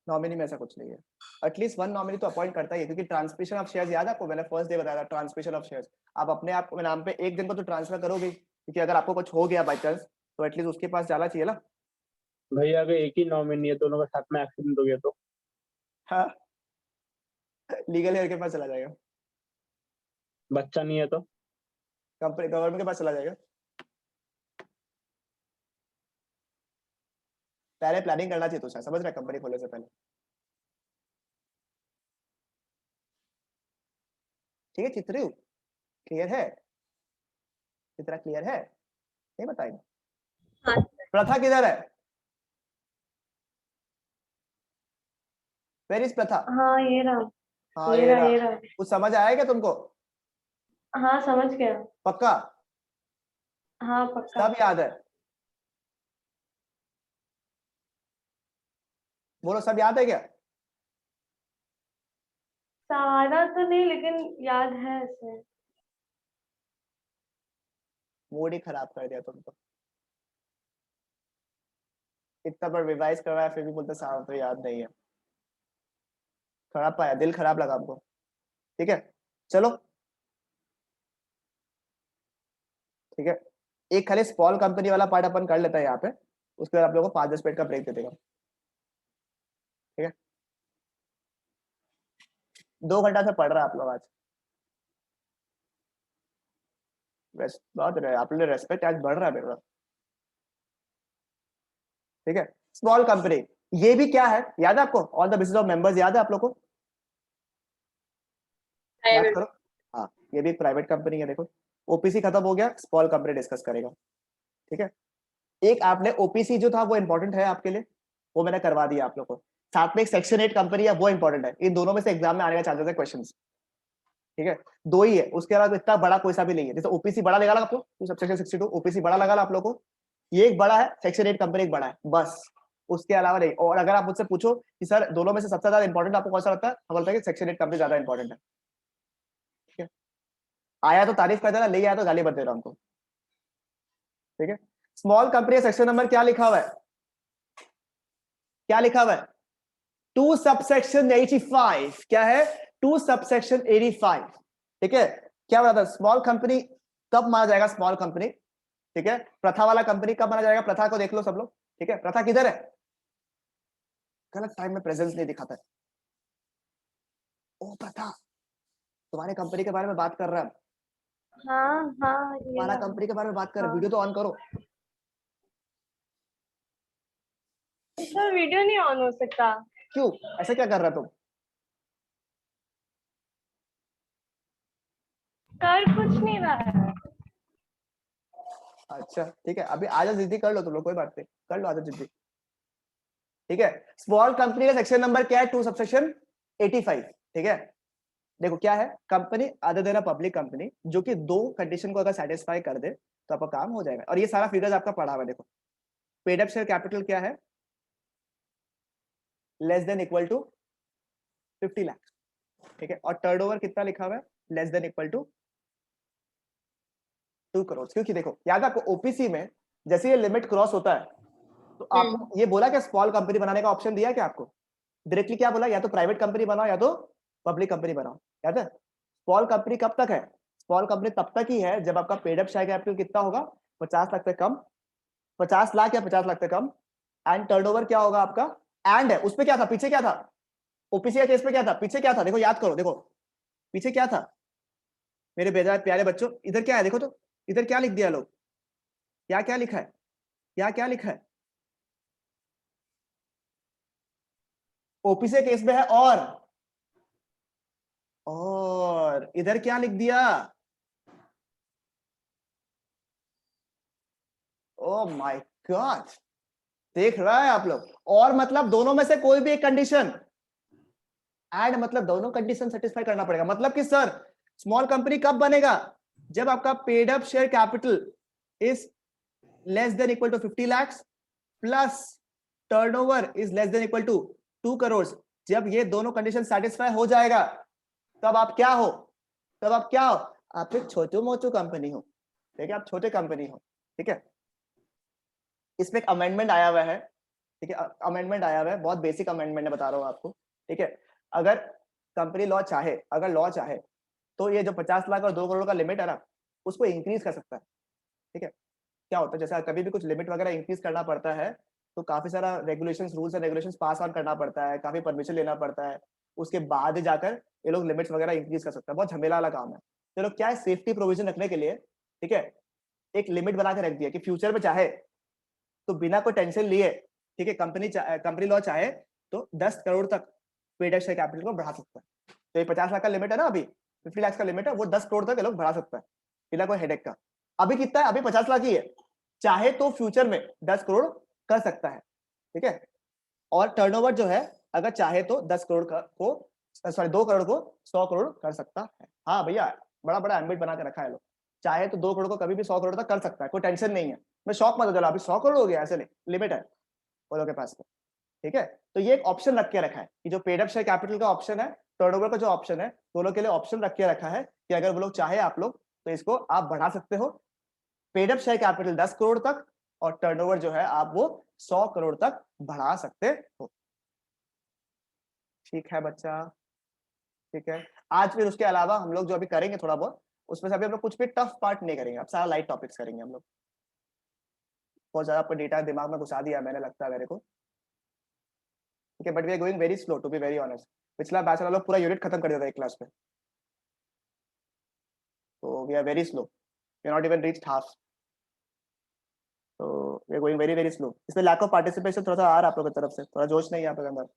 नॉमिनी में ऐसा कुछ नहीं है। एटलीस्ट 1 नॉमिनी तो अपॉइंट करता ही है, क्योंकि ट्रांसमिशन ऑफ शेयर्स याद है आपको? मैंने फर्स्ट डे बताया था ट्रांसमिशन ऑफ शेयर्स। आप अपने आप के नाम पे एक दिन को तो ट्रांसफर करोगे, क्योंकि अगर आपको कुछ हो गया बाय चांस तो एटलीस्ट उसके पास जाना चाहिए ना। भैया अगर एक ही नॉमिनी है दोनों का साथ में एक्सीडेंट हो गया तो? हाँ, लीगल हेयर के पास चला जाएगा। बच्चा नहीं है तो? कंपनी गवर्नमेंट के पास चला जाएगा। पहले प्लानिंग करना चाहिए तो शायद, समझ रहा है? कंपनी खोलने से पहले। ठीक है चित्रू, क्लियर है? चित्रा क्लियर है? नहीं बताएंगे। हाँ। प्रथा किधर है? वेयर इज प्रथा? हाँ ये रहा। हाँ ये रहा, ये रहा। कुछ समझ आया क्या तुमको? हाँ समझ गया। पक्का? हाँ पक्का। सब याद है? बोलो सब याद है क्या? सारा तो नहीं लेकिन याद है ऐसे। मूड ही खराब कर दिया तुम तो। इतना बार रिवाइज करवाया फिर भी बोलते सारा तो याद नहीं है। खराब पाया, दिल खराब लगा आपको। ठीक है चलो, ठीक है। एक खाली स्मॉल कंपनी वाला पार्ट अपन कर लेता है यहाँ पे, उसके बाद आप लोगों को 5-10 मिनट का ब्रेक दे देगा। ठीक है, 2 घंटा से पढ़ रहा है आप लोग आज। बहुत रहे आप लोग, रेस्पेक्ट आज बढ़ रहा है मेरा। ठीक है, स्मॉल कंपनी ये भी क्या है याद है आपको? On the basis of members याद है आप लोग को? याद करो। हाँ, ये भी एक प्राइवेट कंपनी है। देखो ओपीसी खत्म हो गया, स्मॉल कंपनी डिस्कस करेगा। ठीक है, एक आपने ओपीसी जो था वो इंपॉर्टेंट है आपके लिए, वो मैंने करवा दिया आप लोग को। साथ में एक सेक्शन 8 कंपनी है, वो इंपॉर्टेंट है। इन दोनों में से एग्जाम में आने का चांसेस है क्वेश्चंस। ठीक है, 2 ही है, उसके अलावा इतना बड़ा कोई सा भी नहीं है। जैसे ओपीसी बड़ा लगा आपको तो सबसेक्शन 62 ओपीसी बड़ा लगा आप लोग को, ये एक बड़ा है, सेक्शन 8 कंपनी एक बड़ा है, बस उसके अलावा नहीं। और अगर आप मुझसे पूछो कि सर दोनों में से सबसे ज्यादा इंपॉर्टेंट आपको कौन सा लगता है, हम बोलते हैं कि सेक्शन 8 कंपनी ज्यादा इंपॉर्टेंट है। ठीक है, आया तो तारीफ कर देना, नहीं आया तो गाली मत देना हमको। ठीक है, स्मॉल कंपनी सेक्शन नंबर क्या लिखा हुआ है? क्या लिखा हुआ है? 2 सबसेक्शन 85। क्या है? 2 सबसेक्शन 85। ठीक है, क्या बता था स्मॉल कंपनी कब माना जाएगा? स्मॉल कंपनी, ठीक है, प्रथा वाला कंपनी कब माना जाएगा? प्रथा को देख लो सब लोग। ठीक है, प्रथा किधर है? गलत टाइम में प्रेजेंस नहीं दिखाता है। ओ प्रथा, तुम्हारे कंपनी के बारे में बात कर रहा है। हाँ हाँ ये तुम्हारा रहा। कंपनी के बारे में बात कर रहा है, हाँ। वीडियो तो ऑन करो। सर वीडियो नहीं ऑन हो सकता। क्यों ऐसा क्या कर रहा तुम? कर कुछ नहीं रहा है। अच्छा ठीक है, अभी आजा जिद्दी कर लो तुम लोग, कोई बात नहीं, कर लो आजा जिद्दी। ठीक है, स्मॉल कंपनी का सेक्शन नंबर क्या है? 2 सबसेक्शन 85। ठीक है, देखो क्या है, company other than a public company जो कि 2 कंडीशन को अगर सेटिस्फाई कर दे तो आपका काम हो जाएगा। और ये सारा फिगर्स आपका पढ़ा हुआ है। देखो पेड अप शेयर कैपिटल क्या है? Less than equal to 50 lakh. ठीक है, और टर्नओवर कितना लिखा हुआ है? Less than equal to 2 crore. क्योंकि देखो याद है आपको ओपीसी में जैसे ये लिमिट क्रॉस होता है तो आपको ये बोला कि स्मॉल कंपनी बनाने का ऑप्शन दिया क्या आपको? डायरेक्टली क्या बोला, या तो प्राइवेट कंपनी बनाओ या तो पब्लिक कंपनी बनाओ। याद है स्मॉल कंपनी कब तक है? स्मॉल कंपनी तब तक ही है जब आपका पेड अप शेयर कैपिटल कितना होगा, 50 लाख से कम, 50 लाख या 50 लाख से कम, एंड टर्नओवर क्या होगा आपका, एंड है उसपे क्या था, पीछे क्या था, ओपीसी के केस पे क्या था, पीछे क्या था, देखो याद करो, देखो पीछे क्या था मेरे बेजा प्यारे बच्चों, इधर क्या है देखो, तो इधर क्या लिख दिया लोग, क्या क्या लिखा है, क्या क्या लिखा है, ओपीसी केस में है और इधर क्या लिख दिया, ओ माय गॉड, देख रहा है आप लोग, और मतलब दोनों में से कोई भी एक कंडीशन, एंड मतलब दोनों कंडीशन सेटिस्फाई करना पड़ेगा। मतलब कि सर स्मॉल कंपनी कब बनेगा, जब आपका paid up share capital is less than equal to 50 lakh plus turnover is less than equal to 2 crore. जब ये दोनों कंडीशन सेटिस्फाई हो जाएगा तब आप क्या हो, तब आप क्या हो, आप एक छोटू मोटू कंपनी हो, ठीक है, आप छोटे कंपनी हो, ठीक है। इसमें एक अमेंडमेंट आया हुआ है, ठीक है, अमेंडमेंट आया हुआ है, बहुत बेसिक अमेंडमेंट है, बता रहा हूँ आपको, ठीक है। अगर कंपनी लॉ चाहे, अगर लॉ चाहे तो ये जो 50 लाख और 2 करोड़ का लिमिट है ना, उसको इंक्रीज कर सकता है, ठीक है। क्या होता है, जैसे कभी भी कुछ लिमिट वगैरह इंक्रीज करना पड़ता है तो काफी सारा regulations, rules and regulations pass on करना पड़ता है, काफी परमिशन लेना पड़ता है, उसके बाद ही जाकर ये लोग लिमिट्स वगैरह इंक्रीज कर सकता है, बहुत झमेला वाला काम है। तो लोग क्या है, सेफ्टी प्रोविजन रखने के लिए, ठीक है, एक लिमिट बना के रख दिया कि फ्यूचर में चाहे तो बिना कोई टेंशन लिए, ठीक है, कंपनी लॉ चाहे तो 10 करोड़ तक पेड अप शेयर कैपिटल को बढ़ा सकता है। तो ये 50 लाख का लिमिट है ना, अभी 50 लाख का लिमिट है, वो 10 करोड़ तक ये लोग बढ़ा सकता है बिना कोई हेडेक का। अभी कितना है, अभी 50 लाख ही है, चाहे तो फ्यूचर में 10 करोड़ कर सकता है, ठीक है। और टर्नओवर जो है अगर चाहे तो 10 करोड़ को, सॉरी 2 करोड़ को 100 करोड़ कर सकता है। हाँ भैया, बड़ा बड़ा एम्बिट बना के रखा है लोग, चाहे तो 2 करोड़ को कभी भी 100 करोड़ तक कर सकता है, कोई टेंशन नहीं है। मैं शौक मत हो जाओ, अभी 100 करोड़ हो गया, ऐसे नहीं, लिमिट है वो लोग के पास में, ठीक है। तो ये एक ऑप्शन रख के रखा है कि जो पेड अप शेयर कैपिटल का ऑप्शन है, टर्नओवर का जो ऑप्शन है, दोनों के लिए ऑप्शन रख के रखा है कि अगर वो लोग चाहे आप लोग तो इसको आप बढ़ा सकते हो, paid up share capital 10 crore तक और टर्नओवर जो है आप वो 100 करोड़ तक बढ़ा सकते हो। ठीक है बच्चा, ठीक है। आज फिर उसके अलावा हम लोग जो अभी करेंगे थोड़ा बहुत, उसमें से अभी हम लोग कुछ भी टफ पार्ट नहीं करेंगे, अब सारा लाइट टॉपिक्स करेंगे हम लोग। बहुत ज्यादा आपका डेटा दिमाग में घुसा दिया मैंने, लगता है मेरे को, ठीक है, but we are going very slow to be very honest. पिछला बैच वाला लोग पूरा यूनिट खत्म कर देता है एक क्लास में, तो we are very slow, we are not even reached half, तो we are going very very slow. इसमें लैक ऑफ पार्टिसिपेशन थोड़ा सा आ रहा है आप लोगों की तरफ से, थोड़ा जोश नहीं है आप लोगों के अंदर,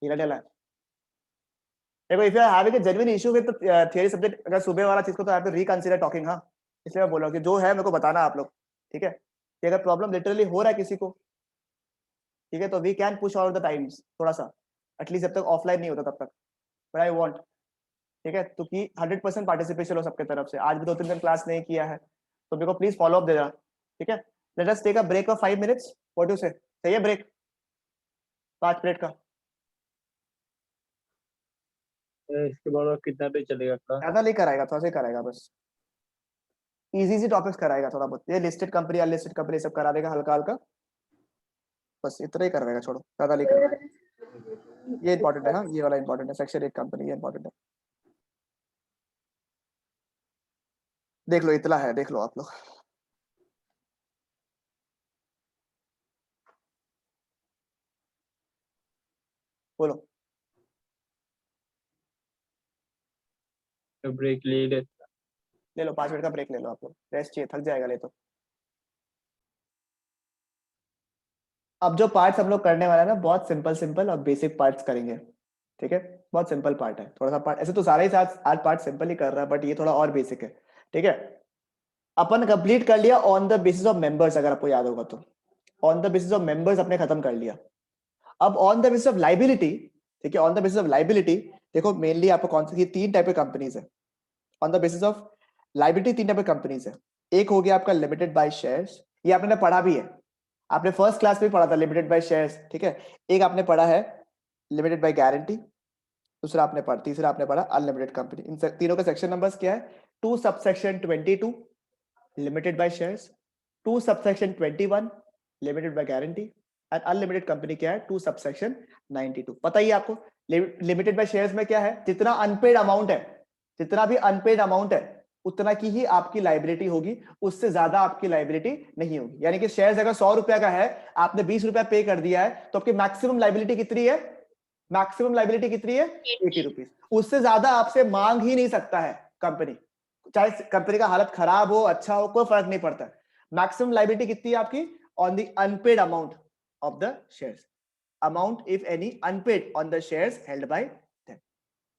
ढीला ढीला है। देखो if you are having a genuine issue with theory subject, अगर सुबह वाला चीज को, तो I have to reconsider talking. हाँ, इसलिए मैं बोल रहा हूँ कि जो है मेरे को बताना आप लोग, ठीक है, कि अगर प्रॉब्लम लिटरली हो रहा है किसी को, ठीक है, तो we can push out the times थोड़ा सा, एटलीस्ट जब तक ऑफलाइन नहीं होता तब तक, बट आई वांट, ठीक है, तो कि 100% पार्टिसिपेशन हो सबके तरफ से। आज भी 2-3 दिन क्लास नहीं किया है तो मेरे को प्लीज फॉलो अप देना, ठीक है। Let us take a break of 5 minutes, what do say, चाहिए ब्रेक 5 मिनट का? इसके बाद और कितना देर चलेगा क्लास? ज्यादा नहीं कराएगा, थोड़ा सा ही कराएगा बस, इजी सी टॉपिक्स कराएगा थोड़ा बहुत, ये लिस्टेड कंपनी अनलिस्टेड कंपनी सब करा देगा हल्का हल्का, बस इतना ही करवाएगा, छोड़ो ज्यादा नहीं करेगा। ये इंपॉर्टेंट है, हाँ ये वाला इंपॉर्टेंट है, सेक्शन 8 कंपनी, ये इंपॉर्टेंट है, देख लो इतना है, देख लो आप लोग। बोलो। तो ब्रेक ले लो 5 मिनट का ब्रेक ले लो आप लोग, रेस्ट चाहिए, थक जाएगा ले तो। अब जो पार्ट्स हम लोग करने वाले हैं ना, बहुत सिंपल सिंपल और बेसिक पार्ट्स करेंगे, ठीक है, बहुत सिंपल पार्ट है, थोड़ा सा पार्ट, ऐसे तो सारा ही साथ 8 पार्ट सिंपल ही कर रहा है, बट ये थोड़ा और बेसिक है, ठीक है। अपन कंप्लीट कर लिया on the basis of members, अगर आपको याद होगा तो on the basis of members अपने खत्म कर लिया। अब on the basis of liability, ठीक है, on the basis of liability, देखो मेनली आपको कौन सी 3 टाइप की कंपनीज है on the basis of liability, 3 type की कंपनीज है। एक हो गया आपका लिमिटेड बाय शेयर्स, ये आपने पढ़ा भी है, आपने फर्स्ट क्लास में पढ़ा था लिमिटेड बाय शेयर्स, ठीक है। एक आपने पढ़ा है लिमिटेड बाय गारंटी, दूसरा आपने पढ़ा, तीसरा आपने पढ़ा अनलिमिटेड कंपनी। इन तीनों के सेक्शन नंबर्स क्या है, 2 subsection 22, limited by shares, 2 subsection 21 limited by guarantee, and unlimited company क्या है 2 सबसेक्शन 92। पता ही आपको लिमिटेड बाय शेयर्स में क्या है, जितना अनपेड अमाउंट है, जितना भी अनपेड अमाउंट है उतना की ही आपकी लाइबिलिटी होगी, उससे ज्यादा आपकी लाइबिलिटी नहीं होगी। यानी कि शेयर्स अगर 100 रुपया का है, आपने 20 रुपया पे कर दिया है, तो आपकी मैक्सिमम लाइबिलिटी कितनी है, मैक्सिमम लाइबिलिटी कितनी है 80 रुपीज। उससे ज्यादा आपसे मांग ही नहीं सकता है कंपनी, चाहे कंपनी का हालत खराब हो अच्छा हो, कोई फर्क नहीं पड़ता। मैक्सिमम लाइबिलिटी कितनी है आपकी on the unpaid amount of the shares, amount if any unpaid on the shares held by them.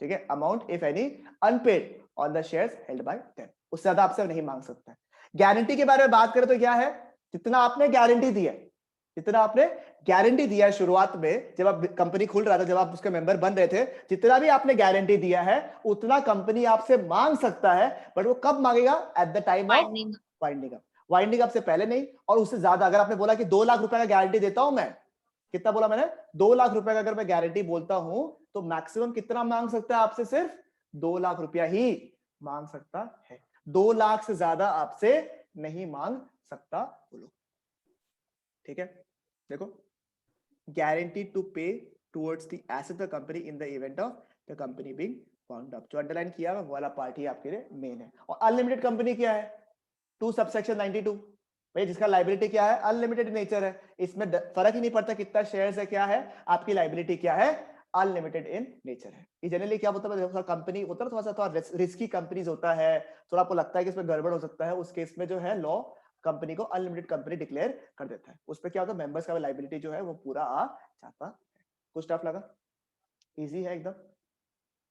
ठीक है, amount if any unpaid on the shares held by them, उससे ज्यादा आपसे नहीं मांग सकता है। गारंटी के बारे में बात करें तो क्या है, जितना आपने गारंटी दी है, जितना आपने गारंटी दिया है शुरुआत में जब आप कंपनी खुल रहा था, जब आप उसके मेंबर बन रहे थे, जितना भी आपने गारंटी दिया है उतना कंपनी आपसे मांग सकता है, बट वो कब मांगेगा, at the time of winding up. Winding up से पहले नहीं, और उससे ज्यादा। अगर आपने बोला कि 2 लाख रुपए का गारंटी देता हूं मैं, कितना बोला मैंने, 2 लाख रुपए का अगर मैं गारंटी बोलता हूं तो मैक्सिमम कितना मांग सकता है आपसे, सिर्फ 2 लाख रुपया ही मांग सकता है, 2 लाख से ज्यादा आपसे नहीं मांग सकता वो लोग। ठीक है, देखो, guaranteed to pay towards the asset of the company in the event of the company being wound up। जो अंडरलाइन किया है वो वाला पार्ट ही आपके लिए मेन है। और अनलिमिटेड कंपनी क्या है, 2 सबसेक्शन 92 भाई, जिसका लाइबिलिटी क्या है, अनलिमिटेड नेचर है, इसमें फर्क ही नहीं पड़ता कितना शेयर्स है, क्या है आपकी लाइबिलिटी, क्या है अनलिमिटेड इन नेचर है। ये जनरली क्या होता है, कंपनी होता है थोड़ा रिस्की कंपनीज होता है, थोड़ा आपको लगता है कि इसमें गड़बड़ हो सकता है, उस केस में जो है लॉ कंपनी को अनलिमिटेड कंपनी डिक्लेयर कर देता है। उस पर क्या होता है, मेंबर्स का लाइबिलिटी जो है वो पूरा आ जाता है। कुछ टफ लगा, इजी है एकदम,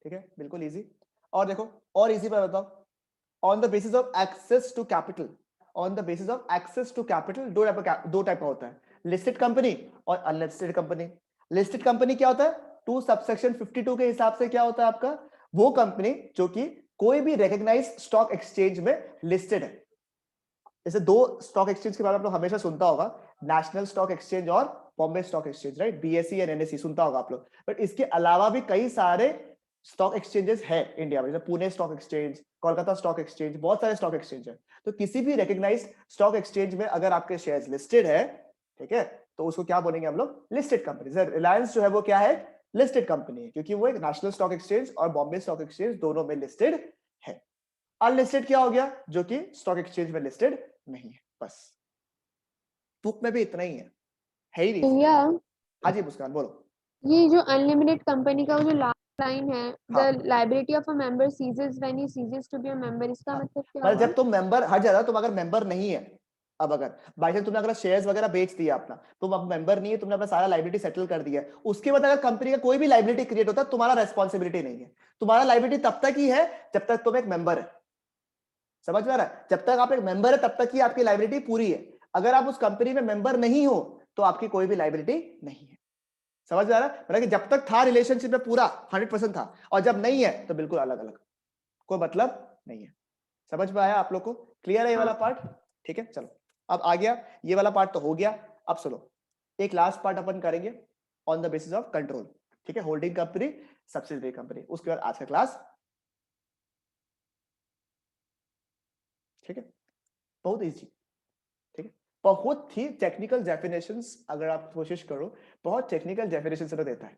ठीक है, बिल्कुल इजी। और देखो, और इजी पर बताओ, on the basis of access to capital, on the basis of access to capital दो टाइप का होता है, लिस्टेड कंपनी और अनलिस्टेड कंपनी। लिस्टेड कंपनी क्या होता है, 2 सबसेक्शन 52 के हिसाब से क्या होता है आपका, वो कंपनी जो कि कोई भी रिकॉग्नाइज्ड स्टॉक एक्सचेंज में लिस्टेड है। जैसे 2 स्टॉक एक्सचेंज के बारे में आप लोग हमेशा सुनता होगा, नेशनल स्टॉक एक्सचेंज और Bombay stock exchange, right, BSE and NSE सुनता होगा आप लोग। बट इसके अलावा भी कई सारे स्टॉक एक्सचेंजेस है इंडिया में, जैसे Pune stock exchange, Kolkata stock exchange, बहुत सारे स्टॉक एक्सचेंज है। तो किसी भी रिकॉग्नाइज्ड स्टॉक एक्सचेंज में अगर आपके शेयर्स लिस्टेड है, ठीक है, तो उसको क्या बोलेंगे हम लोग, लिस्टेड कंपनी। रिलायंस जो है वो क्या है, लिस्टेड कंपनी है, क्योंकि वो एक नेशनल स्टॉक एक्सचेंज और बॉम्बे स्टॉक एक्सचेंज दोनों में लिस्टेड है। अनलिस्टेड क्या हो गया, जो कि स्टॉक एक्सचेंज में लिस्टेड नहीं है। बस बुक में भी इतना ही है ही नहीं। हाँ जी मुस्कान बोलो। ये जो अनलिमिटेड कंपनी का वो जो लास्ट लाइन है, the liability of a member ceases when he ceases to be a member, इसका मतलब क्या मतलब हुआ? जब तुम मेंबर हट जाता, तुम अगर मेंबर नहीं है, अब अगर बाई चांस तुमने अगर शेयर्स वगैरह बेच दिया अपना, तुम अब मेंबर नहीं है, तुमने अपना सारा लाइबिलिटी सेटल कर दिया, उसके बाद अगर कंपनी का कोई भी लाइबिलिटी क्रिएट होता है, तुम्हारा रेस्पॉन्सिबिलिटी नहीं है। तुम्हारा लाइबिलिटी तब तक ही है जब तक तुम एक मेंबर है, समझ में आ रहा है? जब तक आप एक मेंबर है तब तक ही आपकी लाइबिलिटी पूरी है। अगर आप उस कंपनी में मेंबर नहीं हो तो आपकी कोई भी लाइबिलिटी नहीं है। समझ में आ रहा है? मतलब कि जब तक था रिलेशनशिप में पूरा 100% था, और जब नहीं है तो बिल्कुल अलग अलग, कोई मतलब नहीं है। समझ में आया आप लोग को? क्लियर है ये वाला पार्ट? ठीक है, चलो अब आ गया ये वाला पार्ट तो हो गया। अब सुनो, एक लास्ट पार्ट अपन करेंगे on the basis of control, ठीक है, होल्डिंग कंपनी, सब्सिडियरी कंपनी, उसके बाद आज का क्लास, ठीक है, बहुत इजी, ठीक है, बहुत ही टेक्निकल डेफिनेशंस, अगर आप कोशिश करो बहुत टेक्निकल डेफिनेशन से देता है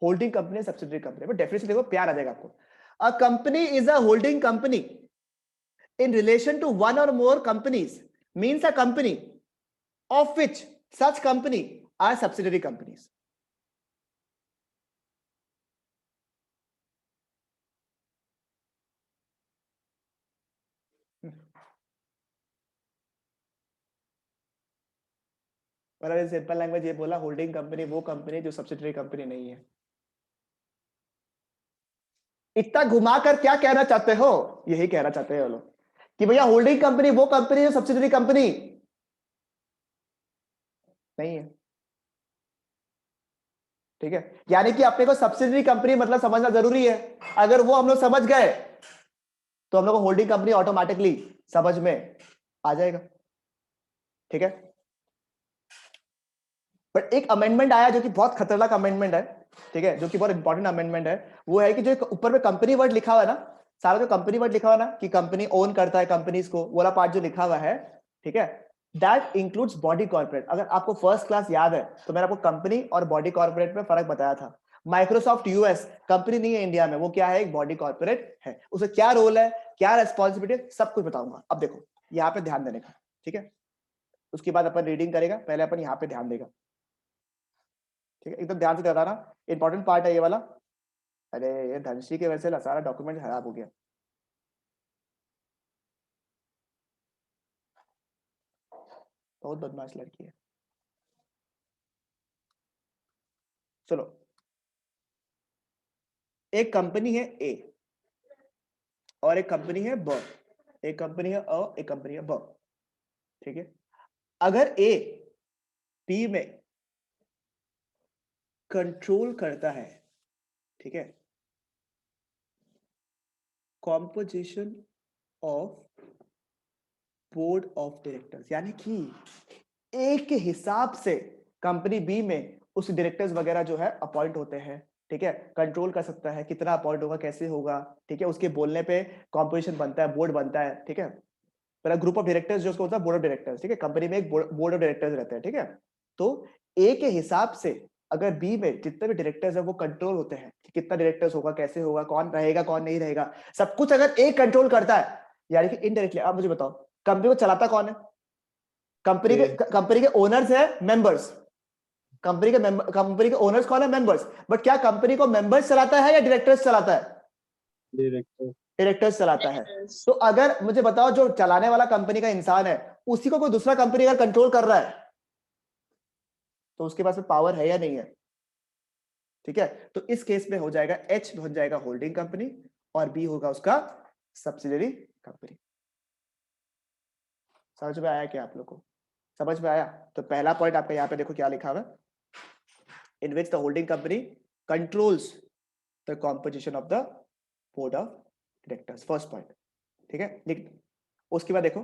holding company, subsidiary company. But definition देखो, प्यार आ जाएगा आपको। अ company is a holding company in relation to one or more companies, means a company of which such company are subsidiary companies. और सिंपल लैंग्वेज ये बोला, होल्डिंग कंपनी वो company जो subsidiary company नहीं है। इतना घुमाकर क्या कहना चाहते हो? यही कहना चाहते हैं वो लोग कि भैया होल्डिंग कंपनी वो कंपनी जो सब्सिडियरी कंपनी नहीं है, ठीक है। यानी कि अपने को सब्सिडियरी कंपनी मतलब समझना जरूरी है। अगर वो हम लोग समझ गए तो हम लोग को होल्डिंग कंपनी ऑटोमेटिकली समझ में आ जाएगा, ठीक है। बट एक अमेंडमेंट आया जो कि बहुत खतरनाक अमेंडमेंट है, ठीक है, जो कि बहुत इंपॉर्टेंट अमेंडमेंट है। वो है कि जो ऊपर में कंपनी वर्ड लिखा हुआ है ना, सारा जो कंपनी वर्ड लिखा हुआ ना कि कंपनी ओन करता है कंपनीज को, वो वाला पार्ट जो लिखा हुआ है, ठीक है, दैट इंक्लूड्स बॉडी कॉर्पोरेट। अगर आपको फर्स्ट क्लास याद है तो मैंने आपको कंपनी और बॉडी कॉर्पोरेट में फर्क बताया था। माइक्रोसॉफ्ट यूएस कंपनी नहीं है इंडिया में, वो क्या है, एक बॉडी कॉर्पोरेट है। उसका क्या रोल है, क्या रेस्पॉन्सिबिलिटी, सब कुछ बताऊंगा। अब देखो यहाँ पे ध्यान देने का, ठीक है, उसके बाद अपन रीडिंग करेगा, पहले अपन यहाँ पे ध्यान देगा, ठीक है, एकदम ध्यान से बताना, इंपॉर्टेंट पार्ट है ये वाला। अरे ये धनश्री के वजह से सारा डॉक्यूमेंट खराब हो गया। बहुत बदमाश लड़की है। चलो, एक कंपनी है ए और एक कंपनी है ब, एक कंपनी है अ, एक कंपनी है ब, ठीक है। अगर ए बी में कंट्रोल करता है, ठीक है, composition of board of directors, यानी कि ए के हिसाब से कंपनी बी में उस डायरेक्टर्स वगैरह जो है अपॉइंट होते हैं, ठीक है, कंट्रोल कर सकता है कितना अपॉइंट होगा, कैसे होगा, ठीक है, उसके बोलने पे कॉम्पोजिशन बनता है, बोर्ड बनता है, ठीक है। पहला ग्रुप ऑफ डायरेक्टर्स जो उसको होता है बोर्ड ऑफ डायरेक्टर्स, ठीक है, कंपनी में एक बोर्ड ऑफ डायरेक्टर्स रहते हैं, ठीक है। तो ए के हिसाब से अगर बी में जितने भी डायरेक्टर्स है वो कंट्रोल होते हैं कि कितना डायरेक्टर्स होगा, कैसे होगा, कौन रहेगा कौन नहीं रहेगा, सब कुछ अगर ए कंट्रोल करता है, यानी कि इनडायरेक्टली। आप मुझे बताओ कंपनी को चलाता कौन है? कंपनी के ओनर्स है, मेंबर्स। कंपनी के ओनर्स कौन है? मेंबर्स। बट क्या कंपनी को मेंबर्स चलाता है या डायरेक्टर्स चलाता है? डायरेक्टर्स चलाता है। तो अगर मुझे बताओ जो चलाने वाला कंपनी का इंसान है उसी को कोई दूसरा कंपनी अगर कंट्रोल कर रहा है तो उसके पास में पावर है या नहीं है? ठीक है, तो इस केस में हो जाएगा एच बन जाएगा होल्डिंग कंपनी और बी होगा उसका सब्सिडियरी कंपनी। समझ में आया क्या आप लोग को? समझ में आया? तो पहला पॉइंट आपका यहाँ पे देखो क्या लिखा हुआ है, in which the holding company controls the composition of the board of directors, first point, ठीक है। लिख, उसके बाद देखो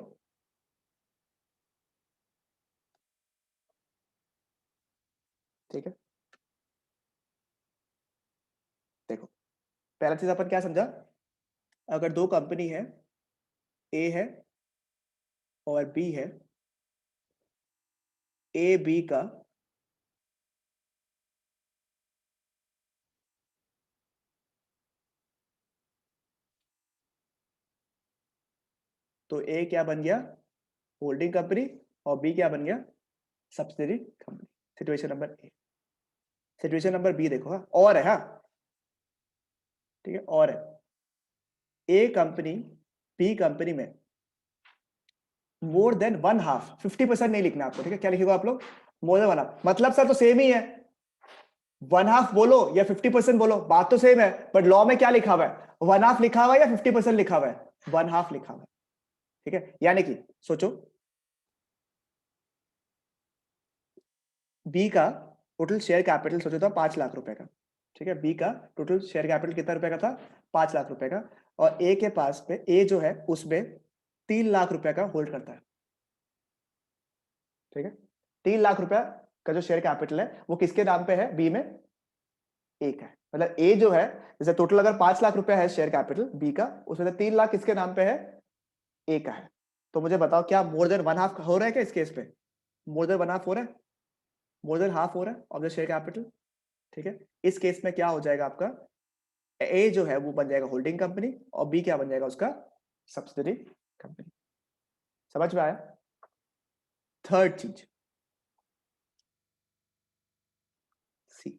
ठीक है, देखो पहला चीज अपन क्या समझा, अगर दो कंपनी है, ए है और बी है, ए बी का तो ए क्या बन गया? होल्डिंग कंपनी और बी क्या बन गया? Subsidiary company. Situation number A. Situation number B देखो, हाँ और है, हाँ ठीक है, और है ए कंपनी बी कंपनी में मोर देन 1/2, 50% नहीं लिखना आपको, ठीक है। क्या लिखेगा आप लोग? मोर देन 1/2, मतलब सर तो सेम ही है, 1/2 बोलो या 50% बोलो, बात तो सेम है, बट लॉ में क्या लिखा हुआ है? 1/2 लिखा हुआ है या 50% लिखा हुआ है? 1/2 लिखा हुआ है, ठीक है। यानी कि सोचो बी का टोटल शेयर कैपिटल सोचो था 5 लाख रुपए का, ठीक है। बी का टोटल शेयर कैपिटल कितना रुपए का था? 5 लाख रुपए का। और ए के पास में, ए जो है उसमें 3 लाख रुपए का होल्ड करता है, ठीक है। 3 लाख रुपया का जो शेयर कैपिटल है वो किसके नाम पे है? बी में ए का है। मतलब ए जो है, जैसे टोटल अगर 5 लाख रुपया है शेयर कैपिटल बी का, उसमें 3 लाख किसके नाम पे है? ए का है। तो मुझे बताओ क्या मोर देन 1/2 हो रहा है क्या इस केस पे? मोर देन 1/2 हो रहा है, मोर देन हाफ हो रहा है ऑफ द शेयर कैपिटल, ठीक है। इस केस में क्या हो जाएगा आपका? ए जो है वो बन जाएगा होल्डिंग कंपनी और बी क्या बन जाएगा उसका? Subsidiary company. समझ में आया? थर्ड चीज, सी,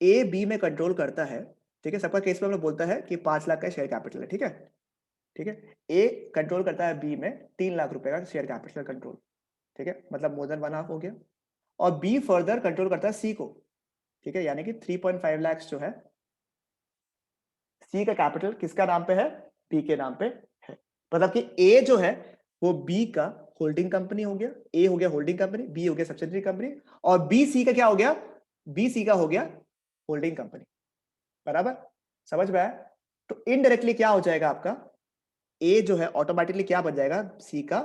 ए बी में कंट्रोल करता है, ठीक है। सबका केस में हम लोग बोलता है कि 5 लाख का शेयर कैपिटल है, ठीक है, ठीक है। ए कंट्रोल करता है बी में 3 लाख रुपए का शेयर कैपिटल कंट्रोल, ठीक है, मतलब मोर देन 1/2 हो गया। और बी फर्दर कंट्रोल करता है सी को, ठीक है, यानी कि 3.5 लाख जो है सी का कैपिटल किसका नाम पे है? बी के नाम पे है। मतलब कि ए जो है वो बी का होल्डिंग कंपनी हो गया, ए हो गया होल्डिंग कंपनी, बी हो गया सब्सिडियरी कंपनी, और बी सी का क्या हो गया? बी सी का हो गया होल्डिंग कंपनी। बराबर? समझ में आया? तो इनडायरेक्टली क्या हो जाएगा आपका? ए जो है ऑटोमेटिकली क्या बन जाएगा? सी का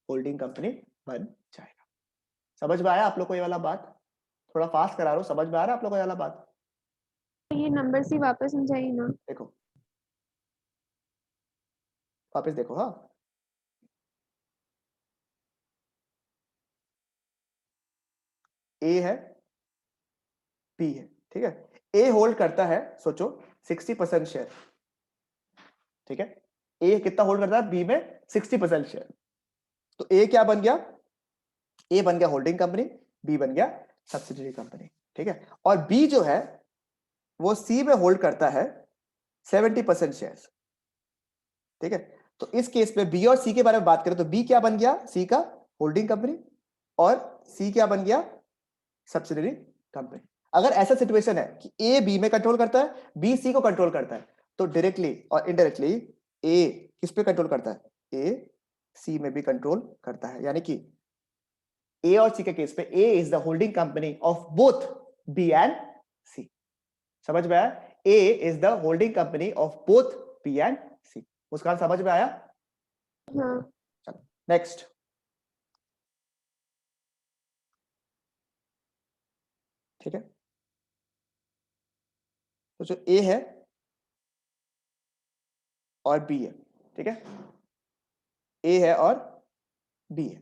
होल्डिंग कंपनी बन जाएगा। समझ में आया आप लोग को ये वाला बात? थोड़ा फास्ट करा रहा हूं, समझ में आ रहा है आप लोग को ये वाला बात? ये नंबर सी वापस समझाइए ना। देखो वापस देखो, हाँ ए है, बी है, ठीक है। ए होल्ड करता है, सोचो 60% शेयर, ठीक है। ए कितना होल्ड करता है बी में? 60% शेयर। तो ए क्या बन गया? ए बन गया होल्डिंग कंपनी, बी बन गया सब्सिडियरी कंपनी, ठीक है। और बी जो है वो सी में होल्ड करता है 70% शेयर्स, ठीक है। तो इस केस में बी और सी के बारे में बात करें तो बी क्या बन गया? सी का होल्डिंग कंपनी, और सी क्या बन गया? Subsidiary company. अगर ऐसा सिचुएशन है कि ए बी में कंट्रोल करता है, बी सी को कंट्रोल करता है, तो डायरेक्टली और इनडायरेक्टली ए किस पे कंट्रोल करता है? ए सी में भी कंट्रोल करता है। यानी कि ए और सी के केस पे A is the holding company of both B and C. समझ में आया? A is the holding company of both B and C. Muskan समझ में आया? हाँ। चलो नेक्स्ट। ठीक है, तो जो ए है और बी है, ठीक है, ए है और बी है,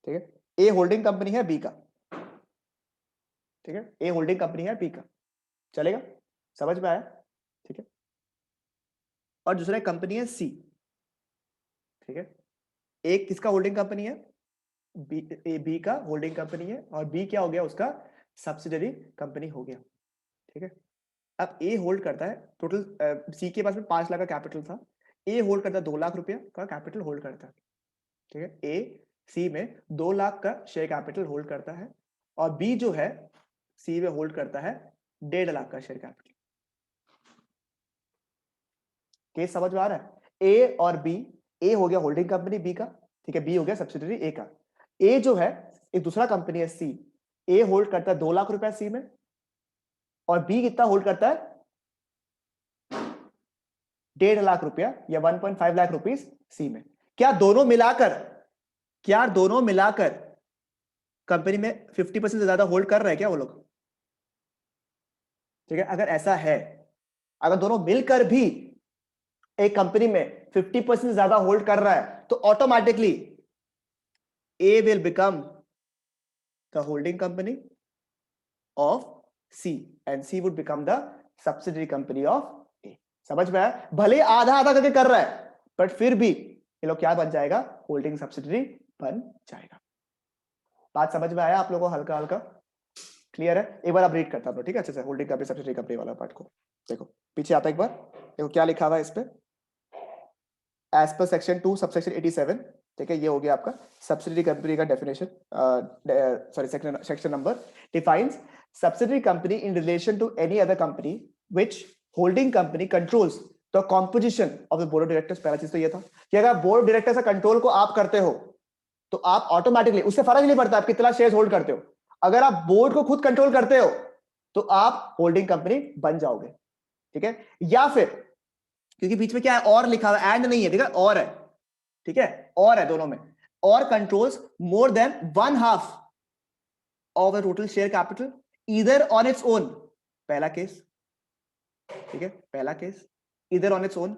ठीक है। ए होल्डिंग कंपनी है बी का, ठीक है, ए होल्डिंग कंपनी है बी का, चलेगा? समझ में आया? ठीक है। और दूसरा कंपनी है सी, ठीक है। एक किसका होल्डिंग कंपनी है? बी का होल्डिंग कंपनी है, और बी क्या हो गया? उसका सब्सिडियरी कंपनी हो गया, ठीक है। अब ए होल्ड करता है टोटल, सी के पास में 5 लाख का कैपिटल था, ए होल्ड करता है 2 लाख रुपया का कैपिटल होल्ड करता है, ठीक है। ए सी में 2 लाख का शेयर कैपिटल होल्ड करता है, और बी जो है सी में होल्ड करता है 1.5 लाख का शेयर कैपिटल। केस समझ में आ रहा है? ए और बी, ए हो गया होल्डिंग कंपनी बी का, ठीक है, बी हो गया सब्सिडियरी ए का। ए जो है एक दूसरा कंपनी है सी, ए होल्ड करता है 2 लाख रुपया सी में, और बी कितना होल्ड करता है? 1.5 लाख रुपया या 1.5 लाख रुपीस सी में। क्या दोनों मिलाकर कंपनी में 50% से ज्यादा होल्ड कर रहे हैं क्या वो लोग? ठीक है, अगर ऐसा है, अगर दोनों मिलकर भी एक कंपनी में 50% से ज्यादा होल्ड कर रहा है, तो automatically A will become the holding company of C and C would become the subsidiary company of A. समझ में आया? भले आधा आधा करके कर रहा है, बट फिर भी ये लोग क्या बन जाएगा? होल्डिंग सब्सिडियरी बन जाएगा। बात समझ में आया आप लोगों को? हल्का हल्का क्लियर है? एक बार आप रीड करता हूं, ठीक है, अच्छे से होल्डिंग कंपनी सब्सिडियरी कंपनी वाला पार्ट को देखो, पीछे आता एक बार, देखो क्या लिखा हुआ है इस पे। एज पर सेक्शन 2 सबसेक्शन 87, ठीक है, ये हो गया आपका सब्सिडियरी कंपनी का definition, sorry section number defines subsidiary company in relation to any other company which holding company controls the composition of the board of directors. पहला चीज तो ये था कि अगर बोर्ड डायरेक्टर से कंट्रोल को आप करते हो तो आप ऑटोमेटिकली, उससे फर्क नहीं पड़ता आप कितना शेयर होल्ड करते हो, अगर आप बोर्ड को खुद कंट्रोल करते हो तो आप होल्डिंग कंपनी बन जाओगे, ठीक है। या फिर क्योंकि बीच में क्या है? और लिखा हुआ है, एंड नहीं है, ठीक है, और है, ठीक है, और है दोनों में, और controls more than 1/2 of the total share capital either on its own. पहला केस, ठीक है, पहला case either on its own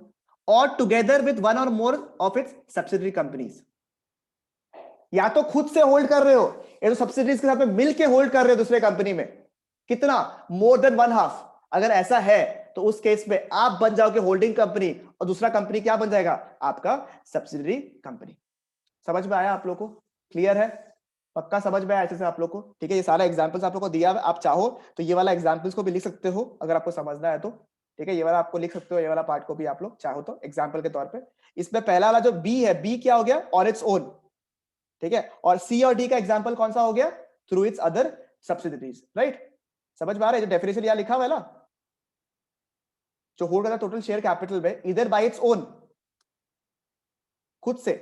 और टुगेदर विद वन और more of its subsidiary companies. या तो खुद से होल्ड कर रहे हो या तो सब्सिडियरीज के साथ में मिलके होल्ड कर रहे हो दूसरे कंपनी में, कितना? More than 1/2। अगर ऐसा है तो उस केस में आप बन जाओगे होल्डिंग कंपनी और दूसरा कंपनी क्या बन जाएगा? आपका सब्सिडियरी कंपनी। समझ में आया आप लोग को? क्लियर है? पक्का समझ में आया अच्छे से आप लोग को? ठीक है, ये सारा एग्जांपल्स आप लोग को दिया है, आप चाहो तो ये वाला एग्जांपल्स को भी लिख सकते हो अगर आपको समझना है तो, ठीक है, ये वाला आपको लिख सकते हो, ये वाला पार्ट को भी आप लोग चाहो तो एग्जांपल के तौर पे। इसमें पहला वाला जो बी है, बी क्या हो गया? ऑन इट्स ओन, ठीक है, और सी और डी का एग्जांपल कौन सा हो गया? Through it's other subsidiaries, right? समझ में आ रहा है? जो डेफिनेशन यहां लिखा हुआ है ना, जो होल्ड करता है टोटल शेयर कैपिटल में इधर बाय इट्स ओन, खुद से,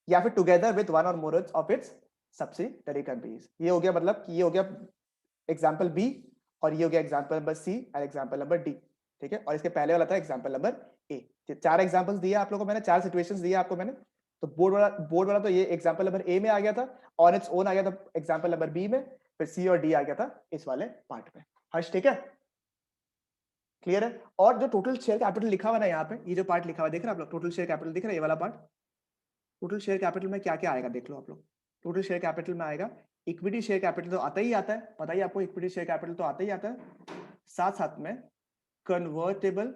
या फिर टुगेदर विद वन और more of its subsidiary companies. ये हो गया, मतलब ये हो गया एग्जांपल बी, और ये हो गया एग्जांपल नंबर सी और एग्जांपल नंबर डी, ठीक है। और इसके पहले वाला था एग्जांपल नंबर ए। 4 एग्जांपल्स दिए आप लोगों को मैंने, 4 सिचुएशंस दिए आपको मैंने। तो बोर्ड वाला तो ये एग्जांपल नंबर ए में आ गया था, ऑन इट्स ओन आ गया था एग्जांपल नंबर बी में, फिर सी और डी आ गया था इस वाले पार्ट में। हर्ष ठीक है? क्लियर है? और जो टोटल शेयर कैपिटल लिखा हुआ ना यहाँ पे, ये जो पार्ट लिखा हुआ देख रहे हैं आप लोग, टोटल शेयर कैपिटल दिख रहा है ये वाला पार्ट? टोटल शेयर कैपिटल में क्या क्या आएगा देख लो आप लोग। टोटल शेयर कैपिटल में आएगा इक्विटी शेयर कैपिटल तो आता ही आता है, पता ही आपको इक्विटी शेयर कैपिटल तो आता ही आता है, साथ साथ में कन्वर्टेबल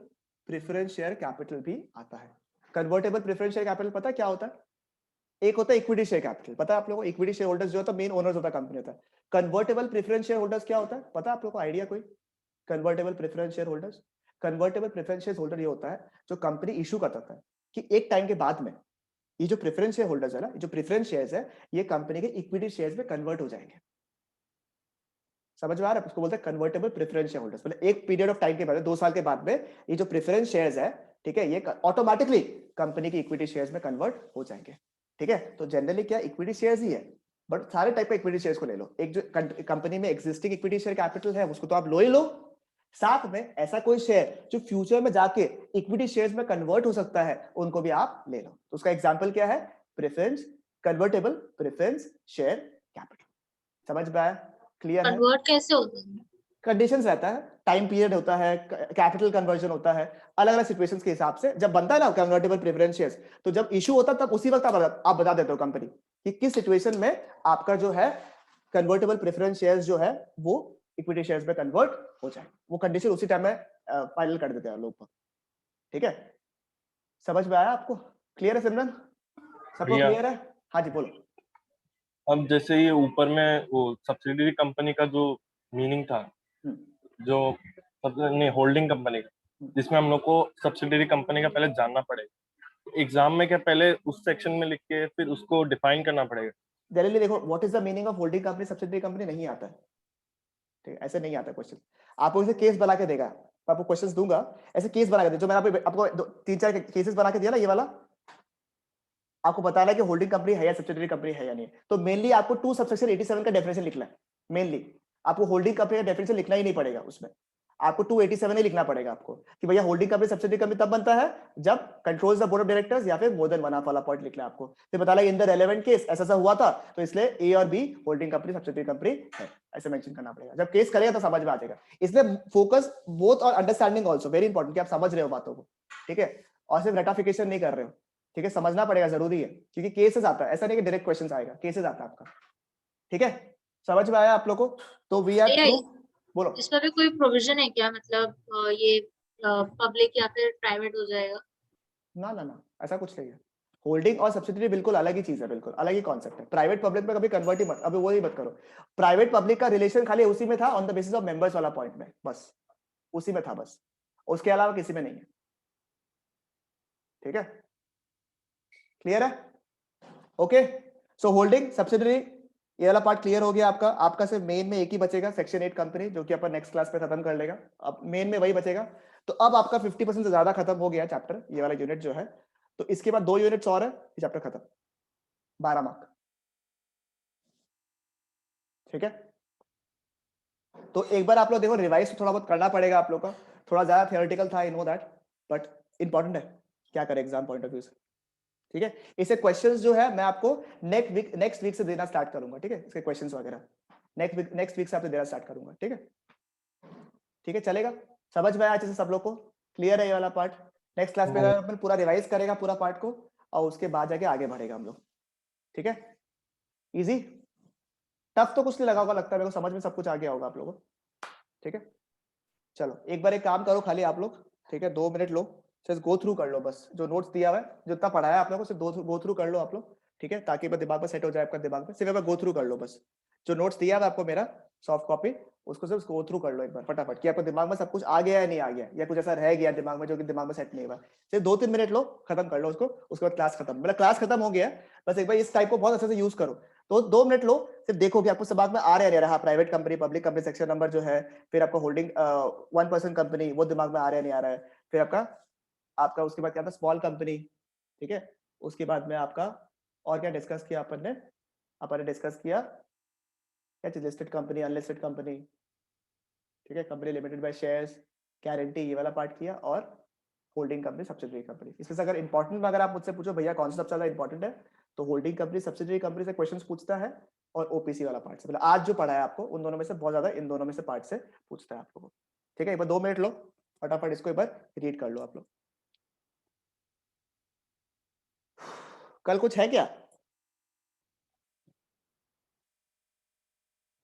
प्रेफरेंस शेयर कैपिटल भी आता है। कन्वर्टेबल प्रेफरेंस शेयर कैपिटल पता है क्या होता है? एक होता है इक्विटी शेयर कैपिटल, पता है आप लोगों को? इक्विटी शेयर होल्डर्स जो होता है मेन ओनर्स होता है कंपनी होता है। कन्वर्टेबल प्रेफरेंस शेयर होल्डर्स क्या होता है पता है आप लोगों को? आइडिया कोई? Convertible preference share holders, convertible preference share holder ये होता है जो कंपनी इशू करता है कि एक टाइम के बाद में ये जो प्रेफरेंस शेयर होल्डर्स है ना, जो प्रेफरेंस शेयर्स है, ये कंपनी के इक्विटी शेयर्स में कन्वर्ट हो जाएंगे। समझ में आ रहा है? उसको बोलते हैं कन्वर्टेबल प्रेफरेंस शेयर होल्डर्स। मतलब एक पीरियड ऑफ टाइम के बाद 2 साल के बाद में ये जो प्रेफरेंस शेयर्स है, ठीक है, ये ऑटोमेटिकली कंपनी की इक्विटी शेयर्स में कन्वर्ट हो जाएंगे। ठीक है, तो जनरली क्या इक्विटी शेयर्स ही है, बट सारे टाइप के इक्विटी शेयर्स को ले लो। एक जो कंपनी में एग्जिस्टिंग इक्विटी शेयर कैपिटल है उसको तो आप लो ही लो, साथ में ऐसा कोई शेयर जो फ्यूचर में जाके इक्विटी शेयर्स में कन्वर्ट हो सकता है उनको भी आप ले लो। तो उसका एग्जांपल क्या है? Preference, convertible preference share capital. समझ में आया? क्लियर है? कन्वर्ट कैसे होता है? कंडीशंस रहता है, टाइम पीरियड होता है, कैपिटल कन्वर्जन होता है, अलग अलग सिचुएशंस के हिसाब से। जब बनता है ना कन्वर्टेबल प्रेफरेंस शेयर्स, तो जब इशू होता है तब उसी वक्त आप बता देते हो कंपनी कि किस सिचुएशन में आपका जो है कन्वर्टेबल प्रेफरेंस शेयर्स जो है वो इक्विटी शेयर्स में कन्वर्ट हो जाए। वो कंडीशन उसी टाइम में फाइनल कर देते हैं लोग। ठीक है, समझ में आया आपको? क्लियर है सिमरन? सबको क्लियर है? हाँ जी बोलो। अब जैसे ये ऊपर में वो सब्सिडियरी कंपनी का जो मीनिंग था, जो नहीं होल्डिंग कंपनी का, जिसमें हम लोग को सब्सिडियरी कंपनी का पहले जानना पड़ेगा। एग्जाम में क्या पहले उस सेक्शन में लिख के फिर उसको डिफाइन करना पड़ेगा? डायरेक्टली देखो what is the meaning of holding company subsidiary company नहीं आता है। ठीक है, ऐसे नहीं आता क्वेश्चन। आपको इसे केस बना के देगा, मैं आपको क्वेश्चंस दूंगा ऐसे केस बना के दे, जो मैंने आपको 3-4 केसेस बना के दिया ना, ये वाला आपको बताना है कि होल्डिंग कंपनी है या सब्सिडियरी कंपनी है या नहीं। तो मेनली आपको 2 सबसेक्शन 87 का डेफिनेशन लिखना है। मेनली आपको होल्डिंग कंपनी का डेफिनेशन लिखना ही नहीं पड़ेगा, उसमें आपको 287 ही लिखना पड़ेगा आपको कि भैया होल्डिंग कंपनी सब्सिडियरी कंपनी तब बनता है जब controls the board of directors या फिर मोर देन वन ऑफ वाला पॉइंट लिखना है आपको। फिर बताना इन द रेलेवेंट केस ऐसा हुआ था तो इसलिए ए और B holding company subsidiary company है, ऐसे मेंशन करना पड़ेगा। जब केस करेगा तो समझ में आ जाएगा। इसलिए फोकस बोथ और अंडरस्टैंडिंग आल्सो वेरी इंपॉर्टेंट कि आप समझ रहे हो बातों को। ठीक है, और सिर्फ रेटाफिकेशन नहीं कर रहे हो। ठीक है, समझना पड़ेगा, जरूरी है, क्योंकि केसेस आता है, ऐसा नहीं कि डायरेक्ट क्वेश्चंस आएगा, केसेस आता है आपका। ठीक है, समझ में आया आप लोगों को? तो वी आर बोलो। इसमें भी कोई प्रोविजन है क्या, मतलब ये पब्लिक या फिर प्राइवेट हो जाएगा? ना ना ना, ऐसा कुछ नहीं है। होल्डिंग और सब्सिडियरी बिल्कुल अलग ही चीज है, बिल्कुल अलग ही कॉन्सेप्ट है। प्राइवेट पब्लिक में कभी कन्वर्ट ही मत, अभी वो ही मत करो। प्राइवेट पब्लिक का रिलेशन खाली उसी में था on the basis of members वाला पॉइंट में, बस उसी में था, बस उसके अलावा किसी में नहीं है। ठीक है, क्लियर है? ओके, सो होल्डिंग सब्सिडियरी ये वाला पार्ट क्लियर हो गया आपका। आपका सिर्फ मेन में एक ही बचेगा, सेक्शन 8 कंपनी, जो कि अपन नेक्स्ट क्लास पे खत्म कर लेगा। अब मेन में वही बचेगा। तो अब आपका 50% से ज्यादा खत्म हो गया चैप्टर, ये वाला यूनिट जो है। तो इसके बाद 2 यूनिट्स और है, ये चैप्टर खत्म, 12 मार्क। ठीक है, तो एक बार आप लोग देखो, रिवाइज तो थोड़ा बहुत करना पड़ेगा आप लोग का, थोड़ा ज्यादा थियोरेटिकल था, I know that, but important है, क्या करें एग्जाम पॉइंट ऑफ व्यू से। ठीक है, इसे क्वेश्चंस जो है मैं आपको नेक्स्ट वीक से देना स्टार्ट करूंगा। ठीक है, इसके क्वेश्चंस वगैरह नेक्स्ट वीक से आपसे देना स्टार्ट करूंगा। ठीक है, ठीक है, चलेगा? समझ में आया अच्छे से सब लोग को? क्लियर है ये वाला पार्ट? नेक्स्ट क्लास में अपन पूरा रिवाइज करेगा पूरा पार्ट को, और उसके बाद जाके आगे बढ़ेगा हम लोग। ठीक है, इजी, टफ तो कुछ नहीं लगा होगा, लगता है मेरे को समझ में सब कुछ आ गया होगा आप लोगों को। ठीक है, चलो एक बार एक काम करो खाली आप लोग, ठीक है, 2 मिनट लो, सिर्फ गो थ्रू कर लो बस, जो नोट्स दिया हुआ है, जितना पढ़ाया आप लोगों को, सिर्फ गो थ्रू कर लो आप लोग। ठीक है, ताकि बस दिमाग में सेट हो जाए आपका दिमाग में, सिर्फ एक बार गो थ्रू कर लो बस। जो नोट्स दिया हुआ आपको मेरा सॉफ्ट कॉपी, उसको सिर्फ गो थ्रू कर लो एक बार फटाफट, कि आपको दिमाग में सब कुछ आ गया है नहीं आ गया, या कुछ ऐसा रह गया दिमाग में जो कि दिमाग में सेट नहीं हुआ। सिर्फ 2-3 मिनट लो, खत्म कर लो उसको, उसके बाद क्लास खत्म। मतलब क्लास खत्म हो गया, बस एक बार इस टाइप को बहुत अच्छे से यूज करो। तो 2 मिनट लो, सिर्फ देखो कि आपको दिमाग में आ रहा है नहीं रहा, private company public company section number जो है, फिर आपका होल्डिंग 1% कंपनी वो दिमाग में आ रहा है नहीं आ रहा है, फिर आपका उसके बाद क्या था स्मॉल कंपनी। ठीक है, उसके बाद में आपका और क्या डिस्कस किया अपन ने डिस्कस किया क्या चीज, लिस्टेड कंपनी अनलिस्टेड कंपनी। ठीक है, company limited by shares, guarantee, ये वाला पार्ट किया, और होल्डिंग कंपनी सब्सिडियरी कंपनी। इसमें से अगर इंपॉर्टेंट में अगर आप मुझसे पूछो भैया कौन सा सबसे ज्यादा इंपॉर्टेंट है, तो होल्डिंग कंपनी सब्सिडियरी कंपनी से क्वेश्चंस पूछता है, और ओपीसी वाला पार्ट से, मतलब आज जो पढ़ा है आपको उन दोनों में से बहुत ज्यादा इन दोनों में से पार्ट से पूछता है आप लोगों को। ठीक है, एक बार 2 मिनट लो फटाफट इसको एक बार रीड कर लो आप लोग। कल कुछ है क्या?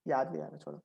याद नहीं आ रहा, छोड़ो।